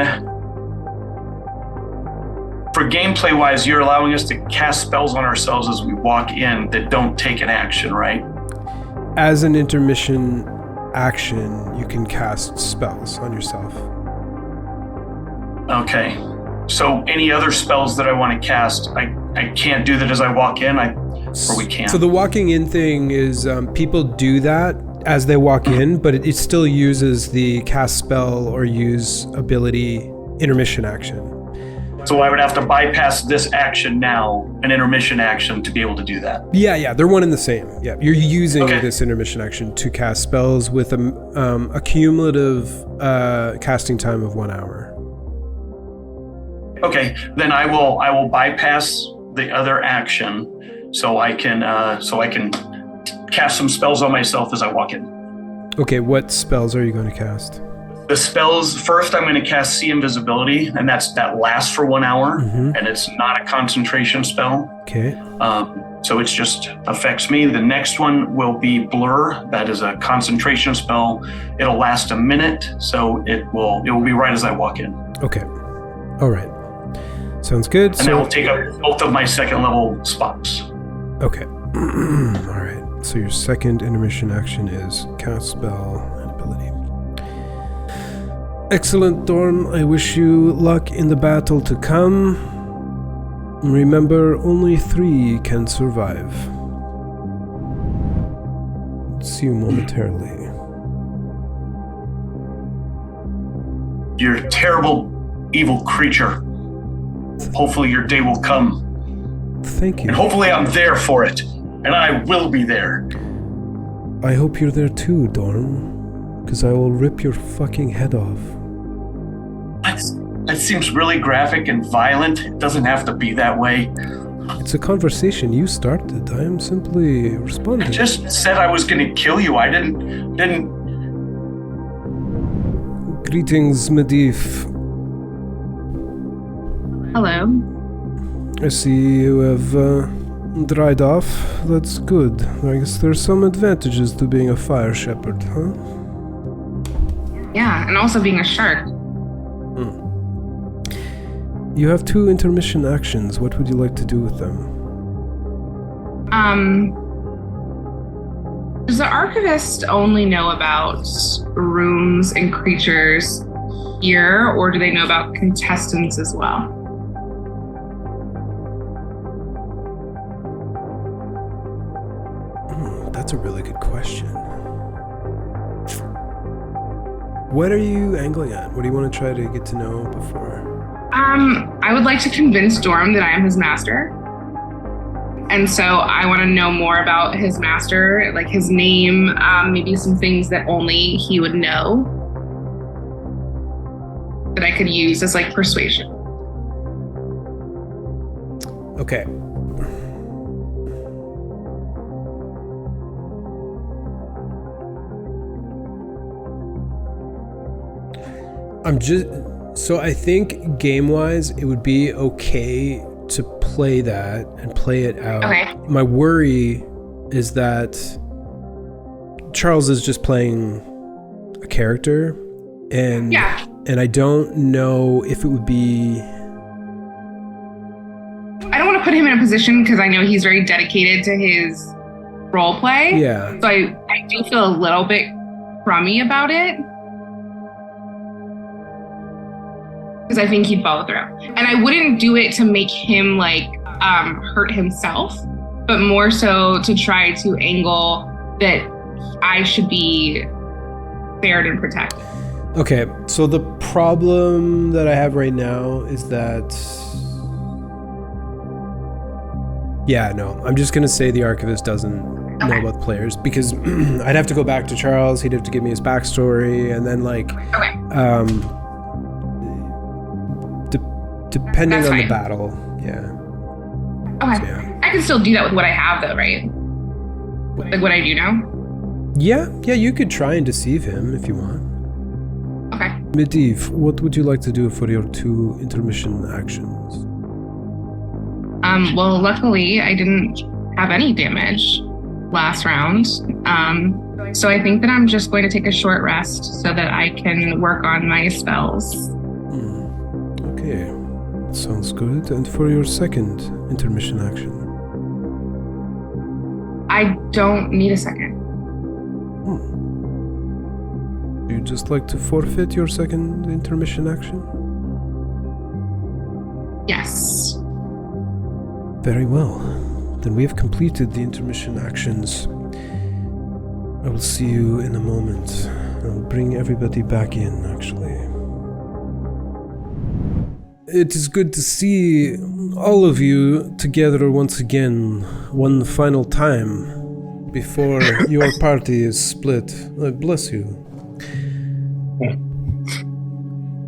For gameplay-wise, you're allowing us to cast spells on ourselves as we walk in that don't take an action, right? As an intermission action, you can cast spells on yourself. Okay. So any other spells that I want to cast, I can't do that as I walk in, or we can? So the walking in thing is people do that as they walk in, but it still uses the cast spell or use ability intermission action. So I would have to bypass this action now, an intermission action, to be able to do that. Yeah, they're one and the same. Yeah, you're using this intermission action to cast spells with a cumulative casting time of 1 hour. Okay, then I will bypass the other action, so I can cast some spells on myself as I walk in. Okay, what spells are you going to cast? The spells, first I'm going to cast See Invisibility, and that lasts for 1 hour, and it's not a concentration spell. Okay. So it just affects me. The next one will be Blur. That is a concentration spell. It'll last a minute, so it will be right as I walk in. Okay. All right. Sounds good. And I will take up both of my second level spots. Okay. All right. So your second intermission action is cast spell and ability. Excellent, Dorm. I wish you luck in the battle to come. Remember, only 3 can survive. See you momentarily. You're a terrible, evil creature. Hopefully your day will come. Thank you. And hopefully I'm there for it. And I will be there. I hope you're there too, Dorm. because I will rip your fucking head off. That seems really graphic and violent. It doesn't have to be that way. It's a conversation you started. I am simply responding. I just said I was going to kill you. I didn't. Greetings, Medivh. Hello. I see you have dried off. That's good. I guess there's some advantages to being a fire shepherd, huh? Yeah, and also being a shark. You have 2 intermission actions. What would you like to do with them? Does the archivist only know about rooms and creatures here, or do they know about contestants as well? That's a really good question. What are you angling at? What do you want to try to get to know before? I would like to convince Dorm that I am his master. And so I want to know more about his master, like his name, maybe some things that only he would know that I could use as like persuasion. Okay. So I think game-wise, it would be okay to play that and play it out. Okay. My worry is that Charles is just playing a character, and I don't know if it would be. I don't want to put him in a position because I know he's very dedicated to his role play. Yeah. So I do feel a little bit crummy about it. Because I think he'd follow through. And I wouldn't do it to make him like hurt himself, but more so to try to angle that I should be spared and protected. Okay, so the problem that I have right now is that... Yeah, no, I'm just gonna say the archivist doesn't know about the players, because I'd have to go back to Charles, he'd have to give me his backstory, and then like... Okay. Depending on the battle, yeah. Okay. So, yeah. I can still do that with what I have though, right? Like what I do now? Yeah, you could try and deceive him if you want. Okay. Medivh, what would you like to do for your 2 intermission actions? Well, luckily I didn't have any damage last round. So I think that I'm just going to take a short rest so that I can work on my spells. Okay. Sounds good. And for your 2nd intermission action? I don't need a second. You just like to forfeit your 2nd intermission action? Yes. Very well. Then we have completed the intermission actions. I will see you in a moment. I'll bring everybody back in, actually. It is good to see all of you together once again, one final time, before your party is split. Bless you.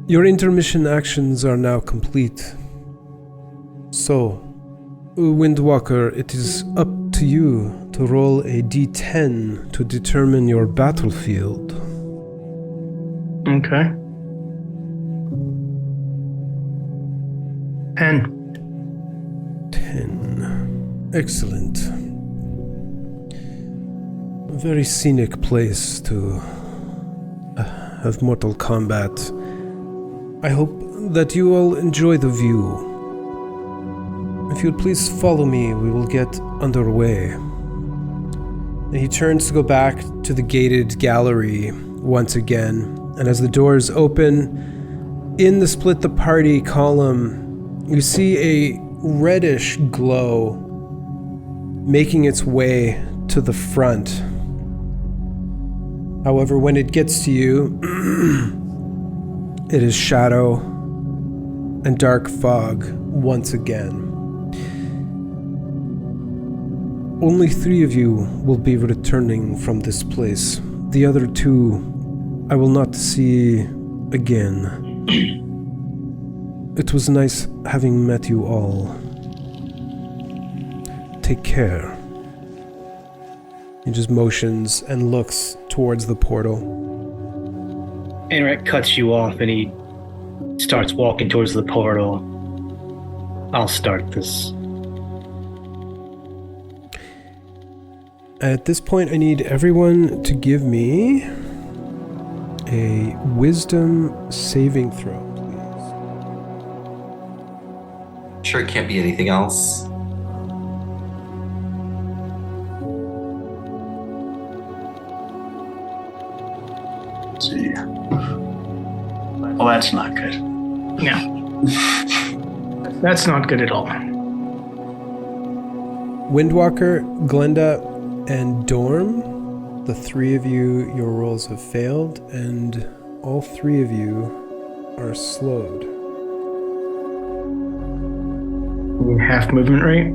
Your intermission actions are now complete. So, Windwalker, it is up to you to roll a d10 to determine your battlefield. Okay. 10. 10. Excellent. A very scenic place to have Mortal Kombat. I hope that you all enjoy the view. If you'd please follow me, we will get underway. And he turns to go back to the gated gallery once again, and as the doors open, in the split the party column, you see a reddish glow making its way to the front. However, when it gets to you, it is shadow and dark fog once again. Only 3 of you will be returning from this place. The other 2 I will not see again. It was nice having met you all. Take care. He just motions and looks towards the portal. Enric cuts you off and he starts walking towards the portal. I'll start this. At this point, I need everyone to give me a wisdom saving throw, please. Sure, it can't be anything else. Let's see. Well, that's not good. No. That's not good at all. Windwalker, Glenda, and Dorm, the three of you, your rolls have failed, and all three of you are slowed. Half movement rate?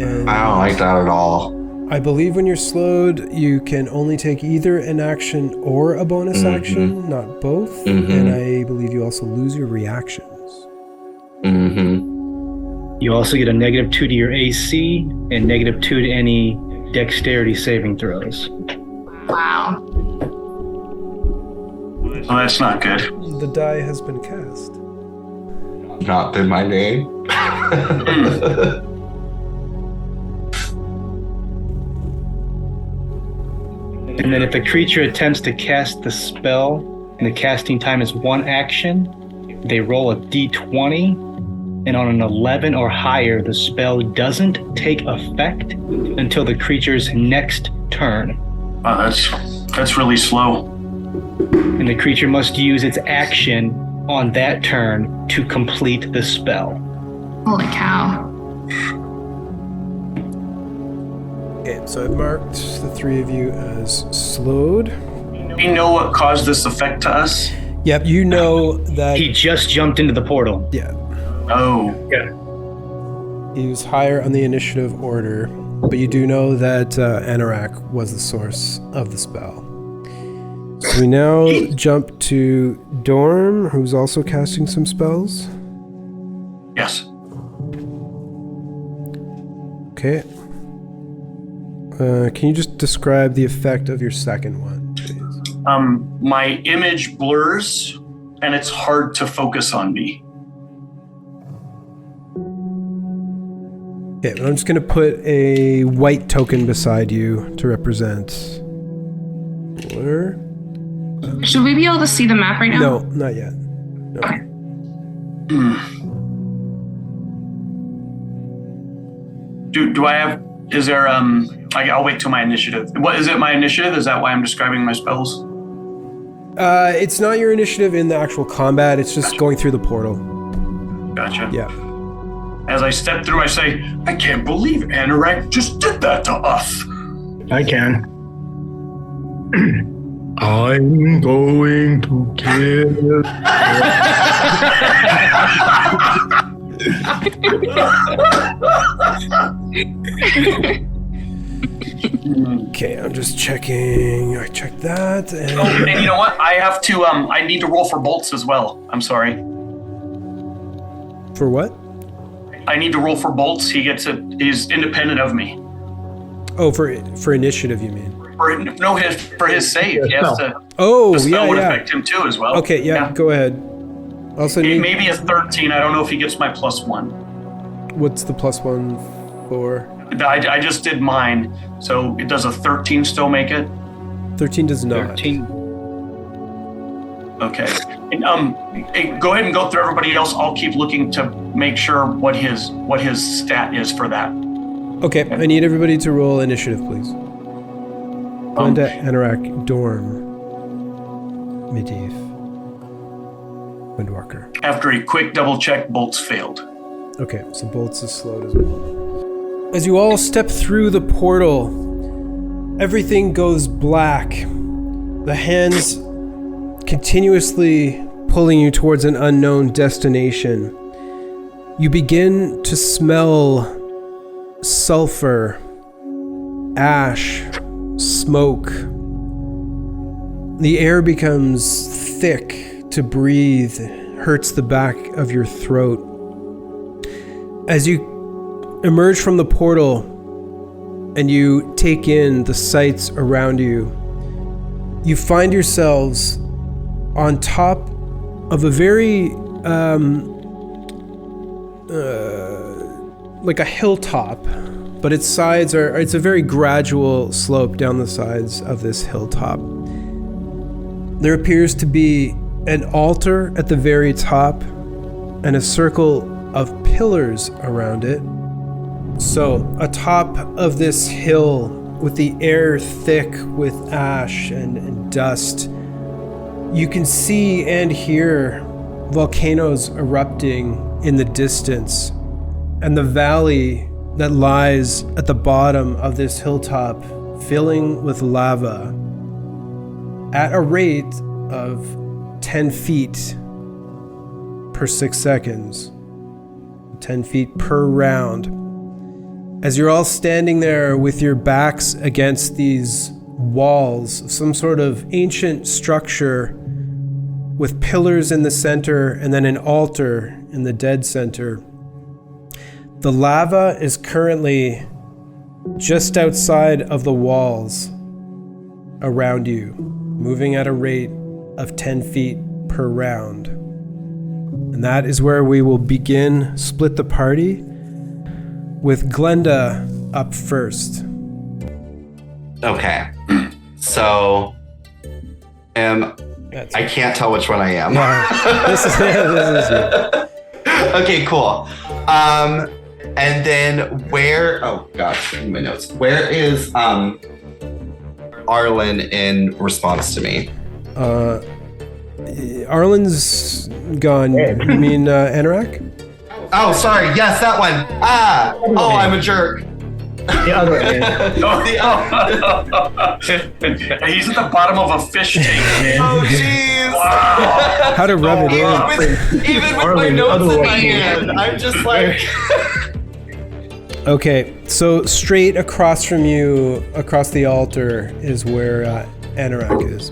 And I don't like that at all. I believe when you're slowed, you can only take either an action or a bonus action, not both. And I believe you also lose your reactions. You also get a -2 to your AC and -2 to any dexterity saving throws. Wow. Well, that's not good. The die has been cast. Not been my name. And then if a creature attempts to cast the spell and the casting time is 1 action, they roll a d20, and on an 11 or higher, the spell doesn't take effect until the creature's next turn. Wow, that's really slow. And the creature must use its action on that turn to complete the spell. Holy cow. Okay, so I've marked the three of you as slowed. Do we know what caused this effect to us? Yep, you know that... He just jumped into the portal. Yeah. Oh. Yeah. He was higher on the initiative order, but you do know that Anorak was the source of the spell. So we now jump to Dorm, who's also casting some spells. Yes. Okay. Can you just describe the effect of your second one, please? My image blurs, and it's hard to focus on me. Okay, I'm just going to put a white token beside you to represent... Where? Should we be able to see the map right now? No, not yet. No. Okay. Do I have... Is there... I'll wait till my initiative. What is it, my initiative? Is that why I'm describing my spells? It's not your initiative in the actual combat, it's just going through the portal. Gotcha. Yeah. As I step through, I say, I can't believe Anorak just did that to us. I can. I'm going to kill. Okay, I'm just checking. I checked that. And... Oh, and you know what? I have to, I need to roll for bolts as well. I'm sorry. For what? I need to roll for bolts. He's independent of me. Oh, for initiative, you mean? For his save. He has to. Oh, the spell would yeah. affect him too as well. Okay, yeah. Go ahead. Also, maybe a 13. I don't know if he gets my +1. What's the +1 for? I just did mine, so it does a 13 still make it? 13 does not. 13. Okay. And, hey, go ahead and go through everybody else. I'll keep looking to make sure what his stat is for that. Okay, I need everybody to roll initiative, please. Glenda, Anorak, Dorm, Medivh, Windwalker. After a quick double check, bolts failed. Okay, so bolts is slowed as well. As you all step through the portal, everything goes black. The hands continuously pulling you towards an unknown destination. You begin to smell sulfur, ash, smoke, The air becomes thick to breathe, hurts the back of your throat. As you emerge from the portal and you take in the sights around you, you find yourselves on top of a very, like a hilltop, but its sides it's a very gradual slope down the sides of this hilltop. There appears to be an altar at the very top and a circle of pillars around it. So, atop of this hill, with the air thick with ash and dust, you can see and hear volcanoes erupting in the distance, and the valley that lies at the bottom of this hilltop filling with lava at a rate of 10 feet per 6 seconds, 10 feet per round. As you're all standing there with your backs against these walls of some sort of ancient structure with pillars in the center and then an altar in the dead center, the lava is currently just outside of the walls around you, moving at a rate of 10 feet per round. And that is where we will begin Split the Party, with Glenda up first. Okay. So, I can't tell which one I am. No, this is you. Okay, cool. And then where? Oh gosh, in my notes. Where is Arlen in response to me? Arlen's gone. You mean Anorak? Oh, sorry. Yes, that one. I'm a jerk. The other end. He's at the bottom of a fish tank, man. Oh, jeez. Wow. How to rub it in. Even with my notes in my hand, I'm just like... Okay, so straight across from you, across the altar, is where Anorak is.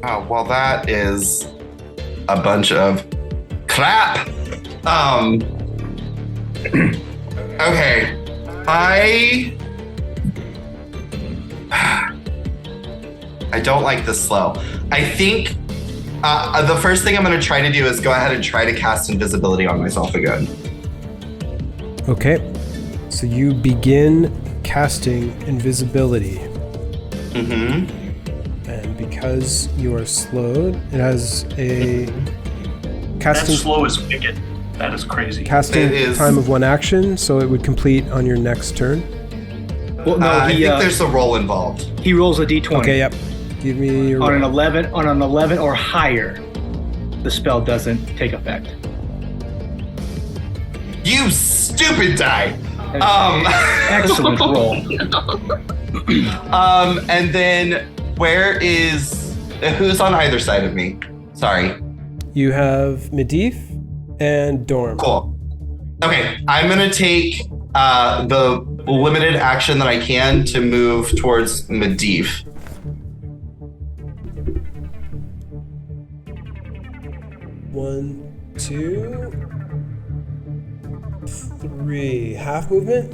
Oh, well, that is a bunch of crap. Okay. I don't like this slow. I think the first thing I'm going to try to do is go ahead and try to cast invisibility on myself again. Okay, so you begin casting invisibility. Mm-hmm. And because you are slowed, it has a casting... That slow is wicked. That is crazy. Casting time of 1 action, so it would complete on your next turn. Well, no, I think there's a roll involved. He rolls a d20. Okay, yep. Give me your on an roll. 11 or higher, the spell doesn't take effect. You stupid die. Excellent roll. And then who's on either side of me? Sorry. You have Medivh and Dorm. Cool. Okay, I'm gonna take the limited action that I can to move towards Medivh. One, 2, 3. Half movement?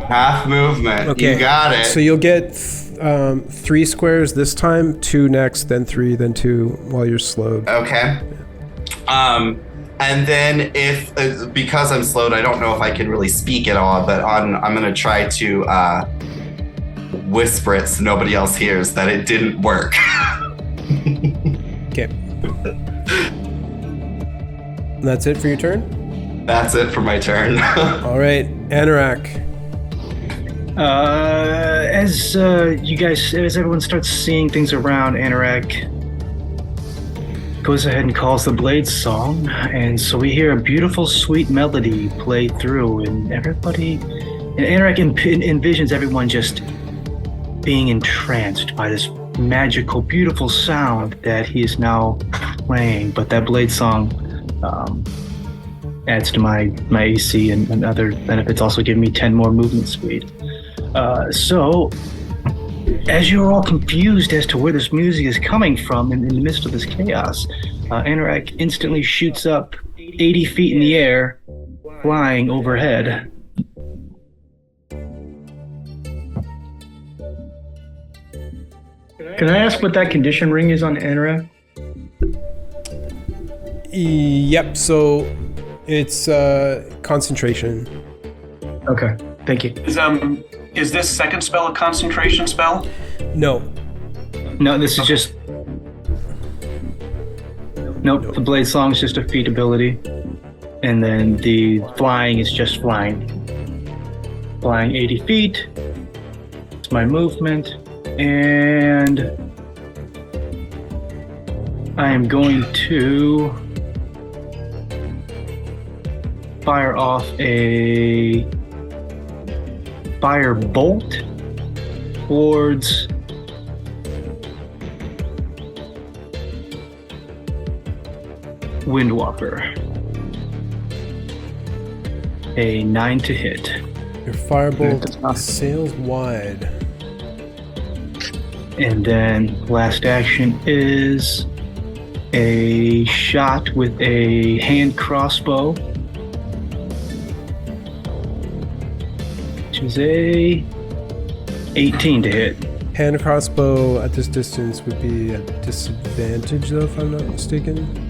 Half movement. Okay. You got it. So you'll get 3 squares this time, 2 next, then 3, then 2 while you're slowed. Okay. And then because I'm slowed, I don't know if I can really speak at all, but I'm gonna try to whisper it so nobody else hears that it didn't work. Okay. That's it for your turn? That's it for my turn. All right, Anorak. As everyone starts seeing things around, Anorak goes ahead and calls the Blade song, and so we hear a beautiful, sweet melody play through, and Anorak envisions everyone just being entranced by this magical, beautiful sound that he is now playing. But that Blade song adds to my AC and other benefits, also give me 10 more movement speed. So as you're all confused as to where this music is coming from in the midst of this chaos, Anorak instantly shoots up 80 feet in the air, flying overhead. Can I ask what that condition ring is on Anorak? Yep, so it's concentration. Okay, thank you. Is this second spell a concentration spell? No, this is just... Nope, the Blade Song is just a feat ability. And then the flying is just flying. Flying 80 feet. It's my movement. And I am going to fire off a fire bolt towards Windwalker. A 9 to hit. your firebolt sails wide. And then last action is a shot with a hand crossbow, which is a 18 to hit. Hand crossbow at this distance would be a disadvantage, though, if I'm not mistaken.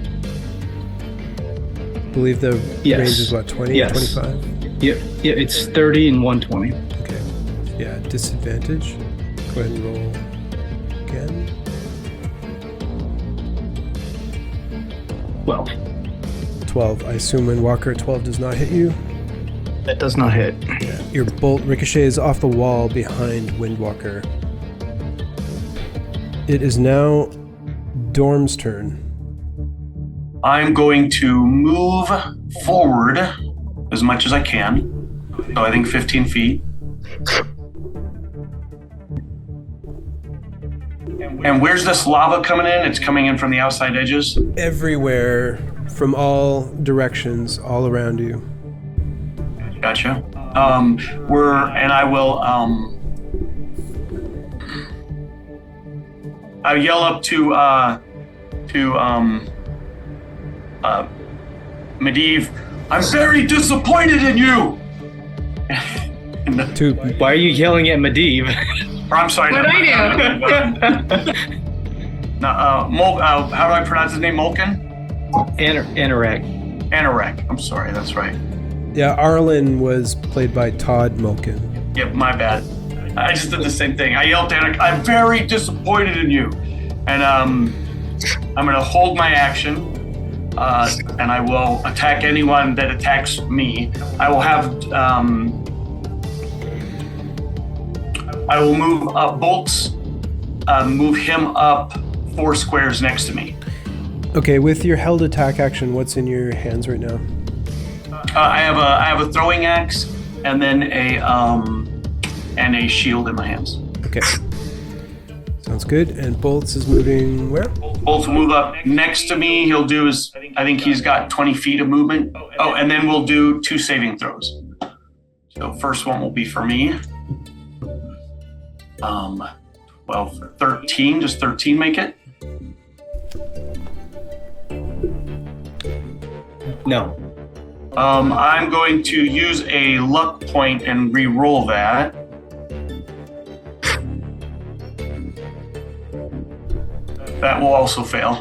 I believe the range is what, 20, 25? Yep, it's 30 and 120. Okay, yeah, disadvantage. Go ahead and roll again. 12. 12. I assume Windwalker 12 does not hit you. That does not hit. Yeah. Your bolt ricochets off the wall behind Windwalker. It is now Dorm's turn. I'm going to move forward as much as I can. So I think 15 feet. And where's this lava coming in? It's coming in from the outside edges? Everywhere, from all directions, all around you. Gotcha. I will, I yell up to Medivh, I'm very disappointed in you! Why are you yelling at Medivh? Or I'm sorry. What did I do? How do I pronounce his name? Molken? Anorak. Anorak. I'm sorry, that's right. Yeah, Arlen was played by Todd Mulkin. Yep, my bad. I just did the same thing. I yelled at Anorak, I'm very disappointed in you. And I'm going to hold my action, and I will attack anyone that attacks me. I will have... I will move up bolts, move him up 4 squares next to me. Okay, with your held attack action, what's in your hands right now? I have a throwing axe and then a shield in my hands. Okay. Sounds good. And Bolts is moving where? Bolts will move up next to me. He'll do his, I think he's got 20 feet of movement. Oh, and then we'll do 2 saving throws. So first one will be for me. 12, 13, does 13 make it? No. I'm going to use a luck point and re-roll that. That will also fail.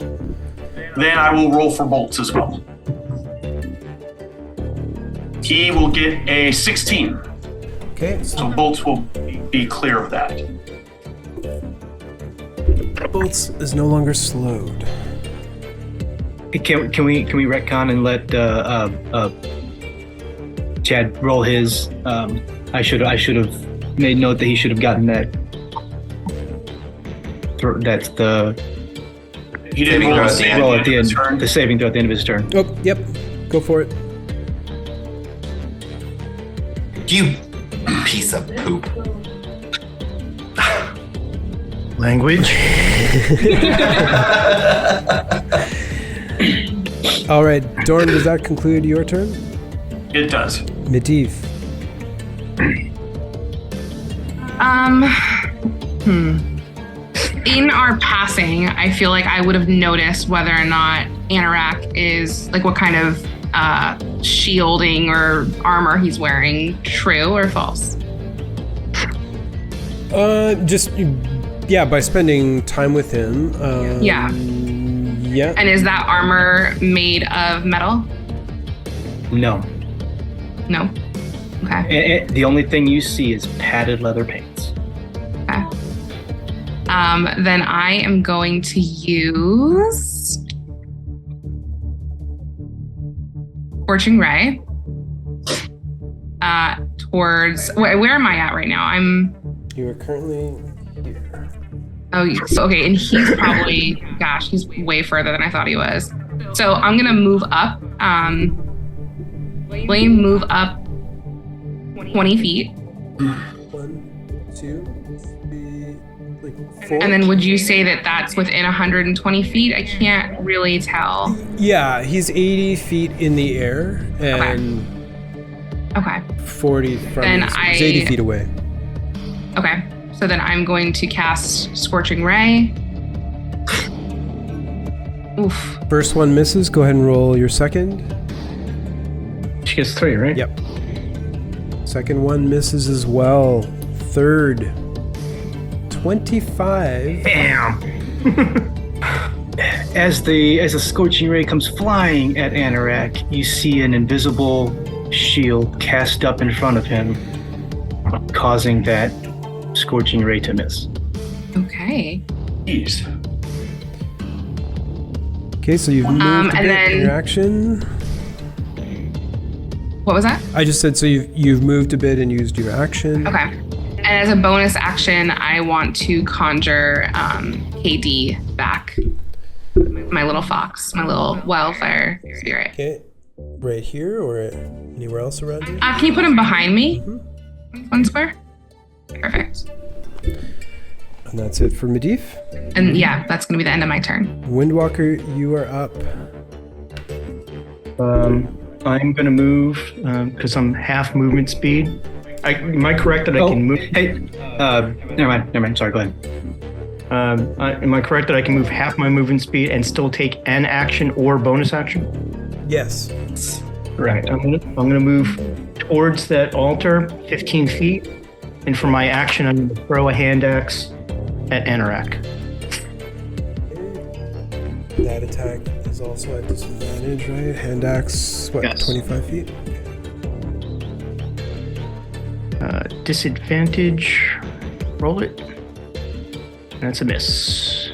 Then I will roll for bolts as well. He will get a 16. Okay. So bolts will be clear of that. Bolts is no longer slowed. Can we retcon and let Chad roll his? I should have made note that he should have gotten that. That's the. He didn't roll at the end. The saving throw at the end of his turn. Oh, yep. Go for it. You piece of poop. Language. All right, Dorn, does that conclude your turn? It does. Medivh. In our passing, I feel like I would have noticed whether or not Anorak is, like, what kind of shielding or armor he's wearing. True or false? By spending time with him. Yeah. And is that armor made of metal? No. No. Okay. The only thing you see is padded leather pants. Okay. Then I am going to use Scorching Ray towards. Where am I at right now? You are currently here. Oh, okay, and he's probably, he's way further than I thought he was. So I'm gonna move up. Blaine, move up 20 feet. 1, 2, 3, 4. And then would you say that that's within 120 feet? I can't really tell. Yeah, he's 80 feet in the air and 40 from he's 80 feet away. Okay, so then I'm going to cast Scorching Ray. Oof. First one misses. Go ahead and roll your second. She gets 3, right? Yep. Second one misses as well. Third. 25. Bam! As the Scorching Ray comes flying at Anorak, you see an invisible shield cast up in front of him, causing that Scorching Ray to miss. Okay. Jeez. Okay, so you've moved and then your action. What was that? I just said so you've moved a bit and used your action. Okay. And as a bonus action, I want to conjure KD back. My little fox, my little wildfire spirit. Okay. Right here or anywhere else around you? Can you put him behind me? One square? Perfect. And that's it for Medivh. And yeah, that's going to be the end of my turn. Windwalker, you are up. I'm going to move because I'm half movement speed. Am I correct that I can move? Hey, never mind. Sorry, go ahead. Am I correct that I can move half my movement speed and still take an action or bonus action? Yes. Right. I'm gonna move towards that altar 15 feet, and for my action, I'm gonna throw a hand axe at Anorak. That attack is also at disadvantage, right? Hand axe, what, yes. 25 feet? Disadvantage. Roll it. That's a miss.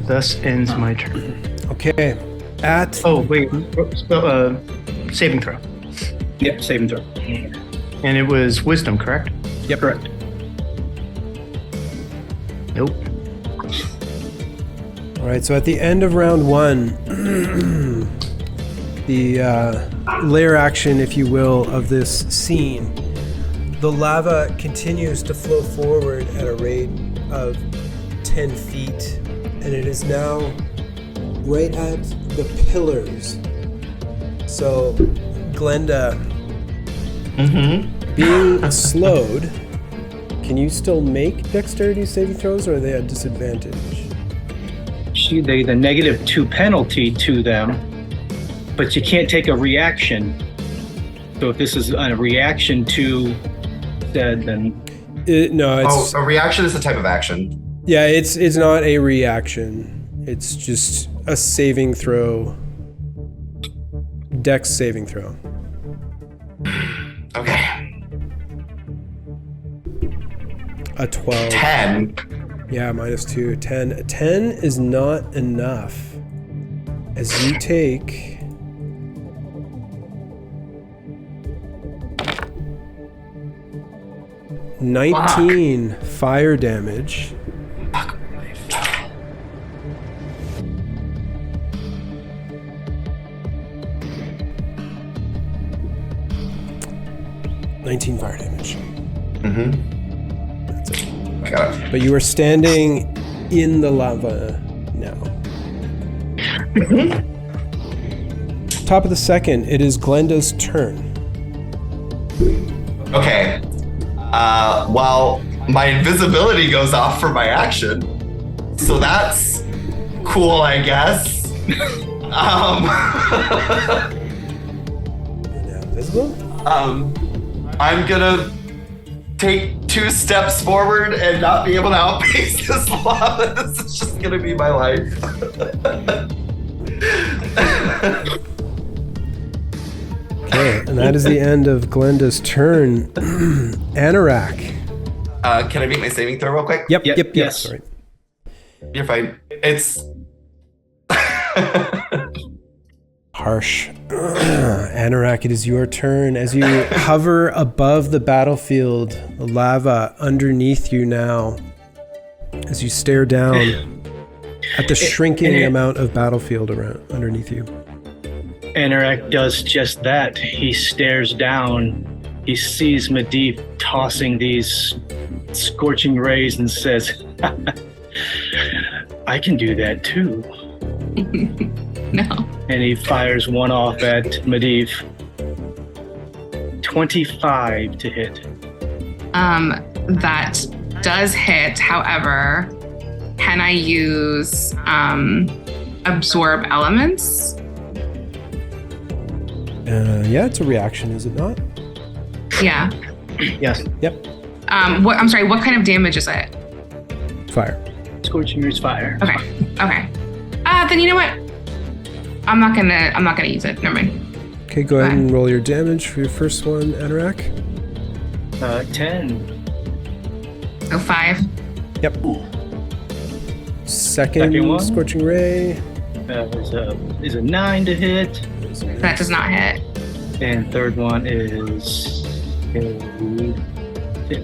Thus ends my turn. Okay. Oh, wait. Saving throw. Yep, saving throw. And it was wisdom, correct? Yep. Correct. Nope. All right, so at the end of round 1, the lair action, if you will, of this scene, the lava continues to flow forward at a rate of 10 feet, and it is now right at the pillars. So, Glenda, being slowed, can you still make dexterity saving throws, or are they at disadvantage? The -2 penalty to them, but you can't take a reaction. So if this is a reaction to that, then no, it's a reaction is a type of action. Yeah, it's not a reaction. It's just a saving throw. Dex saving throw. Okay. A 12. 10. Yeah, -2. 10. A 10 is not enough. As you take 19 fire damage. That's it. Got it. But you are standing in the lava now. Top of the second, it is Glenda's turn. Okay. Well, my invisibility goes off for my action. So that's cool, I guess. You're now invisible? I'm gonna take 2 steps forward and not be able to outpace this lava. This is just gonna be my life. Okay, and that is the end of Glenda's turn. Anorak. Can I make my saving throw real quick? Yep. Yes. Sorry. You're fine. It's Harsh. Anorak, it is your turn. As you hover above the battlefield, the lava underneath you now, as you stare down at the shrinking amount of battlefield around underneath you. Anorak does just that. He stares down. He sees Medivh tossing these scorching rays and says, I can do that too. No. And he fires one off at Medivh. 25 to hit. That does hit. However, can I use absorb elements? Yeah, it's a reaction, is it not? Yeah. Yes. Yep. I'm sorry. What kind of damage is it? Fire. Scorching rays fire. Okay. Then you know what? I'm not gonna use it. Never mind. Okay, go ahead and roll your damage for your first one, Anorak. 10. So 5. Yep. Second one. scorching ray. Is a 9 to hit. That does not hit. And third one is a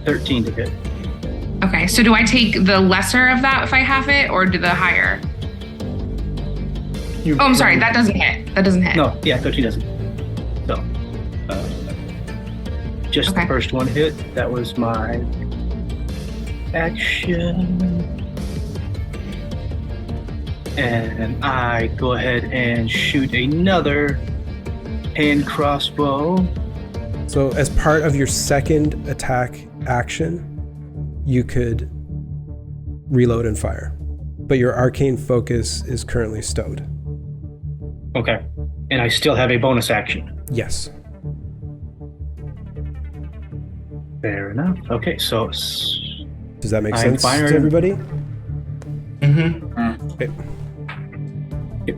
13 to hit. Okay. So do I take the lesser of that if I have it, or do the higher? I'm sorry. That doesn't hit. No, yeah, 13 doesn't. So, just the first one hit. That was my action. And I go ahead and shoot another hand crossbow. So as part of your second attack action, you could reload and fire. But your arcane focus is currently stowed. Okay. And I still have a bonus action. Yes. Fair enough. Okay, so... Does that make sense to everybody? Mm-hmm. Okay.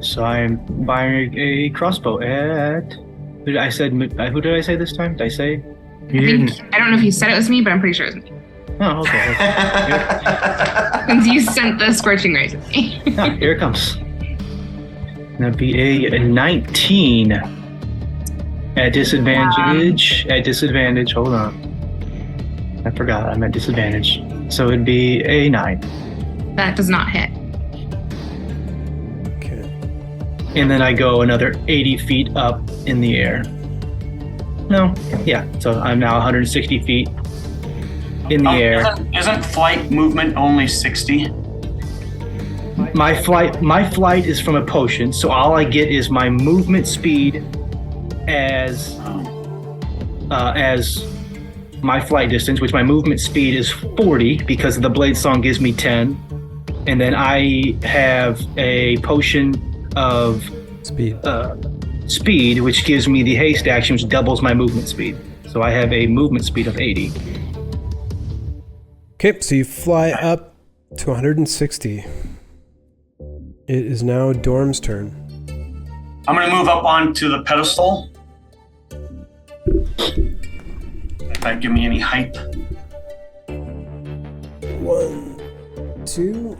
So I'm firing a crossbow at... Who did I say this time? Did I say? I don't know if you said it was me, but I'm pretty sure it was me. Oh, okay. Since you sent the scorching rays at me. Here it comes. That'd be a 19 at disadvantage. At disadvantage, hold on. I forgot, I'm at disadvantage. So it'd be a 9. That does not hit. Okay. And then I go another 80 feet up in the air. No, yeah, so I'm now 160 feet in the air. Isn't flight movement only 60? My flight is from a potion, so all I get is my movement speed as my flight distance, which my movement speed is 40 because the Blade Song gives me 10, and then I have a potion of speed, which gives me the haste action, which doubles my movement speed. So I have a movement speed of 80. Okay, so you fly up to 160. It is now Dorm's turn. I'm going to move up onto the pedestal. If that give me any height. 1, 2.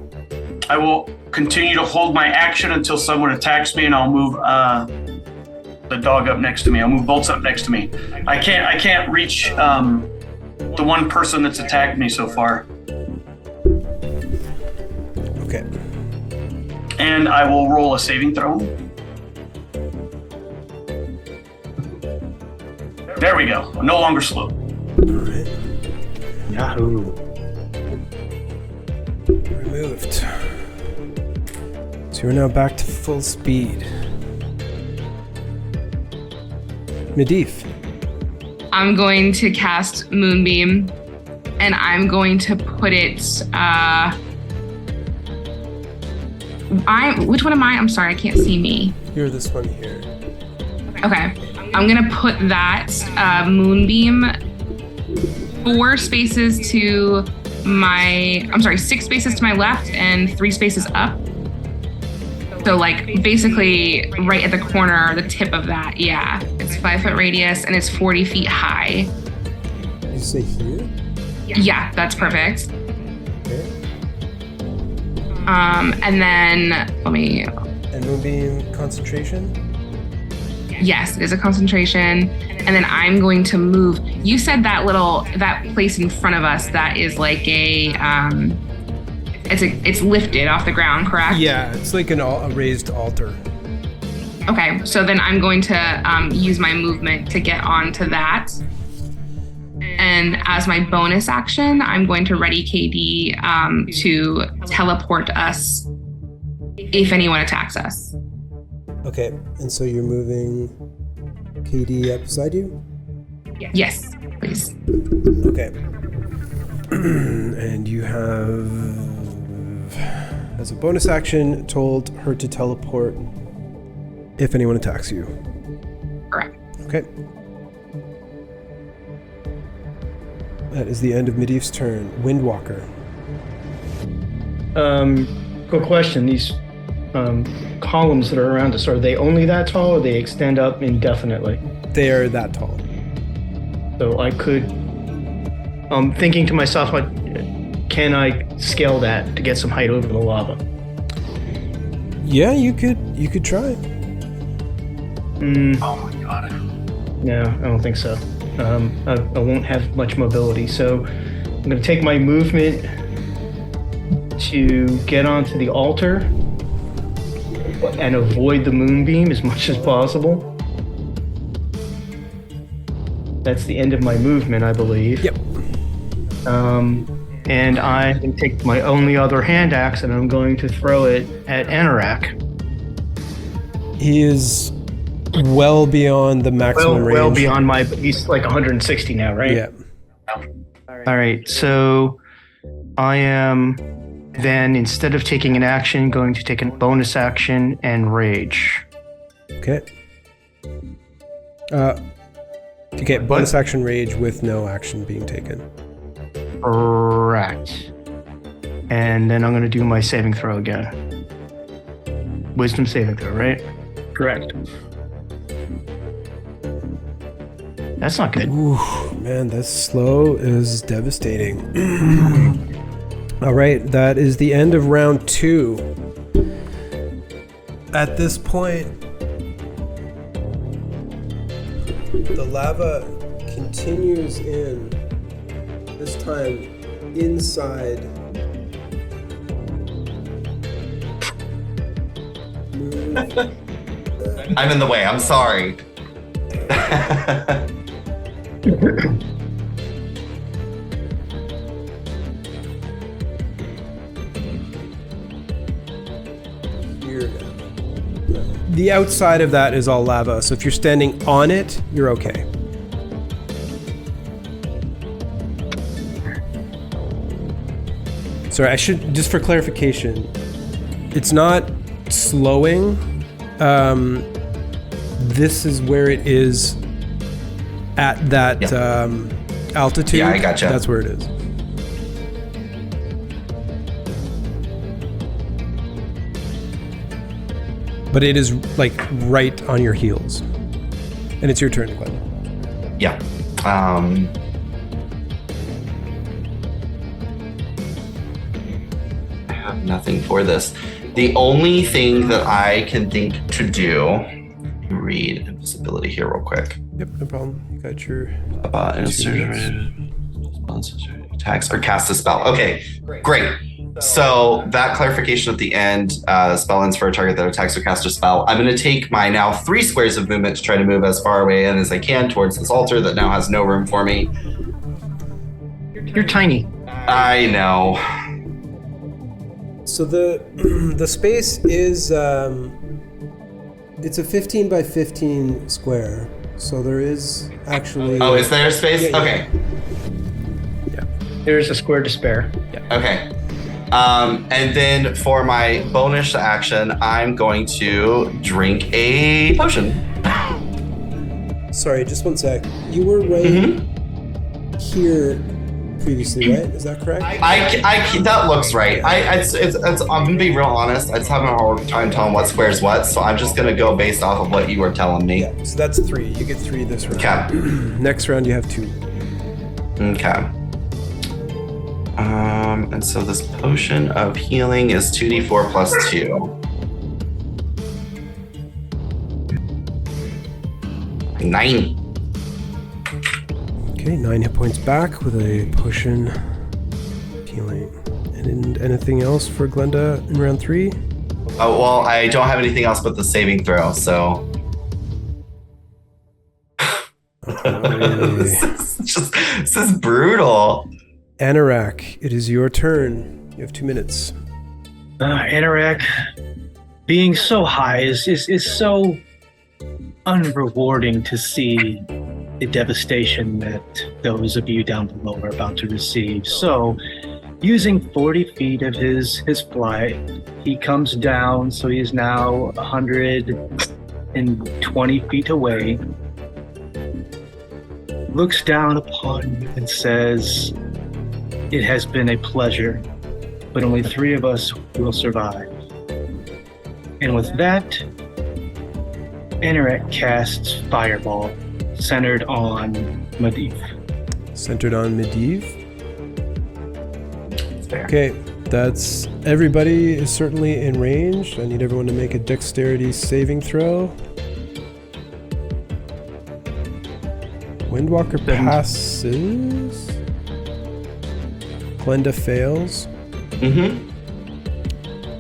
I will continue to hold my action until someone attacks me, and I'll move the dog up next to me. I'll move Bolts up next to me. I can't reach the one person that's attacked me so far. Okay. And I will roll a saving throw. There we go. No longer slow. All right. Yahoo. Removed. So you're now back to full speed. Medivh. I'm going to cast Moonbeam and I'm going to put it. Which one am I? I'm sorry, I can't see me. You're this one here. Okay, I'm gonna put that moonbeam 6 spaces to my left and 3 spaces up. So like basically right at the corner, the tip of that. Yeah, it's 5-foot radius and it's 40 feet high. Did you say here? Yeah, that's perfect. Okay. And then And moonbeam concentration? Yes, it is a concentration. And then I'm going to move. You said that place in front of us that is like it's lifted off the ground, correct? Yeah, it's like a raised altar. Okay, so then I'm going to use my movement to get onto that. And as my bonus action, I'm going to ready KD to teleport us if anyone attacks us. Okay, and so you're moving KD up beside you? Yes, please. Okay. And you have, as a bonus action, told her to teleport if anyone attacks you. Correct. Okay. That is the end of Medivh's turn. Windwalker. Quick question. These columns that are around us, are they only that tall or they extend up indefinitely? They are that tall. So I could, I'm thinking to myself, can I scale that to get some height over the lava? Yeah, you could try. Oh my god. No, I don't think so. I won't have much mobility, so I'm going to take my movement to get onto the altar and avoid the moonbeam as much as possible. That's the end of my movement, I believe. Yep. And I can take my only other hand axe and I'm going to throw it at Anorak. He is well beyond the maximum range. Well beyond he's like 160 now, right? Yeah. All right, so I am then, instead of taking an action, going to take a bonus action and rage. Okay. Okay, bonus action rage with no action being taken. Correct. And then I'm going to do my saving throw again. Wisdom saving throw, right? Correct. That's not good. Ooh, man, that slow is devastating. All right, that is the end of round 2. At this point, the lava continues in, this time inside. I'm in the way. I'm sorry. The outside of that is all lava, so if you're standing on it, you're okay. Sorry, I should, just for clarification, it's not slowing. This is where it is at that altitude. Yeah, I gotcha. That's where it is. But it is like right on your heels. And it's your turn, Glenn. Yeah. I have nothing for this. The only thing that I can think to do, let me read invisibility here real quick. Yep, no problem. You got your attacks or cast a spell. Okay, great. So that clarification at the end, spell ends for a target that attacks or casts a spell. I'm going to take my now 3 squares of movement to try to move as far away in as I can towards this altar that now has no room for me. You're tiny. I know. So the space is it's a 15 by 15 square. So there is actually. Oh, is there a space? Yeah, okay. Yeah. There's a square to spare. Okay. And then for my bonus action, I'm going to drink a potion. Sorry, just one sec. You were right here previously, right? Is that correct? I that looks right. I'm gonna be real honest. I just having a hard time telling what square's what, so I'm just gonna go based off of what you were telling me. Yeah, so that's 3. You get 3 this round. Okay. Next round you have 2. Okay. And so this potion of healing is 2d4 plus 2. 9. Okay, 9 hit points back with a potion of healing. And anything else for Glenda in round 3? Oh, well, I don't have anything else but the saving throw, so... This is brutal. Anorak, it is your turn. You have 2 minutes. Anorak, being so high is so unrewarding to see the devastation that those of you down below are about to receive. So, using 40 feet of his flight, he comes down, so he is now 120 feet away, looks down upon you and says, "It has been a pleasure, but only 3 of us will survive." And with that, Anorak casts Fireball, centered on Medivh. Centered on Medivh? Okay, that's... Everybody is certainly in range. I need everyone to make a dexterity saving throw. Windwalker passes. Glenda fails.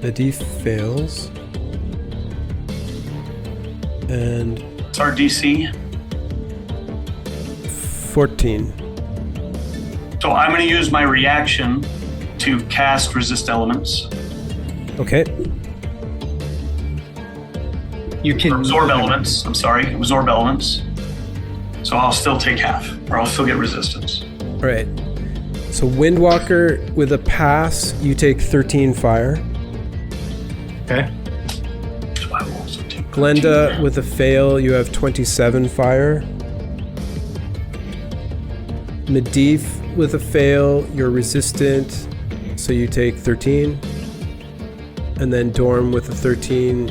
Medivh fails. And... It's our DC. 14. So I'm going to use my reaction to cast Resist Elements. Okay. You can absorb elements. I'm sorry, absorb elements. So I'll still take half, or I'll still get resistance. All right. So Windwalker with a pass, you take 13 fire. Okay. So I will also take Glenda with a fail, you have 27 fire. Medivh with a fail, you're resistant, so you take 13. And then Dorm with a 13,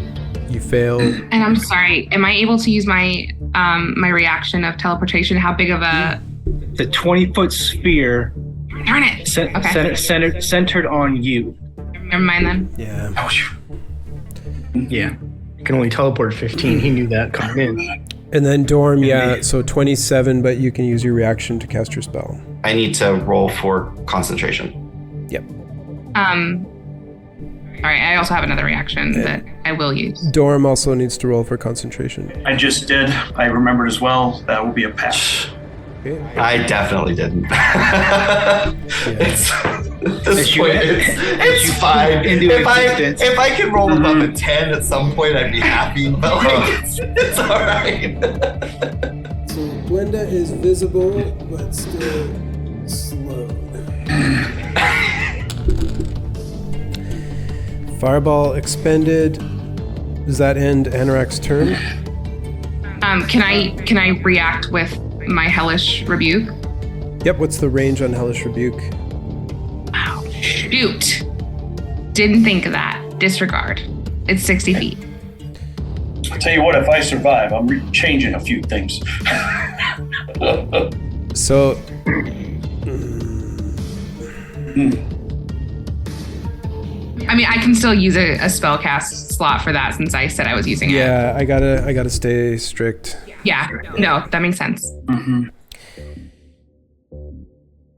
you fail. And I'm sorry, am I able to use my my reaction of teleportation? How big of a... The 20-foot sphere. Darn it! Centered on you. Never mind then. Yeah. Oh, shoot. Yeah. You can only teleport 15. He knew that coming in. And then Dorm, yeah, so 27, but you can use your reaction to cast your spell. I need to roll for concentration. Yep. All right, I also have another reaction that I will use. Dorm also needs to roll for concentration. I just did. I remembered as well. That will be a pass. Okay. I definitely didn't. It's fine. If I could roll above a 10 at some point, I'd be happy. But it's all right. So Glenda is visible, but still slow. Fireball expended. Does that end Anorak's turn? Can I react with my Hellish Rebuke? Yep. What's the range on Hellish Rebuke? Oh, shoot. Didn't think of that. Disregard. It's 60 feet. I'll tell you what, if I survive, I'm changing a few things. So... I mean, I can still use a spellcast slot for that since I said I was using it. Yeah, I gotta stay strict. Yeah, no, that makes sense.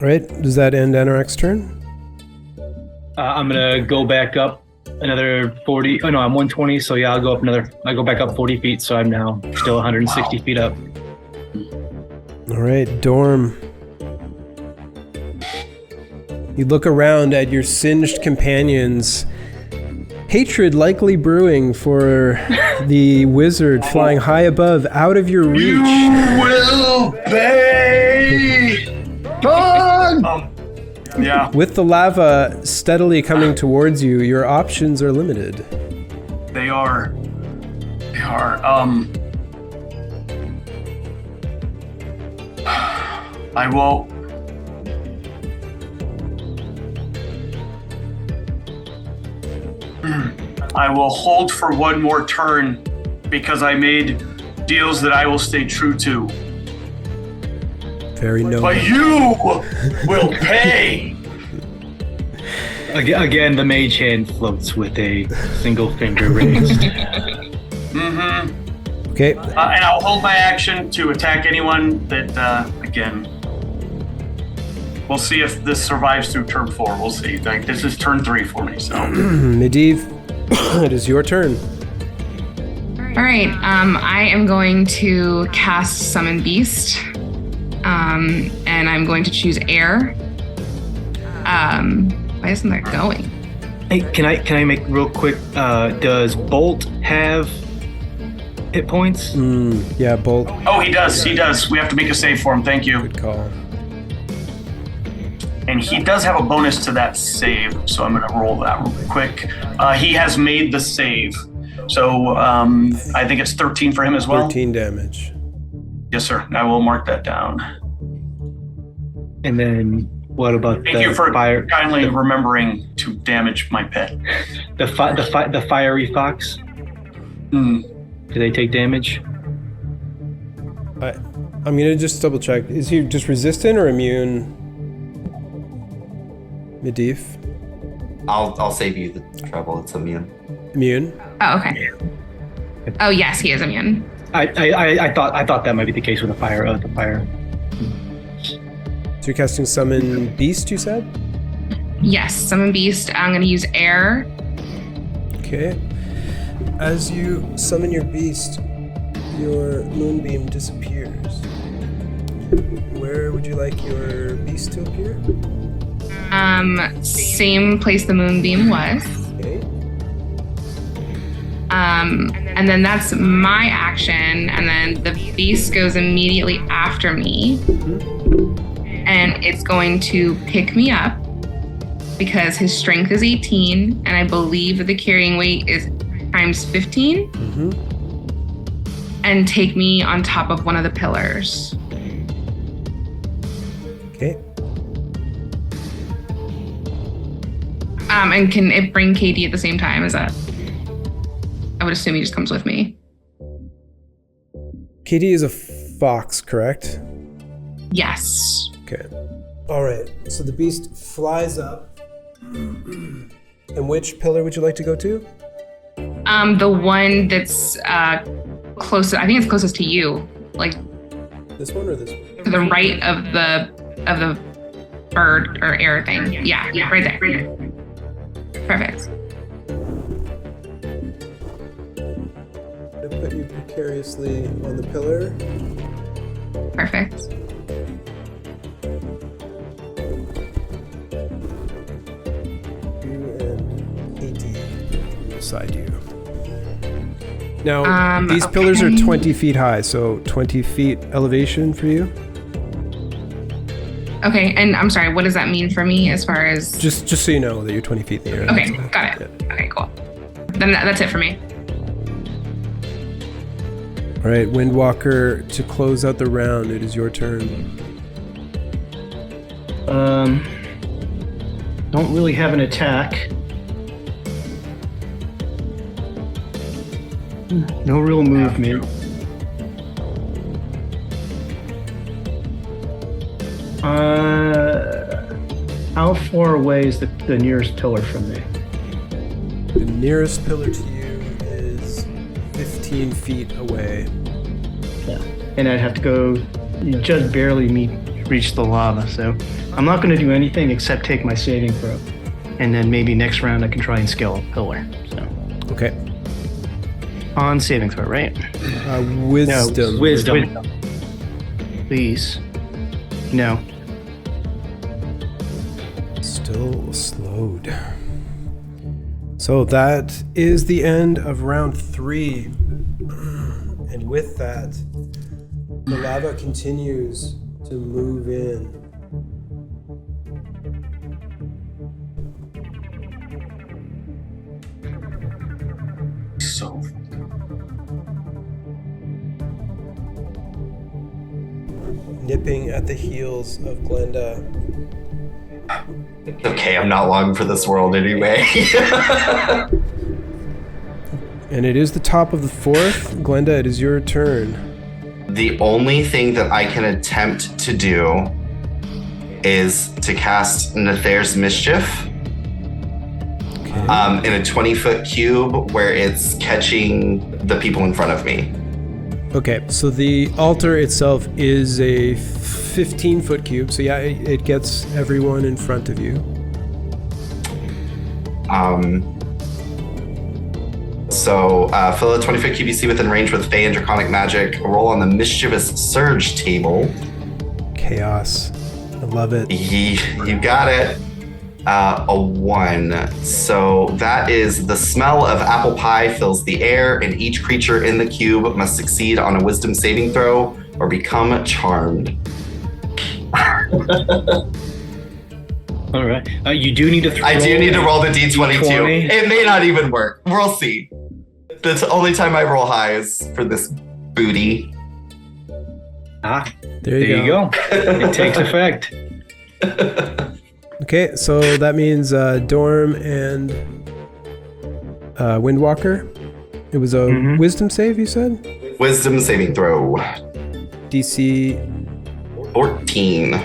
All right, does that end Anorak's turn? I'm gonna go back up another 40. Oh no, I'm 120. So yeah, I go back up 40 feet. So I'm now still 160 feet up. All right, Dorm. You look around at your singed companions. Hatred likely brewing for the wizard flying high above, out of your reach. You will pay! Yeah. With the lava steadily coming towards you, your options are limited. They are. I will. I will hold for one more turn because I made deals that I will stay true to. Very noble. But you will pay. Again, the mage hand floats with a single finger raised. Mm-hmm. Okay. And I'll hold my action to attack anyone that, again, we'll see if this survives through turn 4. We'll see. Like, this is turn 3 for me, so. Medivh, it is your turn. All right. I am going to cast Summon Beast. And I'm going to choose air. Why isn't that going? Hey, can I make real quick? Does Bolt have hit points? Yeah, Bolt. Oh, he does. He does. We have to make a save for him. Thank you. Good call. And he does have a bonus to that save, so I'm going to roll that real quick. He has made the save. So I think it's 13 for him as well. 13 damage. Yes, sir. I will mark that down. And then what about Thank you for kindly remembering to damage my pet. The fiery fox? Do they take damage? I'm gonna just double check. Is he just resistant or immune? Medivh? I'll save you the trouble. It's immune. Immune? Oh, okay. Oh, yes, he is immune. I thought that might be the case with the fire. So you're casting Summon Beast, you said? Yes, Summon Beast. I'm going to use air. Okay. As you summon your beast, your moonbeam disappears. Where would you like your beast to appear? Same place the moonbeam was. Okay. And then that's my action, and then the beast goes immediately after me, and it's going to pick me up because his strength is 18, and I believe that the carrying weight is times 15, and take me on top of one of the pillars. Okay. And can it bring Katie at the same time? Is that? I would assume he just comes with me. Katie is a fox, correct? Yes. Okay. All right. So the beast flies up. And which pillar would you like to go to? The one that's closest. I think it's closest to you. Like this one or this one? To the right of the bird or air thing. Yeah, right there. Perfect. Put you precariously on the pillar. Perfect. You and Katie beside you. Now, these pillars are 20 feet high, so 20 feet elevation for you. Okay, and I'm sorry, what does that mean for me as far as... Just so you know that you're 20 feet in the air. Okay, got it. Yeah. Okay, cool. Then that's it for me. All right, Windwalker, to close out the round, it is your turn. Don't really have an attack. No real movement. How far away is the nearest pillar from me? The nearest pillar to you is 15 feet away. Yeah, and I'd have to go just barely reach the lava, so I'm not going to do anything except take my saving throw. And then maybe next round I can try and scale a pillar. So. Okay. On saving throw, right? Wisdom. No, wisdom. Please. No. Still slowed. So that is the end of round 3. And with that, the lava continues to move in. nipping at the heels of Glenda. It's okay, I'm not long for this world anyway. And it is the top of the 4th. Glenda, it is your turn. The only thing that I can attempt to do is to cast Nether's Mischief in a 20-foot cube where it's catching the people in front of me. Okay, so the altar itself is a 15-foot cube, so yeah, it gets everyone in front of you. So fill a 20-foot cube you see within range with Fey and Draconic magic. Roll on the Mischievous Surge table. Chaos. I love it. You got it. A 1. So that is the smell of apple pie fills the air, and each creature in the cube must succeed on a wisdom saving throw or become charmed. All right. You do need to. I do need to roll the D20 too. It may not even work. We'll see. The only time I roll high is for this booty. There you go. It takes effect. Okay, so that means Dorm and Windwalker. It was a wisdom save, you said? Wisdom saving throw. DC 14.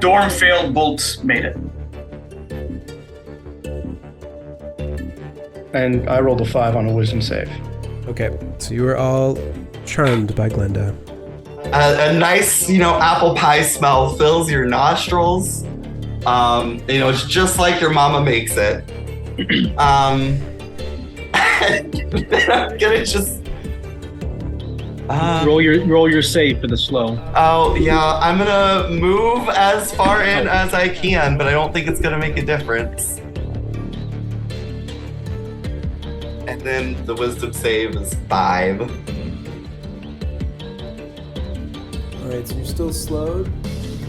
Dorm failed, Bolts made it. And I rolled a 5 on a wisdom save. Okay, so you are all charmed by Glenda. A nice, apple pie smell fills your nostrils. It's just like your mama makes it. I'm gonna just roll your save for the slow. Oh yeah, I'm gonna move as far in as I can, but I don't think it's gonna make a difference. And then the wisdom save is 5. Alright, so you're still slowed.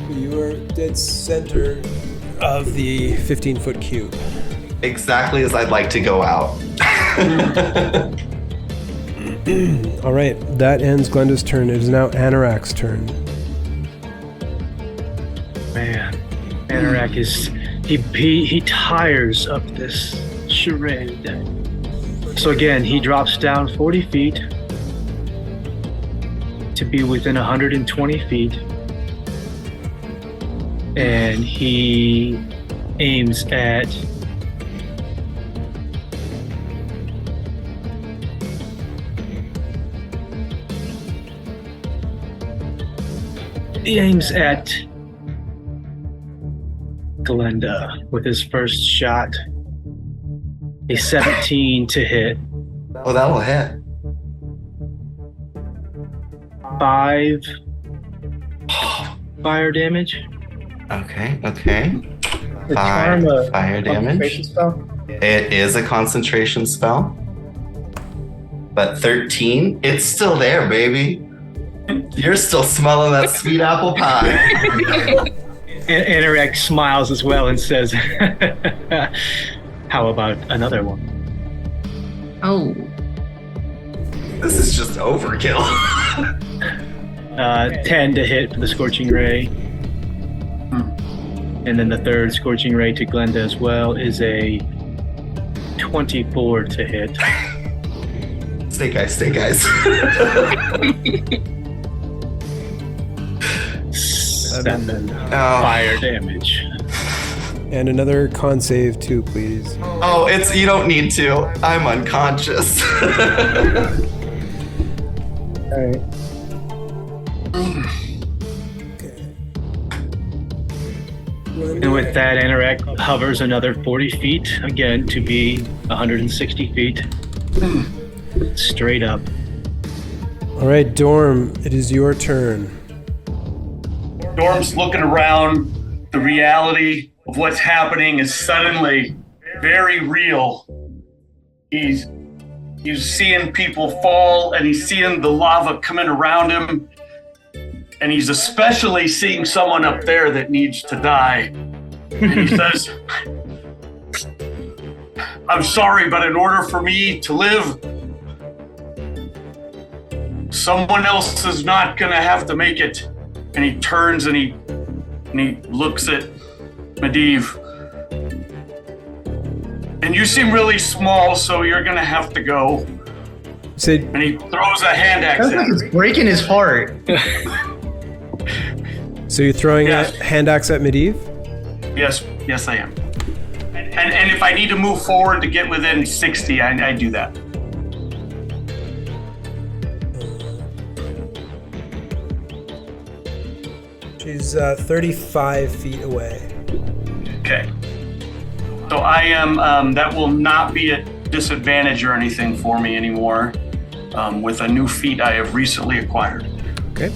You are dead center of the 15-foot cube. Exactly as I'd like to go out. All right, that ends Glenda's turn. It is now Anorak's turn. Man, Anorak is he tires of this charade. So again, he drops down 40 feet to be within 120 feet. And he aims at Glenda with his first shot. A 17 to hit. Oh, that'll hit. 5 fire damage. Okay. The charm 5 fire damage. Spell? It is a concentration spell. But 13, it's still there, baby. You're still smelling that sweet apple pie. Anorak smiles as well and says, how about another one? Oh. This is just overkill. 10 to hit for the Scorching Ray. And then the third Scorching Ray to Glenda as well is a 24 to hit. Snake eyes. 7 fire damage. And another con save too, please. Oh, you don't need to. I'm unconscious. Alright. And with that, Anorak hovers another 40 feet, again, to be 160 feet. Straight up. All right, Dorm, it is your turn. Dorm's looking around. The reality of what's happening is suddenly very real. He's seeing people fall, and he's seeing the lava coming around him. And he's especially seeing someone up there that needs to die. And he says, I'm sorry, but in order for me to live, someone else is not gonna have to make it. And he turns and he looks at Medivh. And you seem really small, so you're gonna have to go. And he throws a hand axe at him. It's breaking his heart. So you're throwing a hand axe at Medivh? Yes, I am. And if I need to move forward to get within 60, I do that. She's 35 feet away. Okay. So I am, that will not be a disadvantage or anything for me anymore with a new feat I have recently acquired. Okay.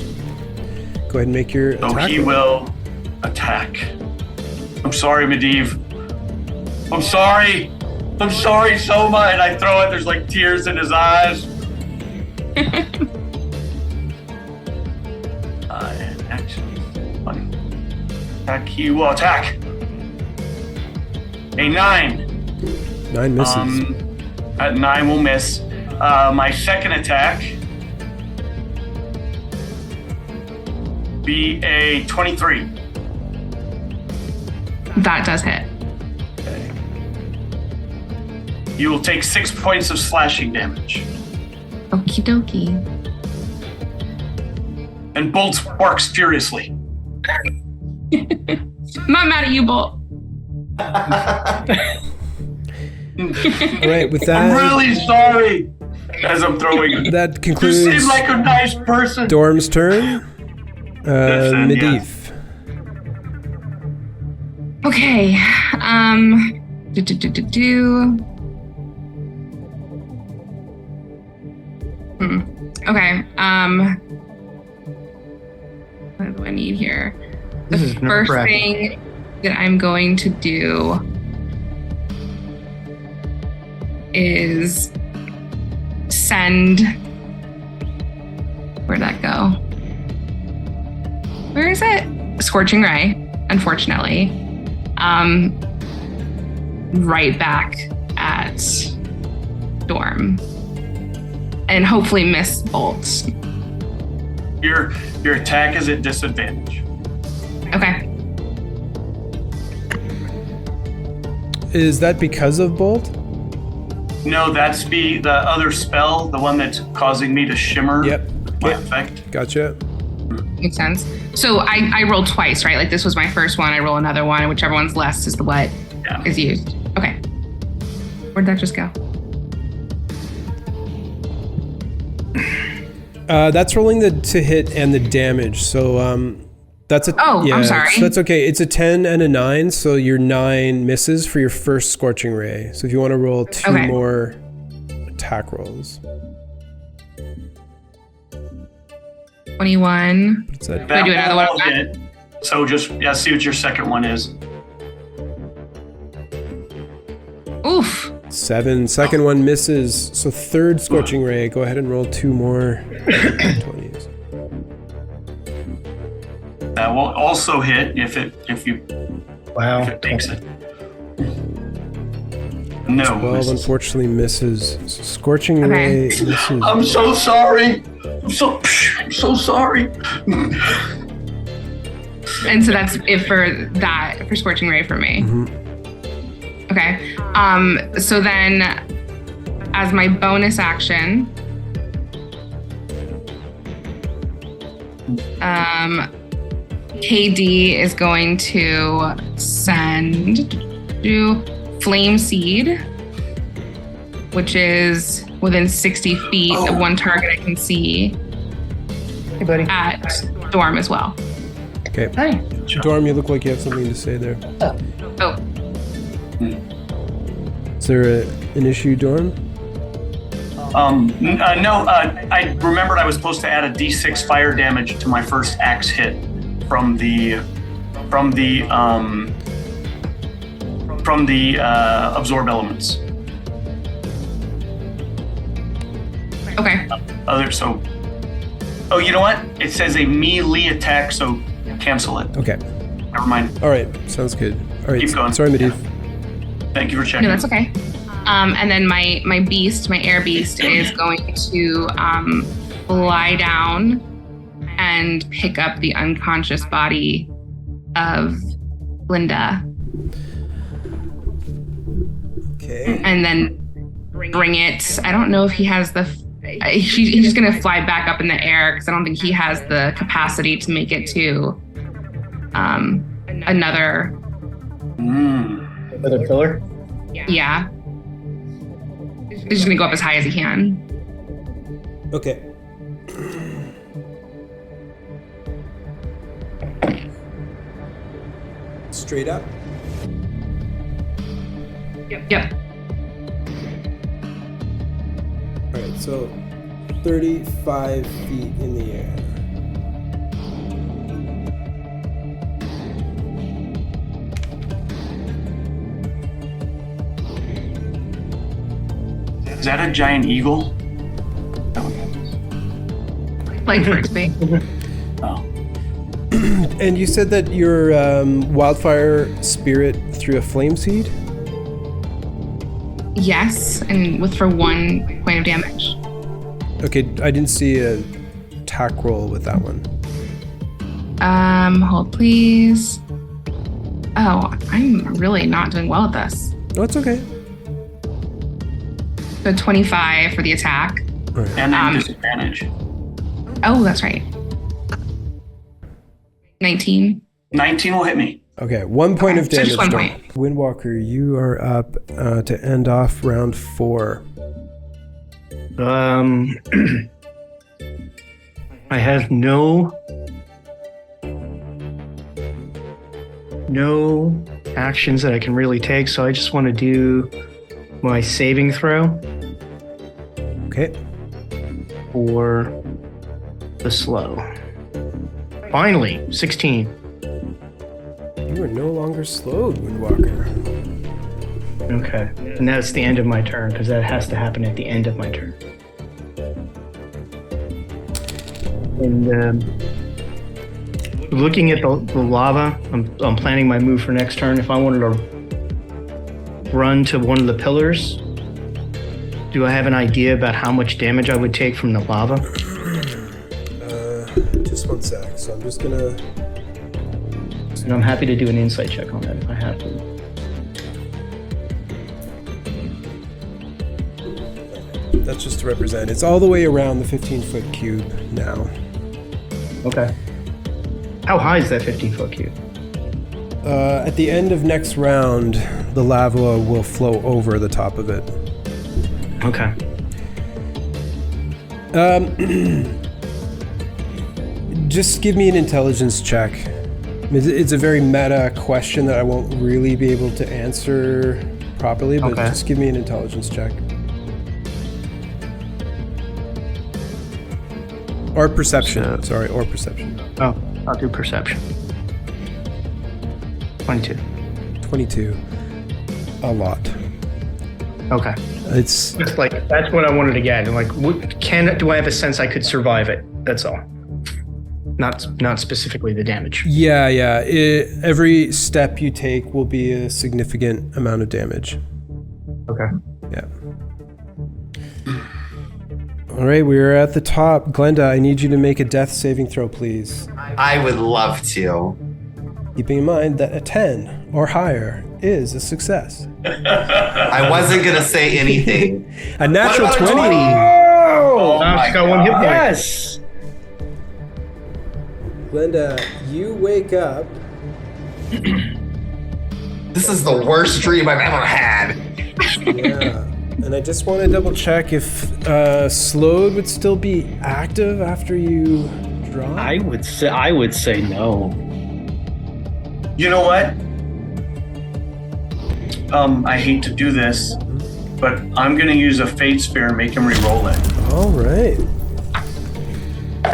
Go ahead and make your attack. So he will attack. I'm sorry, Medivh. I'm sorry so much. And I throw it, there's like tears in his eyes. And actually, funny. He will attack. A 9. 9 misses. At 9 will miss. My second attack be a 23. That does hit. Okay. You will take 6 points of slashing damage. Okie dokie. And Bolt barks furiously. I'm not mad at you, Bolt. Alright, with that... I'm really sorry. As I'm throwing... That concludes... You seem like a nice person. Dorm's turn. Medivh. Okay. Okay. What do I need here? The first thing that I'm going to do is send. Where'd that go? Where is it? Scorching Ray, unfortunately. Right back at Dorm. And hopefully miss Bolt. Your attack is at disadvantage. Okay. Is that because of Bolt? No, that's the other spell, the one that's causing me to shimmer. Yep. My effect. Gotcha. Makes sense. So I rolled twice, right? Like this was my first one. I roll another one, and whichever one's less is the what is used. Okay. Where'd that just go? That's rolling to hit and the damage. So that's a I'm sorry. So that's okay. It's a 10 and a 9, so your 9 misses for your first scorching ray. So if you want to roll 2 more attack rolls. 21. What's that? Do I do another one? Hit. So just see what your second one is. Oof. 7. Second one misses. So third scorching ray. Go ahead and roll 2 more 20s. That will also hit if you takes it. No. 12 misses. unfortunately misses. So scorching ray misses. I'm so sorry. I'm so sorry. And so that's it for Scorching Ray for me. Mm-hmm. Okay. So then as my bonus action, KD is going to do Flame Seed, which is within 60 feet of one target I can see. Hey, buddy. At Dorm as well. Okay. Hi. Dorm, you look like you have something to say there. Oh. Is there an issue, Dorm? No. I remembered I was supposed to add a D6 fire damage to my first axe hit from the absorb elements. Okay. You know what? It says a melee attack, so cancel it. Okay. Never mind. All right. Sounds good. All right. Keep going. Sorry, Medivh. Thank you for checking. No, that's okay. And then my beast, my air beast, is going to fly down and pick up the unconscious body of Linda. Okay. And then bring it. I don't know if he has the... He's just going to fly back up in the air because I don't think he has the capacity to make it to another... Another pillar? Yeah. He's just going to go up as high as he can. Okay. Straight up? Yep. Alright, so 35 feet in the air. Is that a giant eagle? Like Frisbee. Oh. And you said that your wildfire spirit threw a flame seed? Yes, and for 1 point of damage. Okay, I didn't see a attack roll with that one. Hold please. Oh, I'm really not doing well at this. Oh, it's okay. So 25 for the attack. Right. And then disadvantage. Oh, that's right. 19. 19 will hit me. Okay, 1 point of So damage. just 1 done. point. Windwalker, you are up to end off round 4. I have no actions that I can really take, so I just want to do my saving throw Okay. for the slow. Finally, 16. You are no longer slowed, Windwalker. Okay, and that's the end of my turn because that has to happen at the end of my turn. And looking at the lava, I'm planning my move for next turn. If I wanted to run to one of the pillars, do I have an idea about how much damage I would take from the lava? Just 1 sec. So I'm just gonna... And I'm happy to do an insight check on that if I have to. That's just to represent. It's all the way around the 15-foot cube now. Okay. How high is that 15-foot cube? At the end of next round, the lava will flow over the top of it. Okay. Just give me an intelligence check. It's a very meta question that I won't really be able to answer properly, but Okay. just give me an intelligence check. Or perception. Sorry, or perception. Oh, I'll do perception. 22. 22. A lot. Okay. It's It's like, that's what I wanted to get. Like, do I have a sense I could survive it? That's all. Not specifically the damage. yeah. Every step you take will be a significant amount of damage. Okay. Yeah. All right, we're at the top. Glenda, I need you to make a death saving throw, please. I would love to. Keeping in mind that a 10 or higher is a success. I wasn't going to say anything. A natural What about 20. a 20? Oh I've got 1 hit point. Yes! Glenda, you wake up. This is the worst dream I've ever had. Yeah. And I just want to double check if Slowed would still be active after you drop. I would say no. You know what? I hate to do this, but I'm gonna use a fate sphere and make him re-roll it. All right.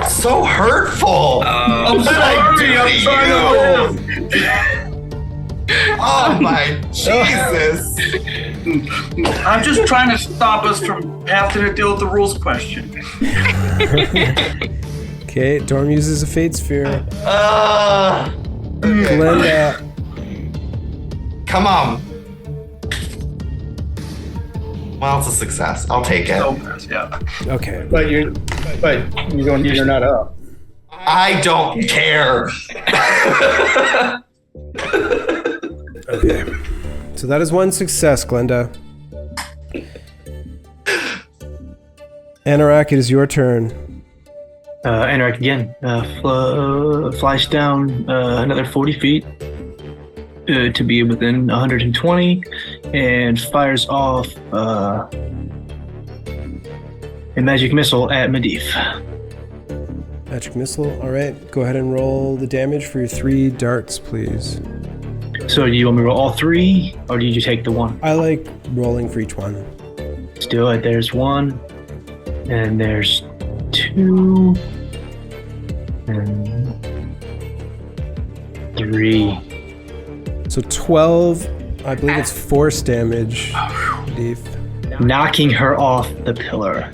So hurtful. I'm sorry, I'm trying to live. Oh my Jesus. I'm just trying to stop us from having to deal with the rules question. Okay, Dorm uses a fate sphere. Okay. Glenda, Come on. Well, it's a success. I'll take it. Yeah. okay. But But you're not up. I don't care. Okay. So that is one success, Glenda. Anorak, it is your turn. Anorak again flies down another 40 feet to be within 120 and fires off a magic missile at Medivh. Magic missile. All right. Go ahead and roll the damage for your 3 darts, please. So do you want me to roll all 3, or do you just take the 1? I like rolling for each one. Let's do it. There's 1, and there's 2, and 3. So 12, I believe it's force damage. Medivh. Knocking her off the pillar.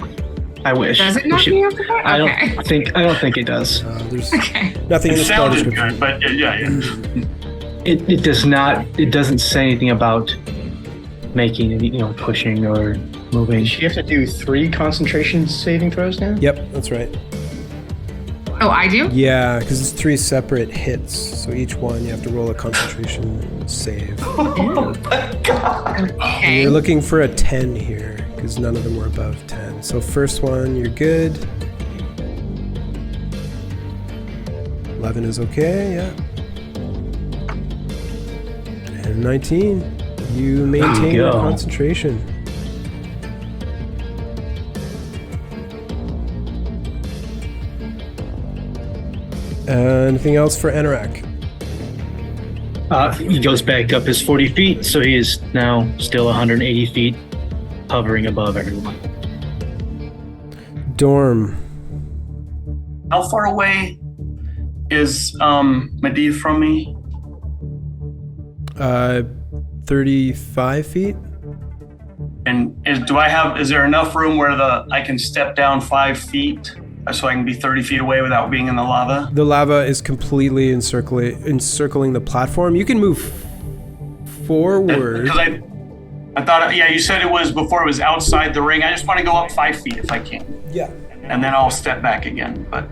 I wish. Does it knock me off the pillar? I don't think it does. There's Okay. nothing in the spell Sounded description. good, but yeah. It does not. It doesn't say anything about making, pushing or moving. Does she have to do 3 concentration saving throws now? Yep, that's right. Oh, I do? Yeah, because it's 3 separate hits. So each one you have to roll a concentration save. Oh my god. Okay. You're looking for a 10 here, because none of them were above 10. So first one, you're good. 11 is okay, yeah. And 19. You maintain your go. concentration. Anything else for Anorak? He goes back up his 40 feet, so he is now still 180 feet, hovering above everyone. Dorm. How far away is Medivh from me? 35 feet? And is there enough room where I can step down 5 feet so I can be 30 feet away without being in the lava? The lava is completely encircling the platform. You can move forward. Because I thought, you said it was before it was outside the ring. I just want to go up 5 feet if I can. Yeah. And then I'll step back again. But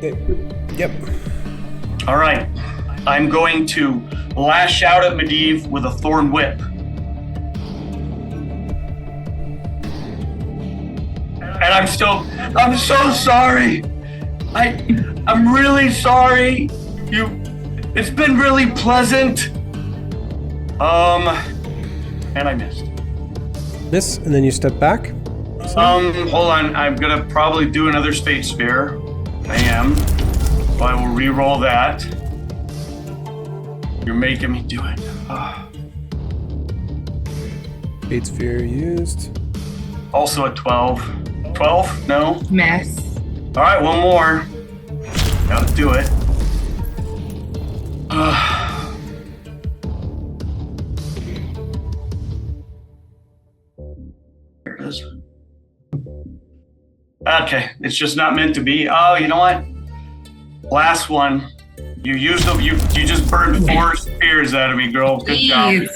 Okay. Yep. all right, I'm going to lash out at Medivh with a thorn whip. And I'm so sorry. I'm really sorry. It's been really pleasant. And I missed. Miss, and then you step back. Hold on. I'm gonna probably do another state sphere. I am. So I will re-roll that. You're making me do it. Fate sphere used. Also a 12. 12? No? Miss. All right, one more. Gotta do it. There it is. Okay, it's just not meant to be. Oh, you know what? Last one. You used them. You just burned 4 spears out of me, girl. Good job. Jeez.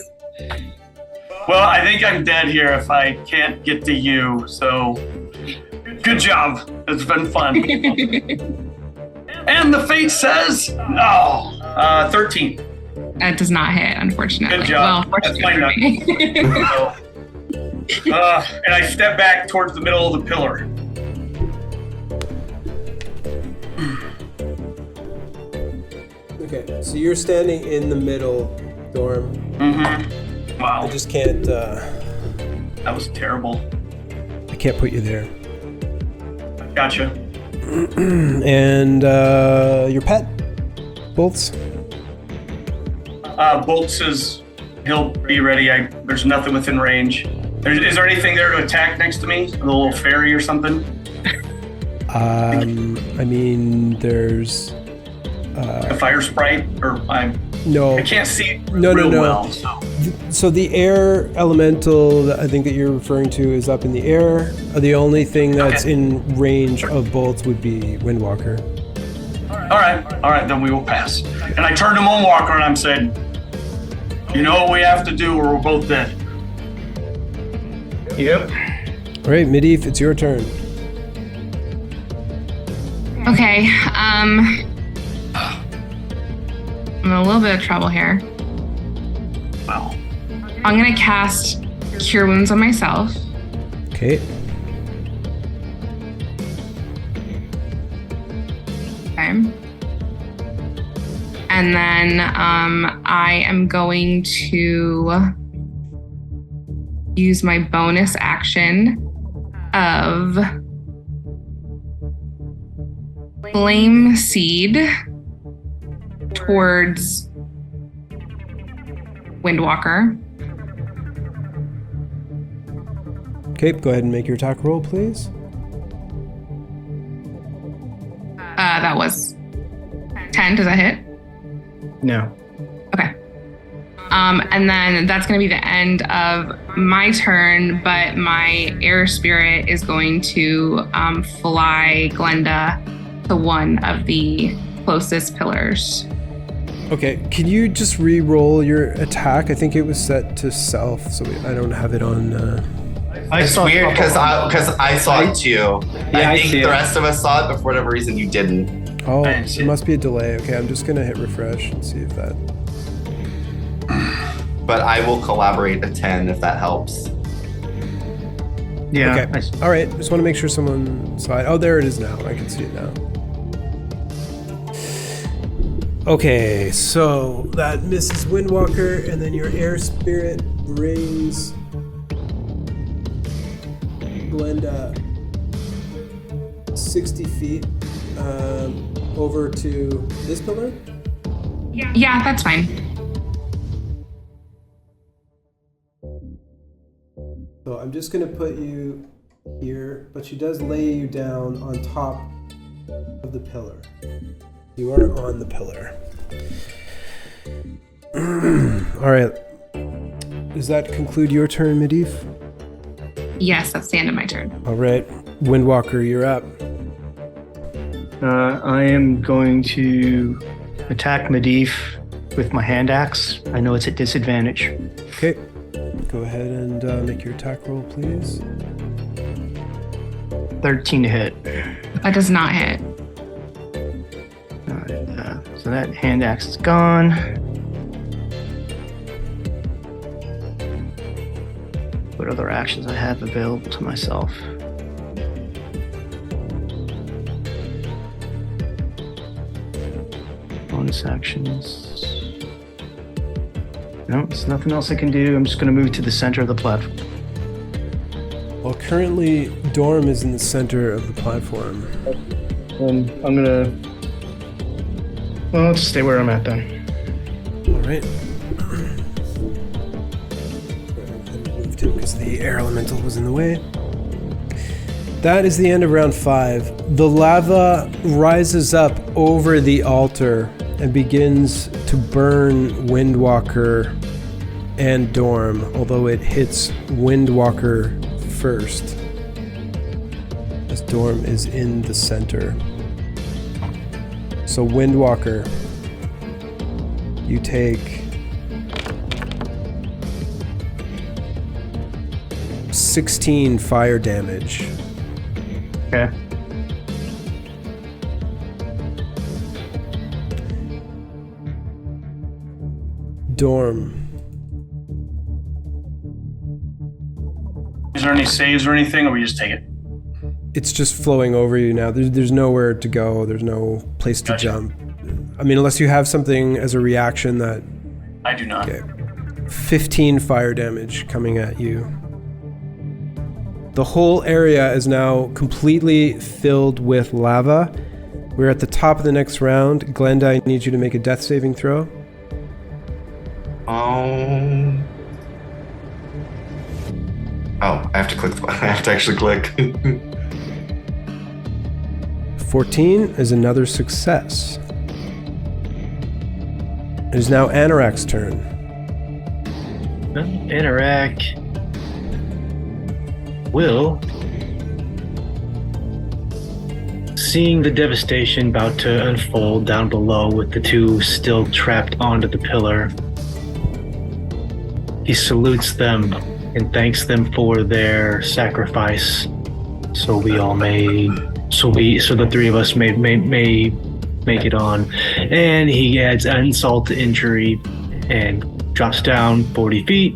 Well, I think I'm dead here if I can't get to you. So, good job. It's been fun. And the fate says, 13. That does not hit, unfortunately. Good job. Well, That's fine. And I step back towards the middle of the pillar. Okay, so you're standing in the middle, Dorm. Mm-hmm. Wow. I just can't. That was terrible. I can't put you there. Gotcha. And your pet, Bolts. Bolt says he'll be ready. There's nothing within range. Is there anything there to attack next to me? A little fairy or something? I mean, there's a fire sprite, or I can't see no. well. So the air elemental that I think that you're referring to is up in the air. The only thing that's in range of bolts would be Windwalker. All right, then we will pass. And I turned to Moonwalker and I'm saying, you know what we have to do or we're both dead. Yep. All right, Medivh, it's your turn. Okay. I'm in a little bit of trouble here. Wow. I'm gonna cast Cure Wounds on myself. Okay. Okay. And then I am going to use my bonus action of Flame Seed towards Windwalker. Okay, go ahead and make your attack roll, please. That was 10. Does that hit? No. Okay. And then that's going to be the end of my turn, but my air spirit is going to fly Glenda to one of the closest pillars. Okay, can you just re-roll your attack? I think it was set to self, so I don't have it on... It's weird because I saw it too. Yeah, I see think it. the rest of us saw it, but for whatever reason you didn't. Oh, I didn't see it it. must be a delay. Okay, I'm just gonna hit refresh and see if that... But I will collaborate a 10 if that helps. Yeah. Okay, all right, just want to make sure someone saw it. Oh, there it is now. I can see it now. Okay, so that misses Windwalker, and then your air spirit brings Glenda 60 feet over to this pillar. Yeah, that's fine. So I'm just gonna put you here, but she does lay you down on top of the pillar. You are on the pillar. All right. Does that conclude your turn, Medivh? Yes, that's the end of my turn. All right. Windwalker, you're up. I am going to attack Medivh with my hand axe. I know it's at disadvantage. Okay. Go ahead and make your attack roll, please. 13 to hit. That does not hit. So that hand axe is gone. What other actions I have available to myself? Bonus actions. No, there's nothing else I can do. I'm just going to move to the center of the platform. Well, currently, Dorm is in the center of the platform. I'm going to... Well, let's stay where I'm at then. All right. Moved it because the air elemental was in the way. That is the end of round 5. The lava rises up over the altar and begins to burn Windwalker and Dorm, although it hits Windwalker first, as Dorm is in the center. So Windwalker, you take 16 fire damage. Okay. Dorm. Is there any saves or anything, or we just take it? It's just flowing over you now. There's nowhere to go. There's no place to jump. I mean, unless you have something as a reaction that... I do not. Okay. 15 fire damage coming at you. The whole area is now completely filled with lava. We're at the top of the next round. Glenda, I need you to make a death saving throw. Oh, I have to click. I have to actually click. 14 is another success. It is now Anorak's turn. Anorak will, seeing the devastation about to unfold down below with the two still trapped onto the pillar, he salutes them and thanks them for their sacrifice. So we all may, so the three of us may make it on. And he adds insult to injury and drops down 40 feet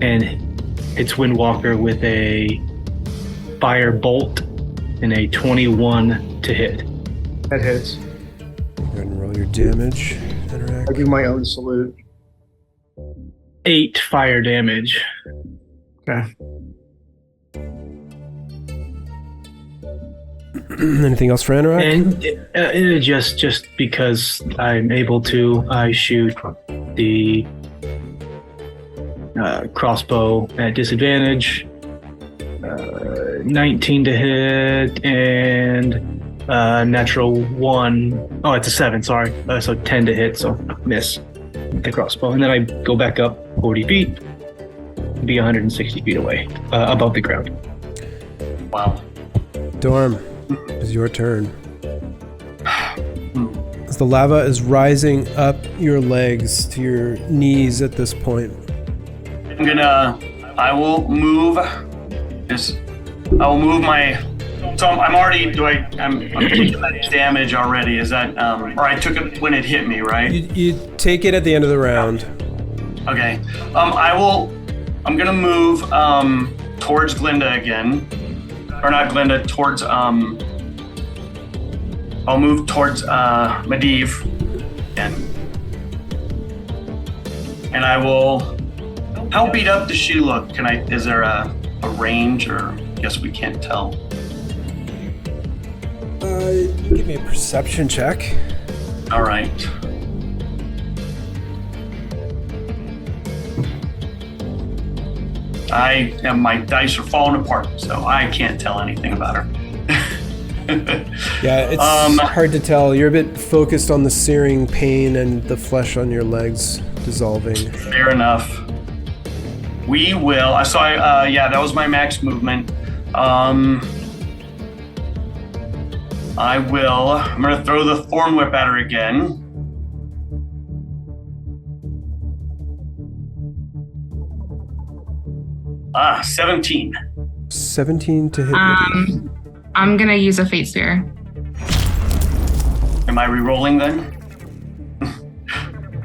and hits Windwalker with a fire bolt and a 21 to hit. That hits. Go ahead and roll your damage. I do my own salute. 8 fire damage. Okay. Anything else for Anorak? And just because I'm able to, I shoot the crossbow at disadvantage. 19 to hit and natural 1. Oh, it's a 7, sorry. So 10 to hit, so miss the crossbow. And then I go back up 40 feet, be 160 feet away, above the ground. Wow. Dorm, it's your turn. As the lava is rising up your legs to your knees at this point. I will move my, so I'm already, I'm taking that damage already, is that, or I took it when it hit me, right? You take it at the end of the round. Okay. I'm gonna move towards Glinda again. Or not Glinda, towards I'll move towards Medivh again. And I will, how beat up does she look? Is there a range, or I guess we can't tell? Give me a perception check. All right. My dice are falling apart, so I can't tell anything about her. Yeah, it's hard to tell. You're a bit focused on the searing pain and the flesh on your legs dissolving. Fair enough. We will. That was my max movement. I'm gonna throw the Thorn Whip at her again. Ah, 17. 17 to hit. I'm gonna use a Fate Sphere. Am I re-rolling then?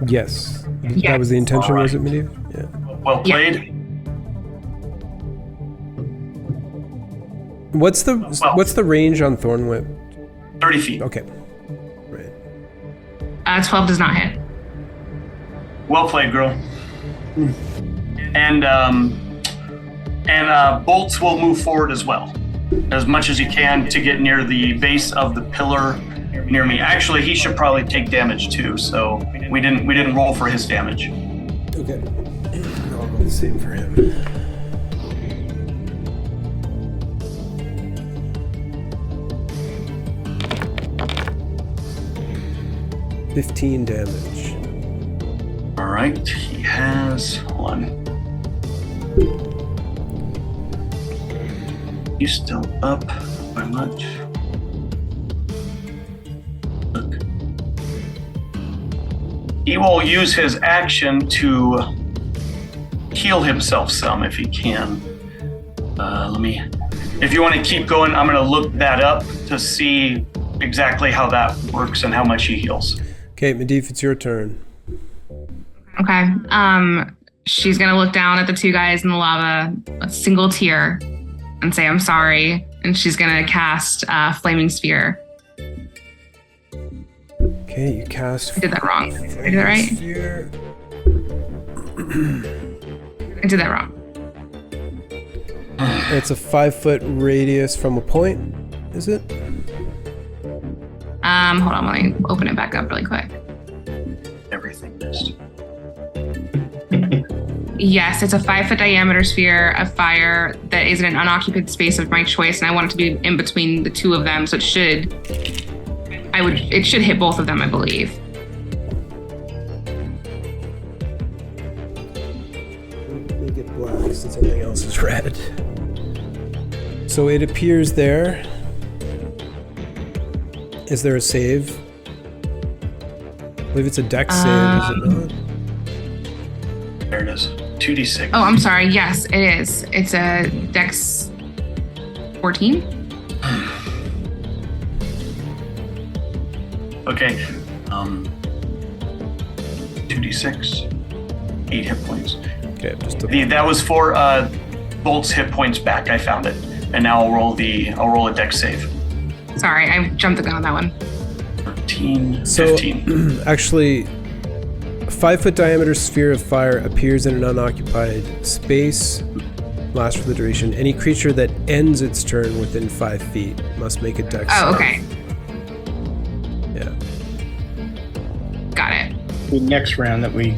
Yes. That was the intention, was it, Medivh? Yeah. Well played. What's the range on Thorn Whip? 30 feet. Okay. Right. 12 does not hit. Well played, girl. And bolts will move forward as well, as much as you can to get near the base of the pillar near me. Actually, he should probably take damage too, so we didn't roll for his damage. Okay. I'll roll the same for him. $15 damage. All right, he has one. You still up by much? Look. He will use his action to heal himself some if he can. If you want to keep going, I'm going to look that up to see exactly how that works and how much he heals. Okay, Medivh, it's your turn. Okay. She's gonna look down at the two guys in the lava, a single tear, and say, "I'm sorry." And she's gonna cast Flaming Sphere. Okay, you cast. I did that wrong. Did I do that right? Sphere. I did that wrong. It's a 5-foot radius from a point, is it? Hold on, let me open it back up really quick. Everything missed. Yes, it's a 5-foot diameter sphere of fire that is in an unoccupied space of my choice, and I want it to be in between the two of them, so it should hit both of them, I believe. Make it black since everything else is red. So it appears there. Is there a save? I believe it's a dex save, is it not? There it is. 2d6. Oh, I'm sorry. Yes, it is. It's a Dex 14. Okay. 2d6. 8 hit points. Okay, That was for Bolt's hit points back. I found it. And now I'll roll a dex save. Sorry, I jumped the gun on that one. 13, so, 15. Actually, a 5-foot diameter sphere of fire appears in an unoccupied space. Lasts for the duration. Any creature that ends its turn within 5 feet must make a dex save. Oh, okay. Yeah. Got it. The next round that we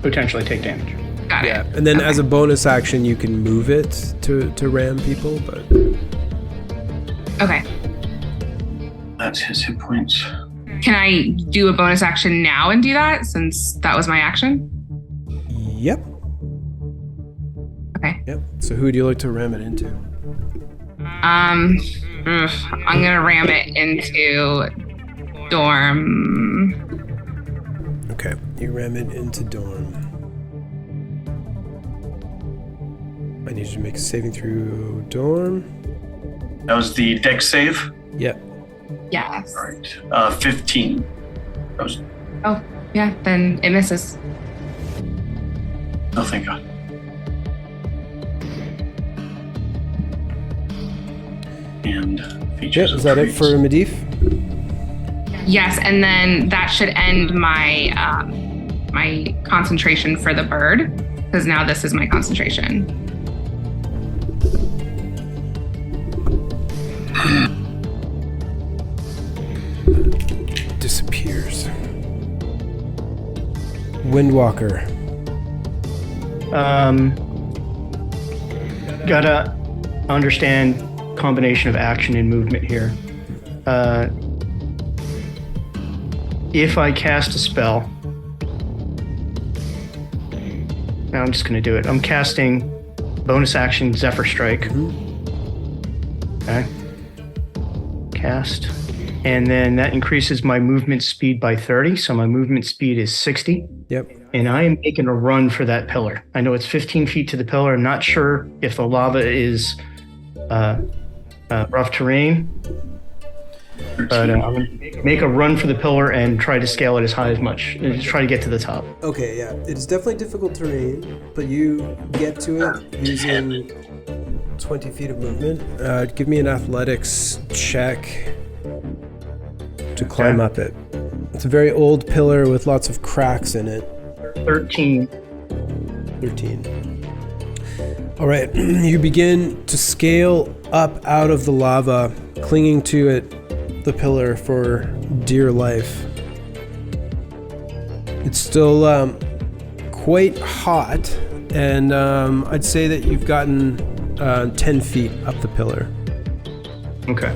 potentially take damage. Got it. Yeah, and then as a bonus action, you can move it to ram people, but... Okay. That's his hit points. Can I do a bonus action now and do that, since that was my action? Yep. Okay. Yep. So who would you like to ram it into? I'm gonna ram it into Dorm. Okay, you ram it into Dorm. I need you to make a saving through Dorm. That was the dex save? Yep. Yes. All right. 15. That was... Oh, yeah, then it misses. Oh, thank God. And features. Is that it for Medivh? Yes, and then that should end my my concentration for the bird, because now this is my concentration. Disappears. Windwalker. Gotta understand combination of action and movement here. If I cast a spell, now I'm just gonna do it. I'm casting bonus action Zephyr Strike. Okay. Cast. And then that increases my movement speed by 30. So my movement speed is 60. Yep. And I am making a run for that pillar. I know it's 15 feet to the pillar. I'm not sure if the lava is rough terrain. But I'm going to make a run for the pillar and try to scale it as high as much. And try to get to the top. Okay, yeah. It's definitely difficult terrain, but you get to it using 20 feet of movement. Give me an athletics check to climb up it. It's a very old pillar with lots of cracks in it. 13. All right, you begin to scale up out of the lava, clinging to it, the pillar, for dear life. It's still quite hot, and I'd say that you've gotten 10 feet up the pillar. Okay.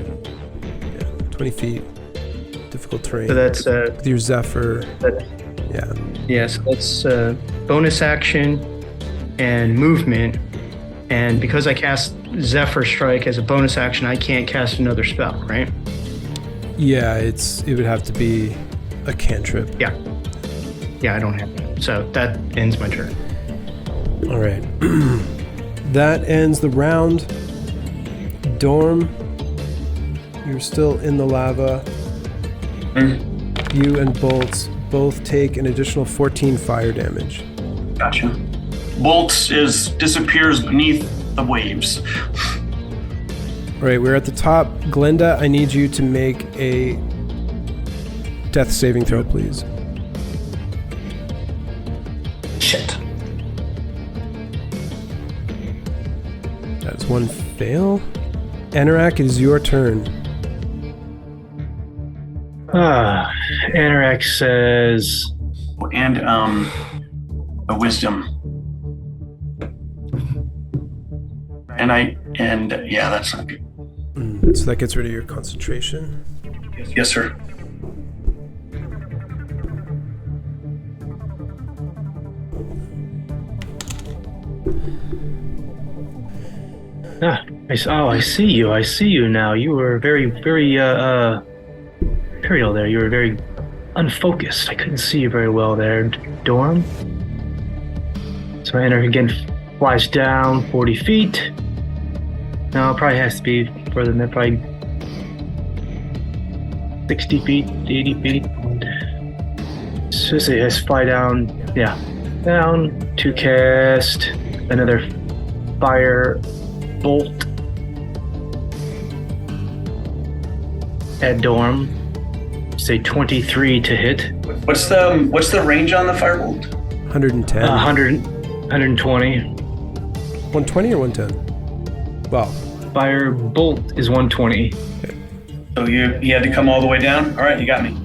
Yeah, 20 feet. Difficult terrain. So that's with your Zephyr. Yeah. Yes, that's bonus action and movement. And because I cast Zephyr Strike as a bonus action, I can't cast another spell, right? Yeah, it would have to be a cantrip. Yeah. Yeah, I don't have that. So that ends my turn. All right. That ends the round. Dorm, you're still in the lava. You and Bolts both take an additional 14 fire damage. Gotcha. Bolt disappears beneath the waves. All right, we're at the top. Glenda, I need you to make a death saving throw, please. Shit. That's one fail. Anorak, it is your turn. Anorak says... And a wisdom. And yeah, that's not good. So that gets rid of your concentration. Yes, sir. I see you. I see you now. You were very Imperial there. You were very unfocused. I couldn't see you very well there. Dorm? So my energy again flies down 40 feet. No, it probably has to be further than that, probably 60 feet, 80 feet. So it has fly down, down to cast another fire bolt at Dorm. Say 23 to hit. What's the range on the firebolt? 110. 120. 120 or 110? Wow. Fire bolt is 120. So you had to come all the way down? All right, you got me.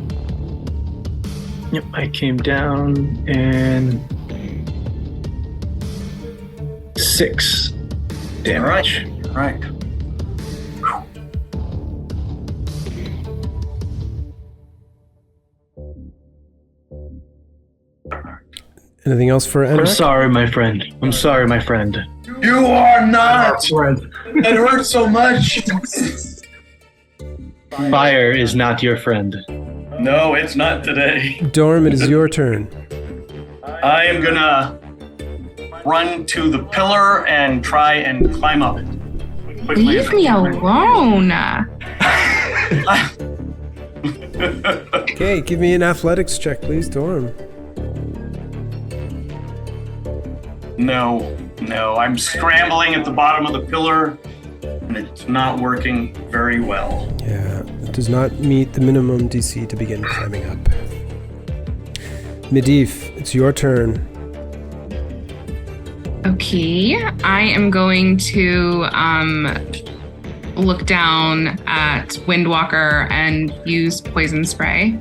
Yep, I came down and 6 damage. All right. Anything else for Enric? I'm sorry, my friend. You are not! Friend. It hurts so much! Fire is not your friend. No, it's not today. Dorm, it is your turn. I am gonna run to the pillar and try and climb up it. Quickly. Leave me alone. Okay, give me an athletics check, please, Dorm. No, I'm scrambling at the bottom of the pillar, and it's not working very well. Yeah, it does not meet the minimum DC to begin climbing up. Medivh, it's your turn. Okay, I am going to look down at Windwalker and use poison spray.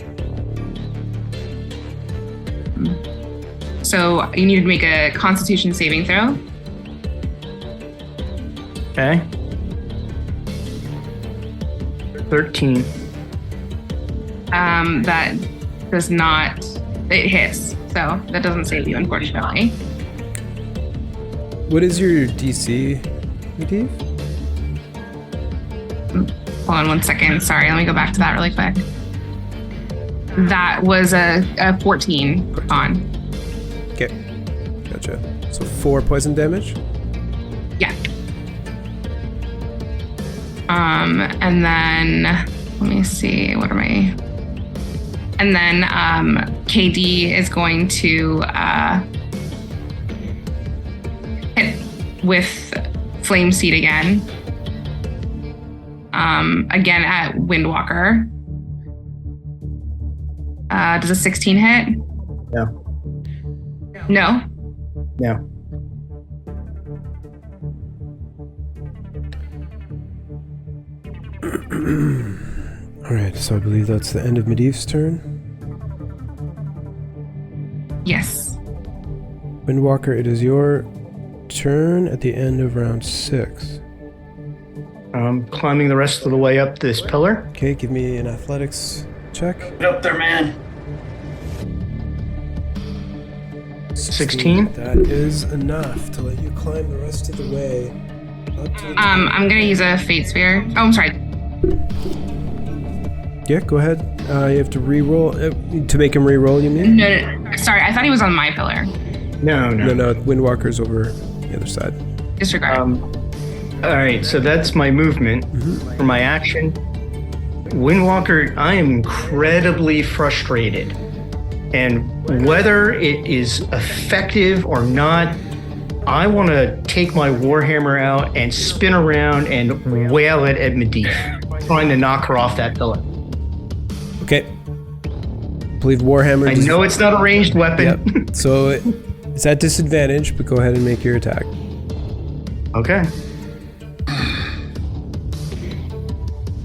So you need to make a Constitution saving throw. Okay. 13. That does not. It hits, so that doesn't save you, unfortunately. What is your DC, Medivh? Hold on 1 second. Sorry, let me go back to that really quick. That was a 14 on. Okay, gotcha. So 4 poison damage? Yeah. And then let me see, what am I? And then KD is going to hit with Flame Seed again. Again at Windwalker. Does a 16 hit? No. No? No. Alright, so I believe that's the end of Medivh's turn. Yes. Windwalker, it is your turn at the end of round 6. I'm climbing the rest of the way up this pillar. Okay, give me an athletics check. Get up there, man. 16. That is enough to let you climb the rest of the way up to the I'm gonna use a Fate Sphere. Oh, I'm sorry. Yeah, go ahead. You have to re-roll. To make him re-roll, you mean? No, sorry. I thought he was on my pillar. No. No, Windwalker's over the other side. Disregard. All right, so that's my movement. For my action, Windwalker, I am incredibly frustrated. And whether it is effective or not, I want to take my Warhammer out and spin around and wail it at Medivh, trying to knock her off that pillar. Okay. I believe Warhammer... I know it's not a ranged weapon. Yep. So it's at disadvantage, but go ahead and make your attack. Okay.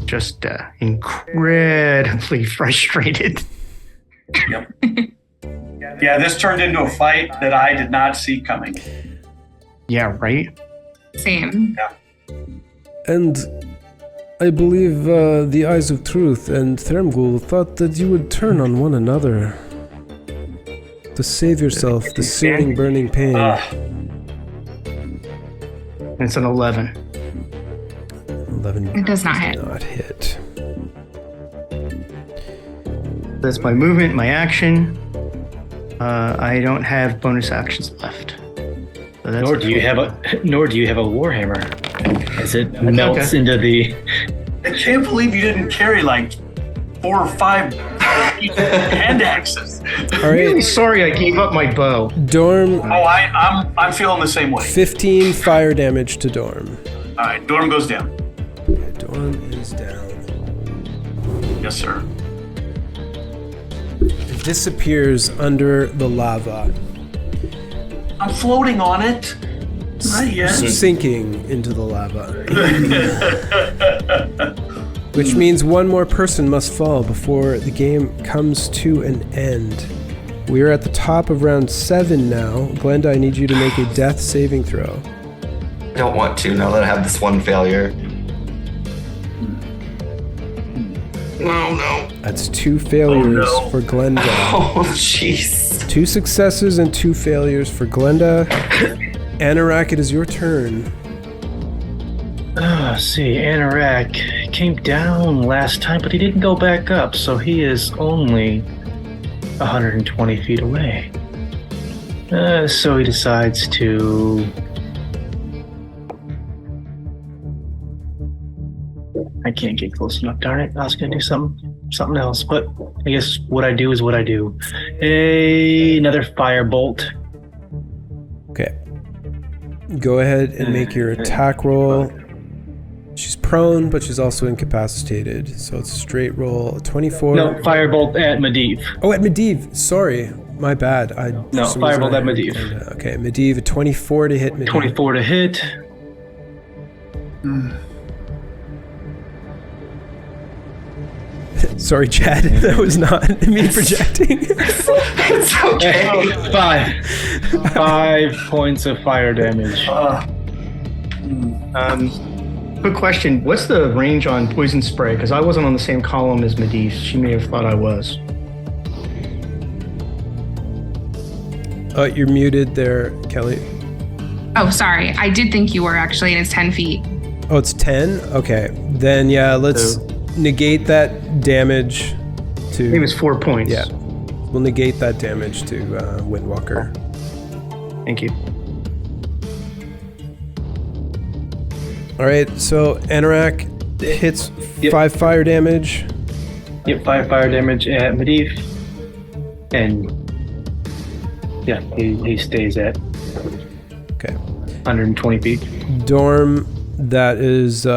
Just incredibly frustrated. Yep. Yeah, this turned into a fight that I did not see coming. Yeah, right? Same. Yeah. And I believe the Eyes of Truth and Thermgul thought that you would turn on one another to save yourself the searing, burning pain. It's an 11. 11 It does not hit. Not hit. That's my movement, my action. I don't have bonus actions left. Nor do you have a warhammer, as it melts into the. I can't believe you didn't carry like 4 or 5 hand axes. All right. I'm really sorry I gave up my bow. Dorm. Oh, I'm feeling the same way. 15 fire damage to Dorm. All right, Dorm goes down. Okay, Dorm is down. Yes, sir. It disappears under the lava. I'm floating on it. Not yet. Sinking into the lava. Which means one more person must fall before the game comes to an end. We are at the top of round 7 now. Glenda, I need you to make a death saving throw. I don't want to now that I have this one failure. No. That's 2 failures for Glenda. Oh, jeez. 2 successes and 2 failures for Glenda. Anorak, it is your turn. See, Anorak came down last time, but he didn't go back up, so he is only 120 feet away. So he decides to... I can't get close enough, darn it. I was going to do something else, but I guess what I do is what I do. Another firebolt. Okay. Go ahead and make your attack roll. She's prone, but she's also incapacitated, so it's a straight roll. 24. No, firebolt at Medivh. Oh, at Medivh. Sorry, my bad. No, firebolt at Medivh. Okay, Medivh, a 24 to hit Medivh. 24 to hit. Sorry, Chad. That was not me projecting. It's okay. 5 points of fire damage. Quick question. What's the range on poison spray? Because I wasn't on the same column as Medivh. She may have thought I was. You're muted there, Kelly. Oh, sorry. I did think you were actually, and it's 10 feet. Oh, it's 10? Okay. Then, yeah, let's negate that damage to... I think it was 4 points. Yeah. We'll negate that damage to Windwalker. Thank you. All right, so Anorak hits 5 fire damage. Yep, 5 fire damage at Medivh. And yeah, he stays at 120 feet. Dorm, that is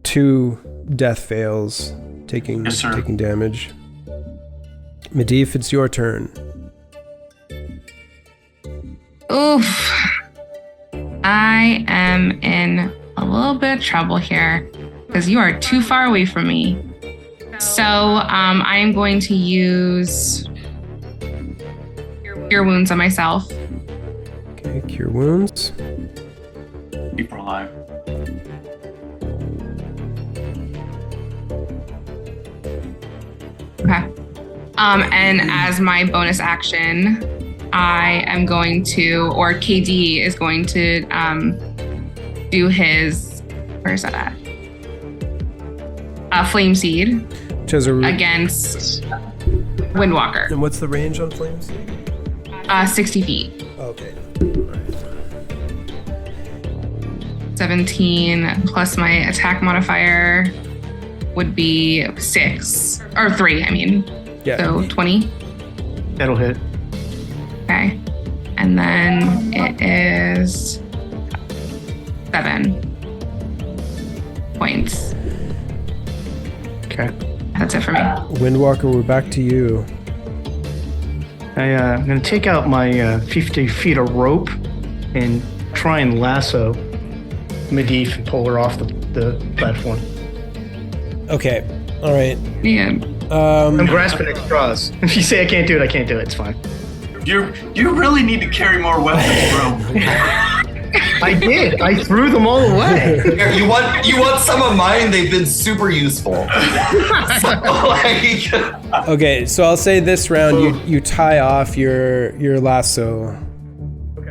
2 death fails, taking damage. Medivh, it's your turn. Oof. I am in a little bit of trouble here because you are too far away from me. So I am going to use Cure Wounds on myself. Okay, Cure Wounds. Keep her alive. Okay. And as my bonus action, I am going to, or KD is going to do his, where's that at? Flame Seed against Windwalker. And what's the range on Flame Seed? 60 feet. Okay. 17 plus my attack modifier would be 6, or 3, I mean. Yeah. So 20. That'll hit. Okay. And then it is 7 points. Okay. That's it for me. Windwalker, we're back to you. I'm going to take out my 50 feet of rope and try and lasso Medivh and pull her off the platform. Okay. All right. Yeah. I'm grasping at straws. If you say I can't do it, I can't do it. It's fine. You really need to carry more weapons, bro. I did. I threw them all away. Here, you want some of mine? They've been super useful. Okay, so I'll say this round you tie off your lasso.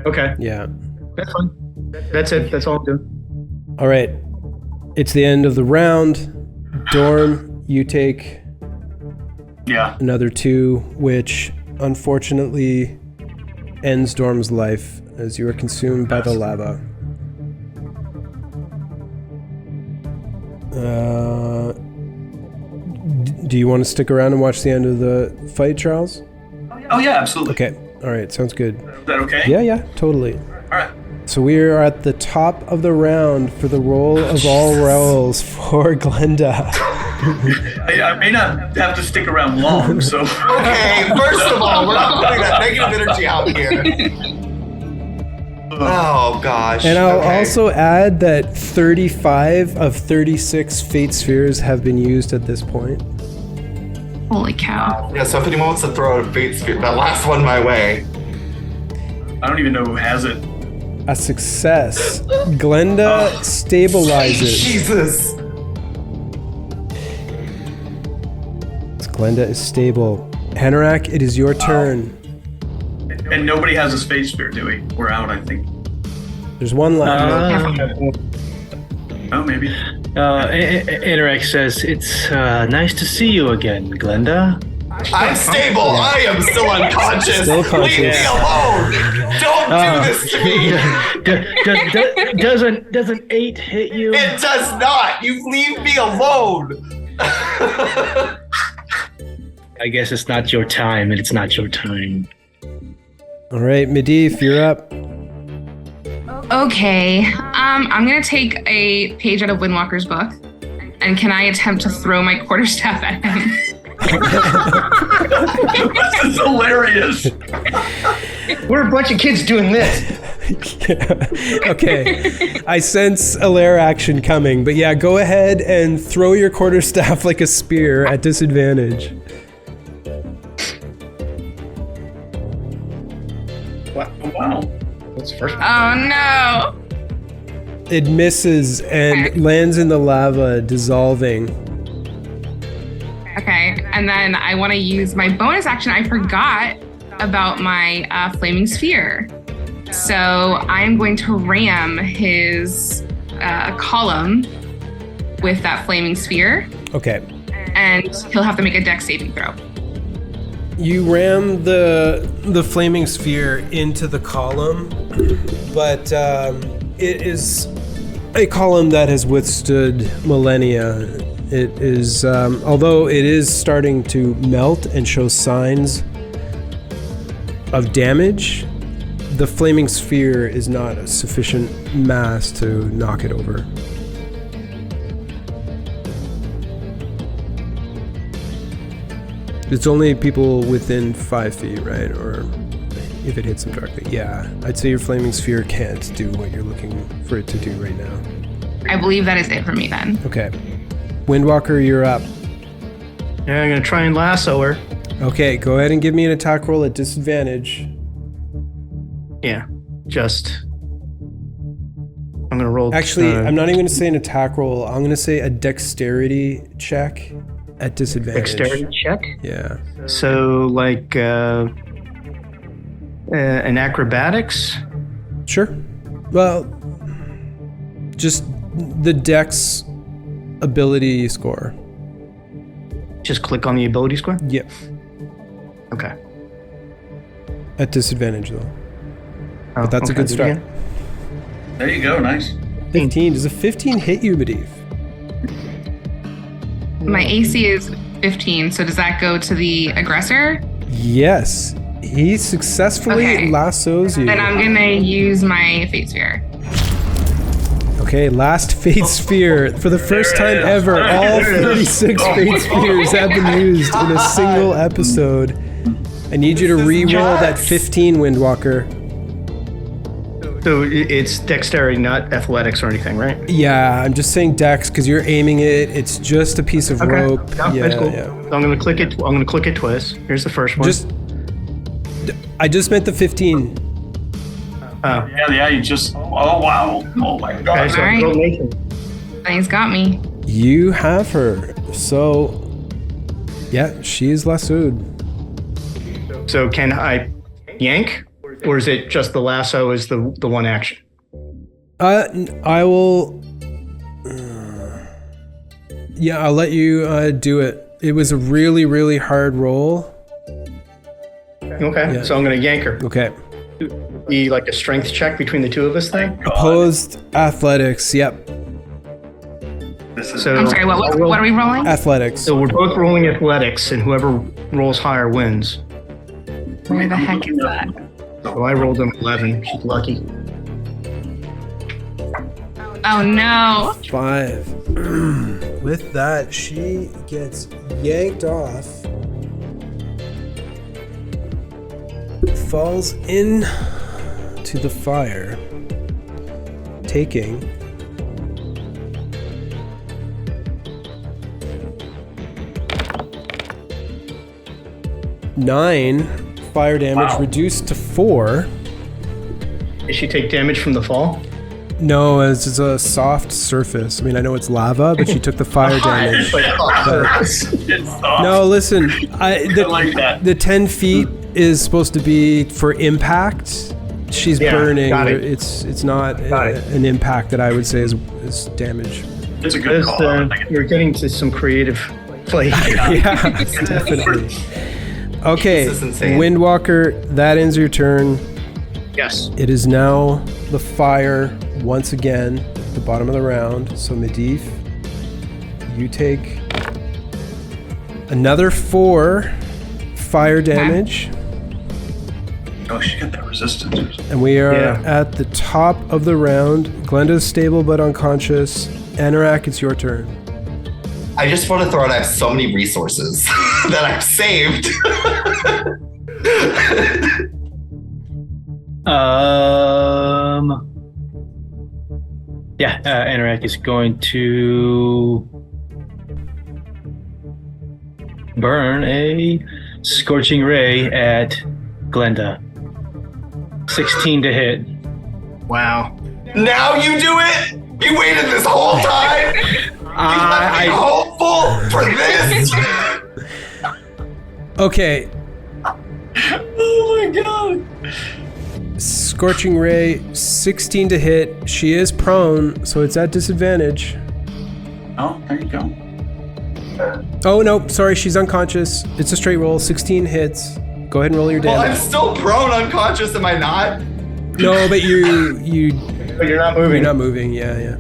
Okay. Yeah. That's fine. That's it. That's all I'm doing. All right. It's the end of the round. Dorm, you take another 2, which unfortunately ends Dorm's life as you are consumed by the lava. Do you want to stick around and watch the end of the fight, Charles? Oh yeah, absolutely. Okay. All right. Sounds good. Is that okay? Yeah, totally. All right. So we are at the top of the round for the roll of all rolls for Glenda. I may not have to stick around long, so. Okay, first of all, we're not putting that negative energy out here. Oh gosh. And I'll also add that 35 of 36 fate spheres have been used at this point. Holy cow. Yeah, so if anyone wants to throw a fate sphere, that last one my way. I don't even know who has it. A success. Glenda stabilizes. Jesus. Glenda is stable. Hanorak, it is your turn. And nobody has a space sphere, do we? We're out, I think. There's one left. Oh, maybe. Interact says, it's nice to see you again, Glenda. I'm stable. I am still unconscious. Still conscious. Leave me alone. Don't do this to me. Doesn't 8 hit you? It does not. You leave me alone. I guess it's not your time, and it's not your time. All right, Medivh, you're up. Okay. I'm gonna take a page out of Windwalker's book, and can I attempt to throw my quarterstaff at him? This is hilarious. We're a bunch of kids doing this. Yeah. Okay. I sense a lair action coming, but yeah, go ahead and throw your quarterstaff like a spear at disadvantage. Wow. That's the first one. Oh no! It misses and lands in the lava, dissolving. Okay, and then I want to use my bonus action. I forgot about my flaming sphere. So I'm going to ram his column with that flaming sphere. Okay. And he'll have to make a dex saving throw. You ram the flaming sphere into the column, but it is a column that has withstood millennia. It is, although it is starting to melt and show signs of damage, the flaming sphere is not a sufficient mass to knock it over. It's only people within 5 feet, right? Or if it hits them directly. Yeah, I'd say your flaming sphere can't do what you're looking for it to do right now. I believe that is it for me then. Okay. Windwalker, you're up. Yeah, I'm gonna try and lasso her. Okay, go ahead and give me an attack roll at disadvantage. Yeah, I'm gonna roll. Actually, I'm not even gonna say an attack roll. I'm gonna say a dexterity check at disadvantage. Dexterity check? Yeah. So, like, an acrobatics? Sure. Well, just the dex ability score. Just click on the ability score? Yep. Okay. At disadvantage, though. But that's a good start. There you go, nice. 15. Does a 15 hit you, Medivh? My AC is 15, so does that go to the aggressor? Yes. He successfully lassos you. Then I'm gonna use my fate sphere. Okay, last fate sphere. For the first time ever, all 36 fate spheres have been used in a single episode. I need you to re-roll that 15, Windwalker. So it's dexterity, not athletics or anything, right? Yeah, I'm just saying dex because you're aiming it. It's just a piece of rope. No, yeah, that's cool. Yeah. So I'm gonna click it. I'm gonna click it twice. Here's the first one. I just meant the 15. Yeah, you just. Oh wow! Oh my god! Okay, so All right. roll Nathan. He's got me. You have her. So, yeah, she's lassoed. So can I yank, or is it just the lasso is the one action? I will. Yeah, I'll let you do it. It was a really, really hard roll. Okay, Yeah. so I'm gonna yank her. Okay. Be like a strength check between the two of us thing? Opposed athletics. Yep. So, I'm sorry, what are we rolling? Athletics. So we're both rolling athletics, and whoever rolls higher wins. Where the heck is that? So I rolled an 11. She's lucky. Oh no. 5. With that, she gets yanked off, falls in to the fire, taking 9 fire damage, reduced to 4. Did she take damage from the fall? No, as it's a soft surface. I mean, I know it's lava, but she took the fire damage. No, listen. I like that. The 10 feet is supposed to be for impact. She's burning. It's not an impact that I would say is damage. It's a good call. You're getting to some creative play. Yeah, definitely. Okay, Windwalker, that ends your turn. Yes. It is now the fire once again at the bottom of the round. So Medivh, you take another 4 fire damage. Oh, she got that resistance. And we are at the top of the round. Glenda's stable but unconscious. Anorak, it's your turn. I just want to throw out, I have so many resources that I've saved. Anorak is going to burn a scorching ray at Glenda. 16 to hit. Wow. Now you do it? You waited this whole time? I'm hopeful for this? Okay. Oh my god. Scorching Ray, 16 to hit. She is prone, so it's at disadvantage. Oh, there you go. Oh, no, sorry, she's unconscious. It's a straight roll, 16 hits. Go ahead and roll your damage. Well, I'm still prone unconscious, am I not? No, but But you're not moving. You're not moving, yeah.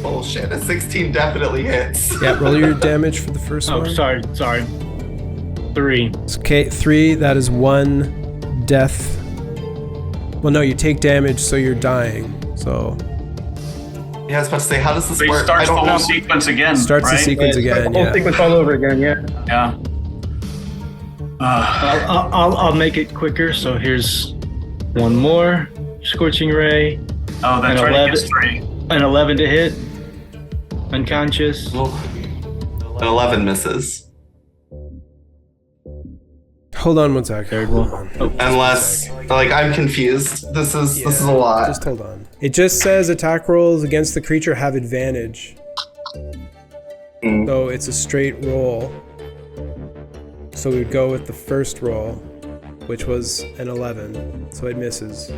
Bullshit, a 16 definitely hits. Yeah, roll your damage for the first one. Oh, sorry. 3. Okay, 3, that is 1 death. Well, no, you take damage, so you're dying. So Yeah, I was about to say, how does this It work? starts the whole sequence again. Starts the right? sequence again, The whole yeah. sequence all over again, yeah. Yeah. I'll make it quicker. So here's one more scorching ray. Oh, that's An right. 11. It's 3. An 11 to hit. Unconscious. An 11 misses. Hold on one sec. Unless, like, I'm confused. This is a lot. Just hold on. It just says attack rolls against the creature have advantage. So it's a straight roll. So we would go with the first roll, which was an 11. So it misses.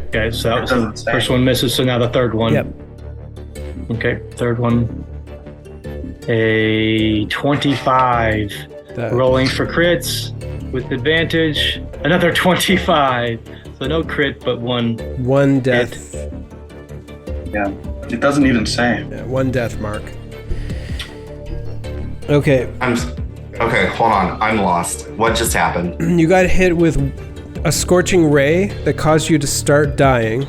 Okay, so that was the first one misses. So now the third one. Yep. Okay, third one. A 25. Rolling for crits with advantage. Another 25. So no crit, but one death. Yeah, it doesn't even say. Yeah, 1 death mark. Okay. Okay, hold on. I'm lost. What just happened? You got hit with a scorching ray that caused you to start dying.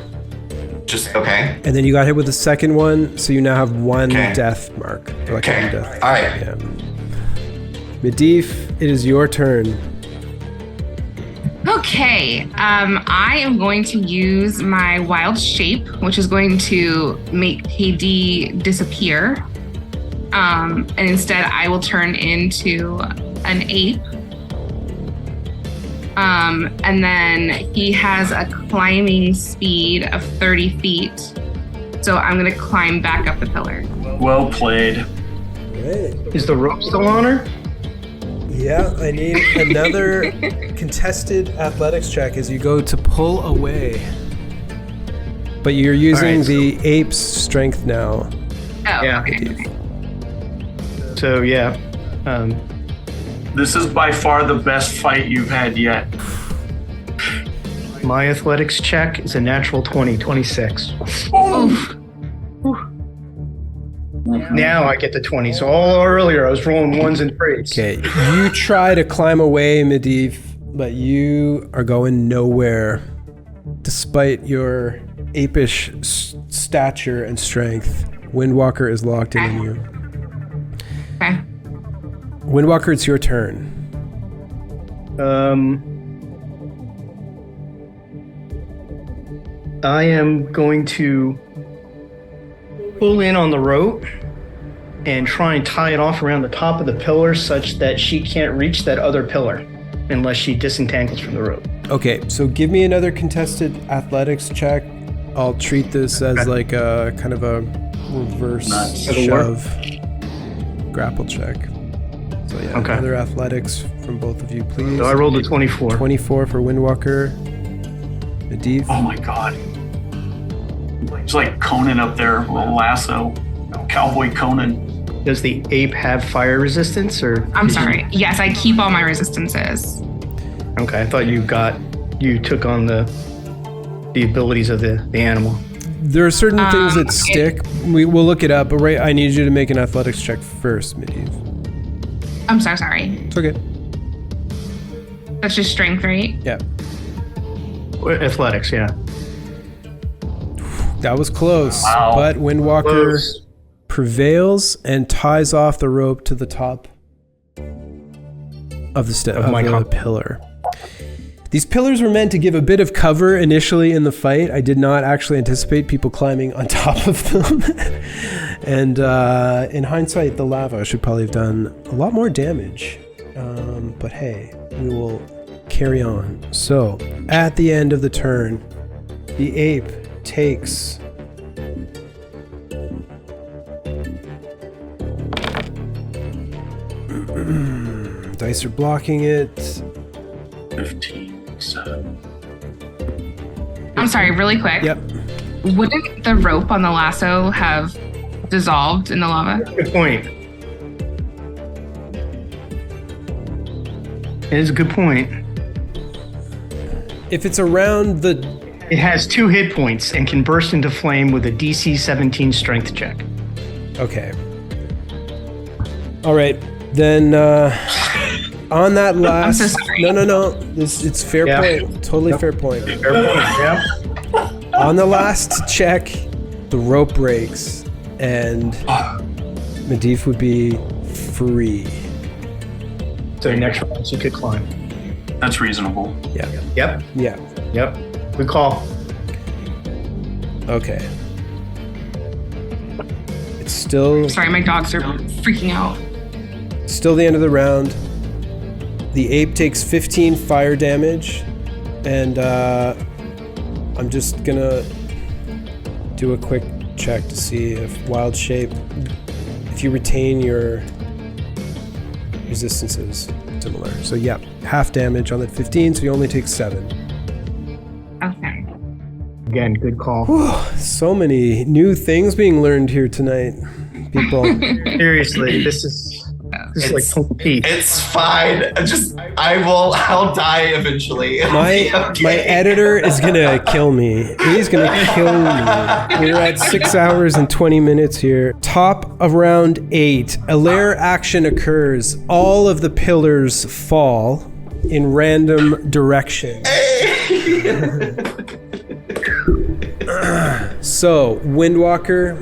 Okay. And then you got hit with a second one, so you now have 1 death mark. Like Okay. 1 death. All right. Yeah. Medivh, it is your turn. Okay, I am going to use my wild shape, which is going to make KD disappear. And instead I will turn into an ape. And then he has a climbing speed of 30 feet. So I'm gonna climb back up the pillar. Well played. Great. Is the rope still on her? Yeah, I need another contested athletics check as you go to pull away. But you're using the ape's strength now. Oh, Yeah. okay. So yeah, This is by far the best fight you've had yet. My athletics check is a natural 20, 26. Oof. Now I get the 20. So all earlier I was rolling ones and threes. Okay, you try to climb away, Medivh, but you are going nowhere. Despite your apish stature and strength, Windwalker is locked in on you. Okay. Windwalker, it's your turn. I am going to pull in on the rope and try and tie it off around the top of the pillar such that she can't reach that other pillar unless she disentangles from the rope. Okay, so give me another contested athletics check. I'll treat this as like a kind of a reverse shove grapple check. So yeah, Okay. another athletics from both of you, please. So I rolled a 24. 24 for Windwalker. Medivh. Oh my god. It's like Conan up there with a lasso. Cowboy Conan. Does the ape have fire resistance or? I'm sorry. Yes, I keep all my resistances. Okay, I thought you took on the abilities of the animal. There are certain things that stick. We'll look it up, but I need you to make an athletics check first, Medivh. I'm so sorry. It's okay. That's just strength, right? Yeah. Athletics, yeah. That was close, Wow. but Windwalker prevails and ties off the rope to the top of the pillar. These pillars were meant to give a bit of cover initially in the fight. I did not actually anticipate people climbing on top of them. And in hindsight, the lava should probably have done a lot more damage. But hey, we will carry on. So, at the end of the turn, the ape takes dice are blocking it. 15, 7. I'm sorry, really quick. Yep. Wouldn't the rope on the lasso have dissolved in the lava? Good point. It is a good point. If it's around the... It has 2 hit points and can burst into flame with a DC 17 strength check. Okay. All right. Then on that last... I'm so sorry. No. It's fair point. Totally fair point. Fair point, yeah. On the last check, the rope breaks and Medivh would be free. So next round you could climb. That's reasonable. Yeah. Yep. Yeah. Yep. Good call. Okay. It's still... Sorry, my dogs are freaking out. Still the end of the round. The ape takes 15 fire damage, and I'm just gonna do a quick check to see if wild shape, if you retain your resistances similar. So yeah, half damage on that 15, so you only take 7. Okay. Again, good call. Whew, so many new things being learned here tonight, people. Seriously, this is like Pete. It's fine. I'll die eventually. My editor is gonna kill me. He's gonna kill me. We're at 6 hours and 20 minutes here. Top of round 8. A lair action occurs. All of the pillars fall in random direction. So, Windwalker,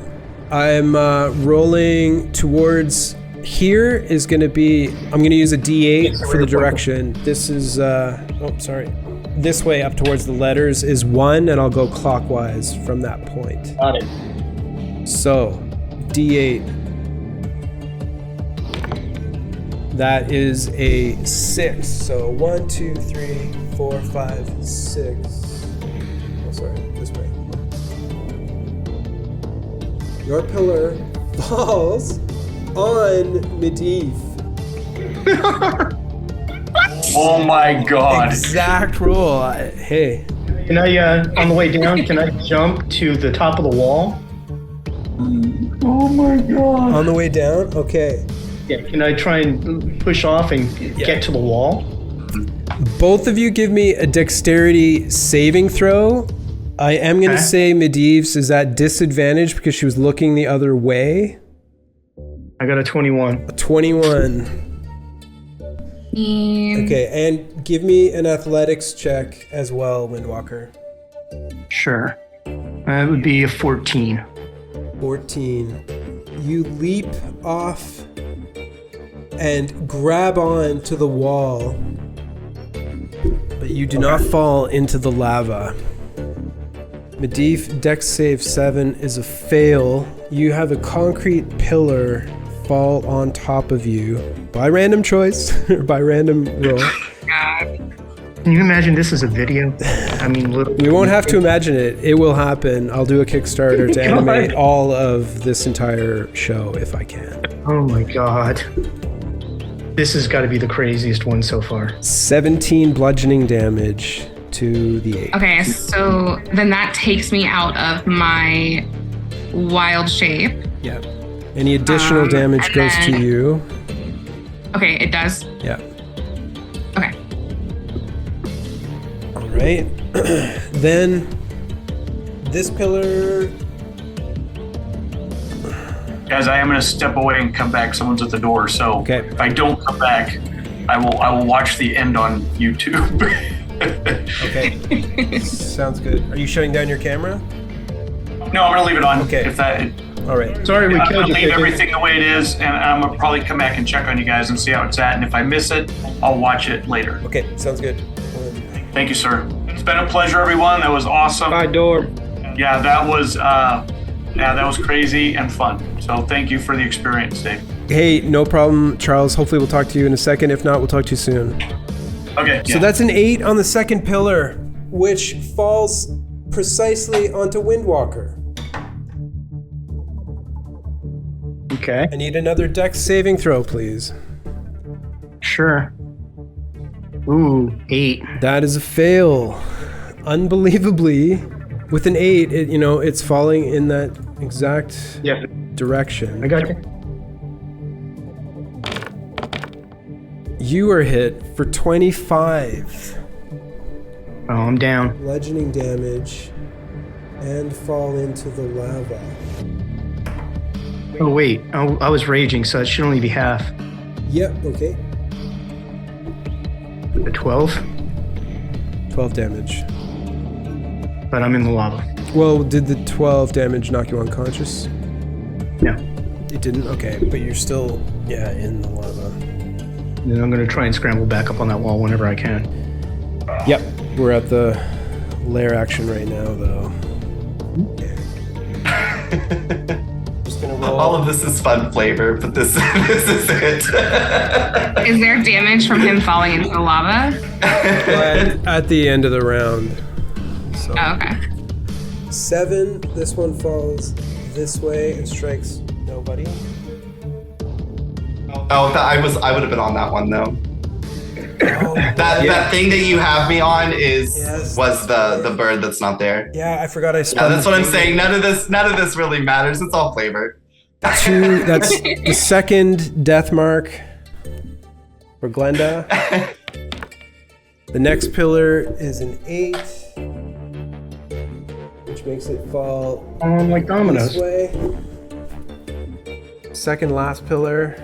I'm rolling towards... Here is going to be, I'm going to use a D8 for the direction. This is, this way up towards the letters is 1, and I'll go clockwise from that point. Got it. So, D8. That is a 6. So 1, 2, 3, 4, 5, 6. Oh, sorry, this way. Your pillar falls on Medivh. Oh my god. Exact roll. Hey. Can I, on the way down, can I jump to the top of the wall? Oh my god. On the way down? Okay. Yeah, can I try and push off and get to the wall? Both of you give me a dexterity saving throw. I am going to say Medivh's is at disadvantage because she was looking the other way. I got a 21. A 21. Okay, and give me an athletics check as well, Windwalker. Sure. That would be a 14. 14. You leap off and grab on to the wall, but you do not fall into the lava. Medivh, Dex save 7 is a fail. You have a concrete pillar fall on top of you by random choice or by random roll. Can you imagine this as a video? I mean, we won't have to imagine it. It will happen. I'll do a Kickstarter to animate all of this entire show if I can. Oh my god. This has got to be the craziest one so far. 17 bludgeoning damage to the 8. Okay, so then that takes me out of my wild shape. Yeah. Any additional damage goes to you. Okay, it does? Yeah. Okay. All right. Then this pillar... Guys, I am going to step away and come back. Someone's at the door, so if I don't come back, I will watch the end on YouTube. Okay. Sounds good. Are you shutting down your camera? No, I'm going to leave it on. Okay. If that... All right. Sorry, we I'm killed going to you. leave everything the way it is, and I'm going to probably come back and check on you guys and see how it's at. And if I miss it, I'll watch it later. Okay, sounds good. Thank you, sir. It's been a pleasure, everyone. That was awesome. Bye, door. Yeah, that was crazy and fun. So thank you for the experience, Dave. Hey, no problem, Charles. Hopefully we'll talk to you in a second. If not, we'll talk to you soon. Okay. So that's an 8 on the second pillar, which falls precisely onto Windwalker. Okay. I need another Dex saving throw, please. Sure. Ooh, 8. That is a fail. Unbelievably, with an 8, it's falling in that exact direction. I got you. You are hit for 25. Oh, I'm down. Bludgeoning damage and fall into the lava. Oh, wait. I was raging, so it should only be half. Yep, okay. A 12. 12 damage. But I'm in the lava. Well, did the 12 damage knock you unconscious? No. It didn't? Okay, but you're still, in the lava. Then I'm going to try and scramble back up on that wall whenever I can. Yep, we're at the lair action right now, though. Just gonna roll. All of this is fun flavor, but this is it. Is there damage from him falling into the lava? At the end of the round. So. Oh, okay. 7, this one falls this way and strikes nobody. Oh, I would have been on that one though. That thing that you have me on was the bird that's not there. Yeah, I forgot I spun. Yeah, that's what I'm saying. None of this really matters. It's all flavor. 2. That's the second death mark for Glenda. The next pillar is an 8, which makes it fall like dominoes. This way. Second last pillar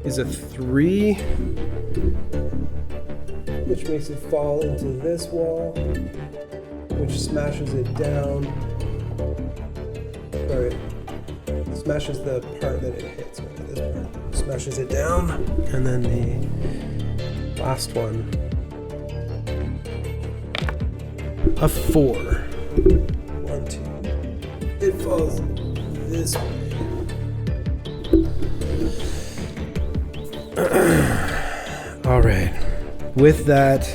is a 3, which makes it fall into this wall, which smashes it down. Sorry, smashes the part that it hits. This part smashes it down, and then the last one, a 4. 1, 2. It falls this way. All right. With that,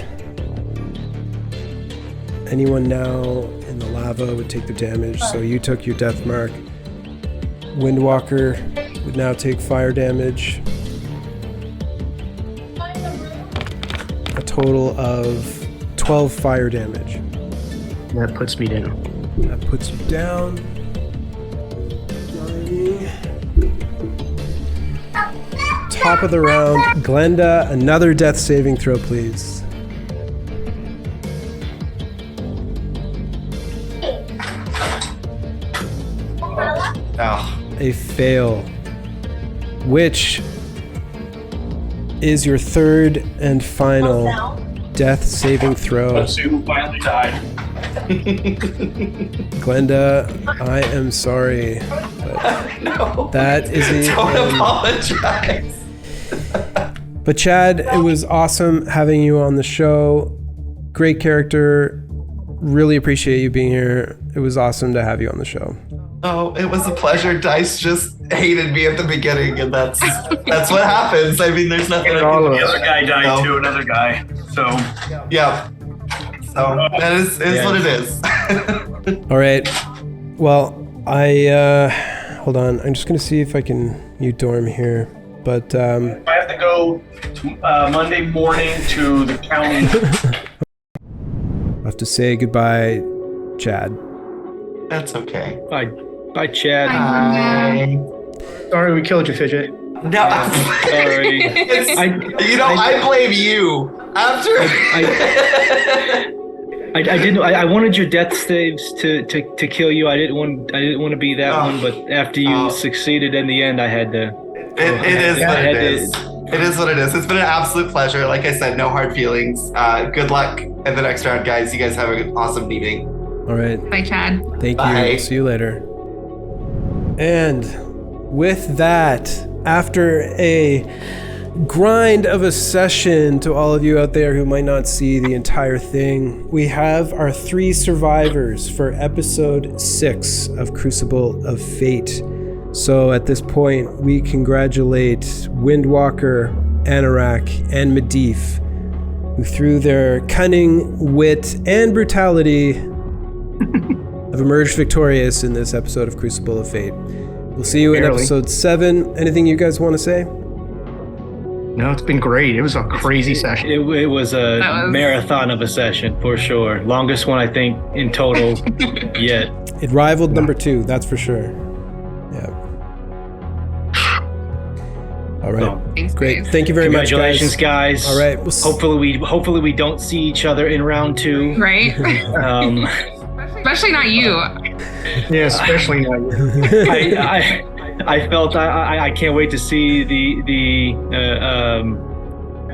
anyone now in the lava would take the damage. So you took your death mark. Windwalker would now take fire damage. A total of 12 fire damage. That puts me down. That puts you down. 90. top of the round. Glenda, another death saving throw, please. Oh. A fail, which is your third and final death saving throw. Let's see who finally died. Glenda, I am sorry, but No. that is the Don't end. apologize. But Chad, it was awesome having you on the show. Great character. Really appreciate you being here. It was awesome to have you on the show. Oh, it was a pleasure. Dice just hated me at the beginning, and that's what happens. I mean, there's nothing I can do. The other guy died too, another guy. So Yeah. So that is what it is. All right. Well, hold on. I'm just gonna see if I can mute Dorm here. But I have to go Monday morning to the county. I have to say goodbye, Chad. That's okay. Bye, Chad. Bye. Sorry we killed you, Fidget. No, I'm Sorry. I blame you. After I didn't. I wanted your death saves to kill you. I didn't want to be that one. But after you succeeded in the end, I had to. It is what it is. It is what it is. It's been an absolute pleasure. Like I said, no hard feelings. Good luck in the next round, guys. You guys have an awesome evening. All right. Bye, Chad. Thank Bye. you. See you later. And with that, after a grind of a session, to all of you out there who might not see the entire thing, we have our 3 survivors for episode 6 of Crucible of Fate. So at this point, we congratulate Windwalker, Anorak, and Medivh, who through their cunning, wit, and brutality have emerged victorious in this episode of Crucible of Fate. We'll see you in episode 7. Anything you guys want to say? No, it's been great. It was a crazy session. It was a marathon of a session for sure. Longest one I think in total yet. It rivaled number 2, that's for sure. Yeah. All right. Thanks, Great. guys. Thank you very much, Congratulations, guys. All right. Hopefully we don't see each other in round 2. Right? Especially not you. Yeah, especially not you. I felt I can't wait to see the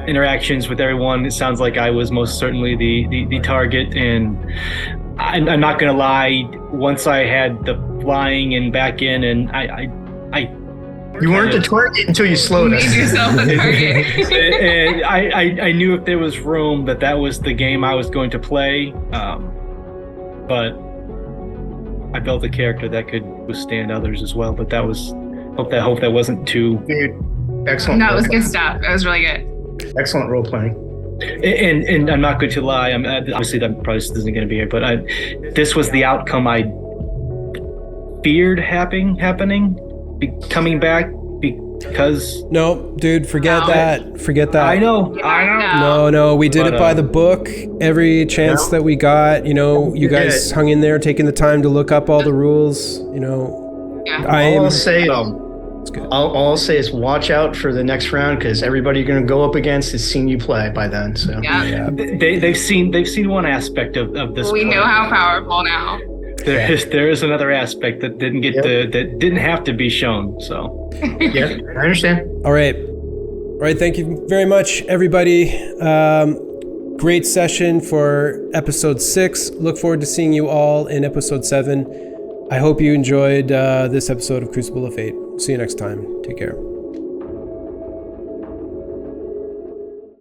interactions with everyone. It sounds like I was most certainly the target, and I'm not gonna lie. Once I had the flying and back in, and You weren't the target until you slowed us. Made yourself a target. and I knew if there was room that was the game I was going to play, but I built a character that could withstand others as well. But that was hope that wasn't too. Dude, excellent. No, it was good stuff. It was really good. Excellent role playing. And I'm not going to lie. Obviously that probably isn't going to be here, but this was the outcome I feared happening, coming back because. No, dude, forget that. Forget that. I know. No, we did it by the book. Every chance that we got, you guys hung in there, taking the time to look up all the rules. All I'll say is watch out for the next round because everybody you're going to go up against has seen you play by then. So yeah. They've seen one aspect of this. We know how powerful now. There is another aspect that didn't get that didn't have to be shown. So yeah, I understand. All right. Thank you very much, everybody. Great session for episode 6. Look forward to seeing you all in episode 7. I hope you enjoyed this episode of Crucible of Fate. See you next time. Take care.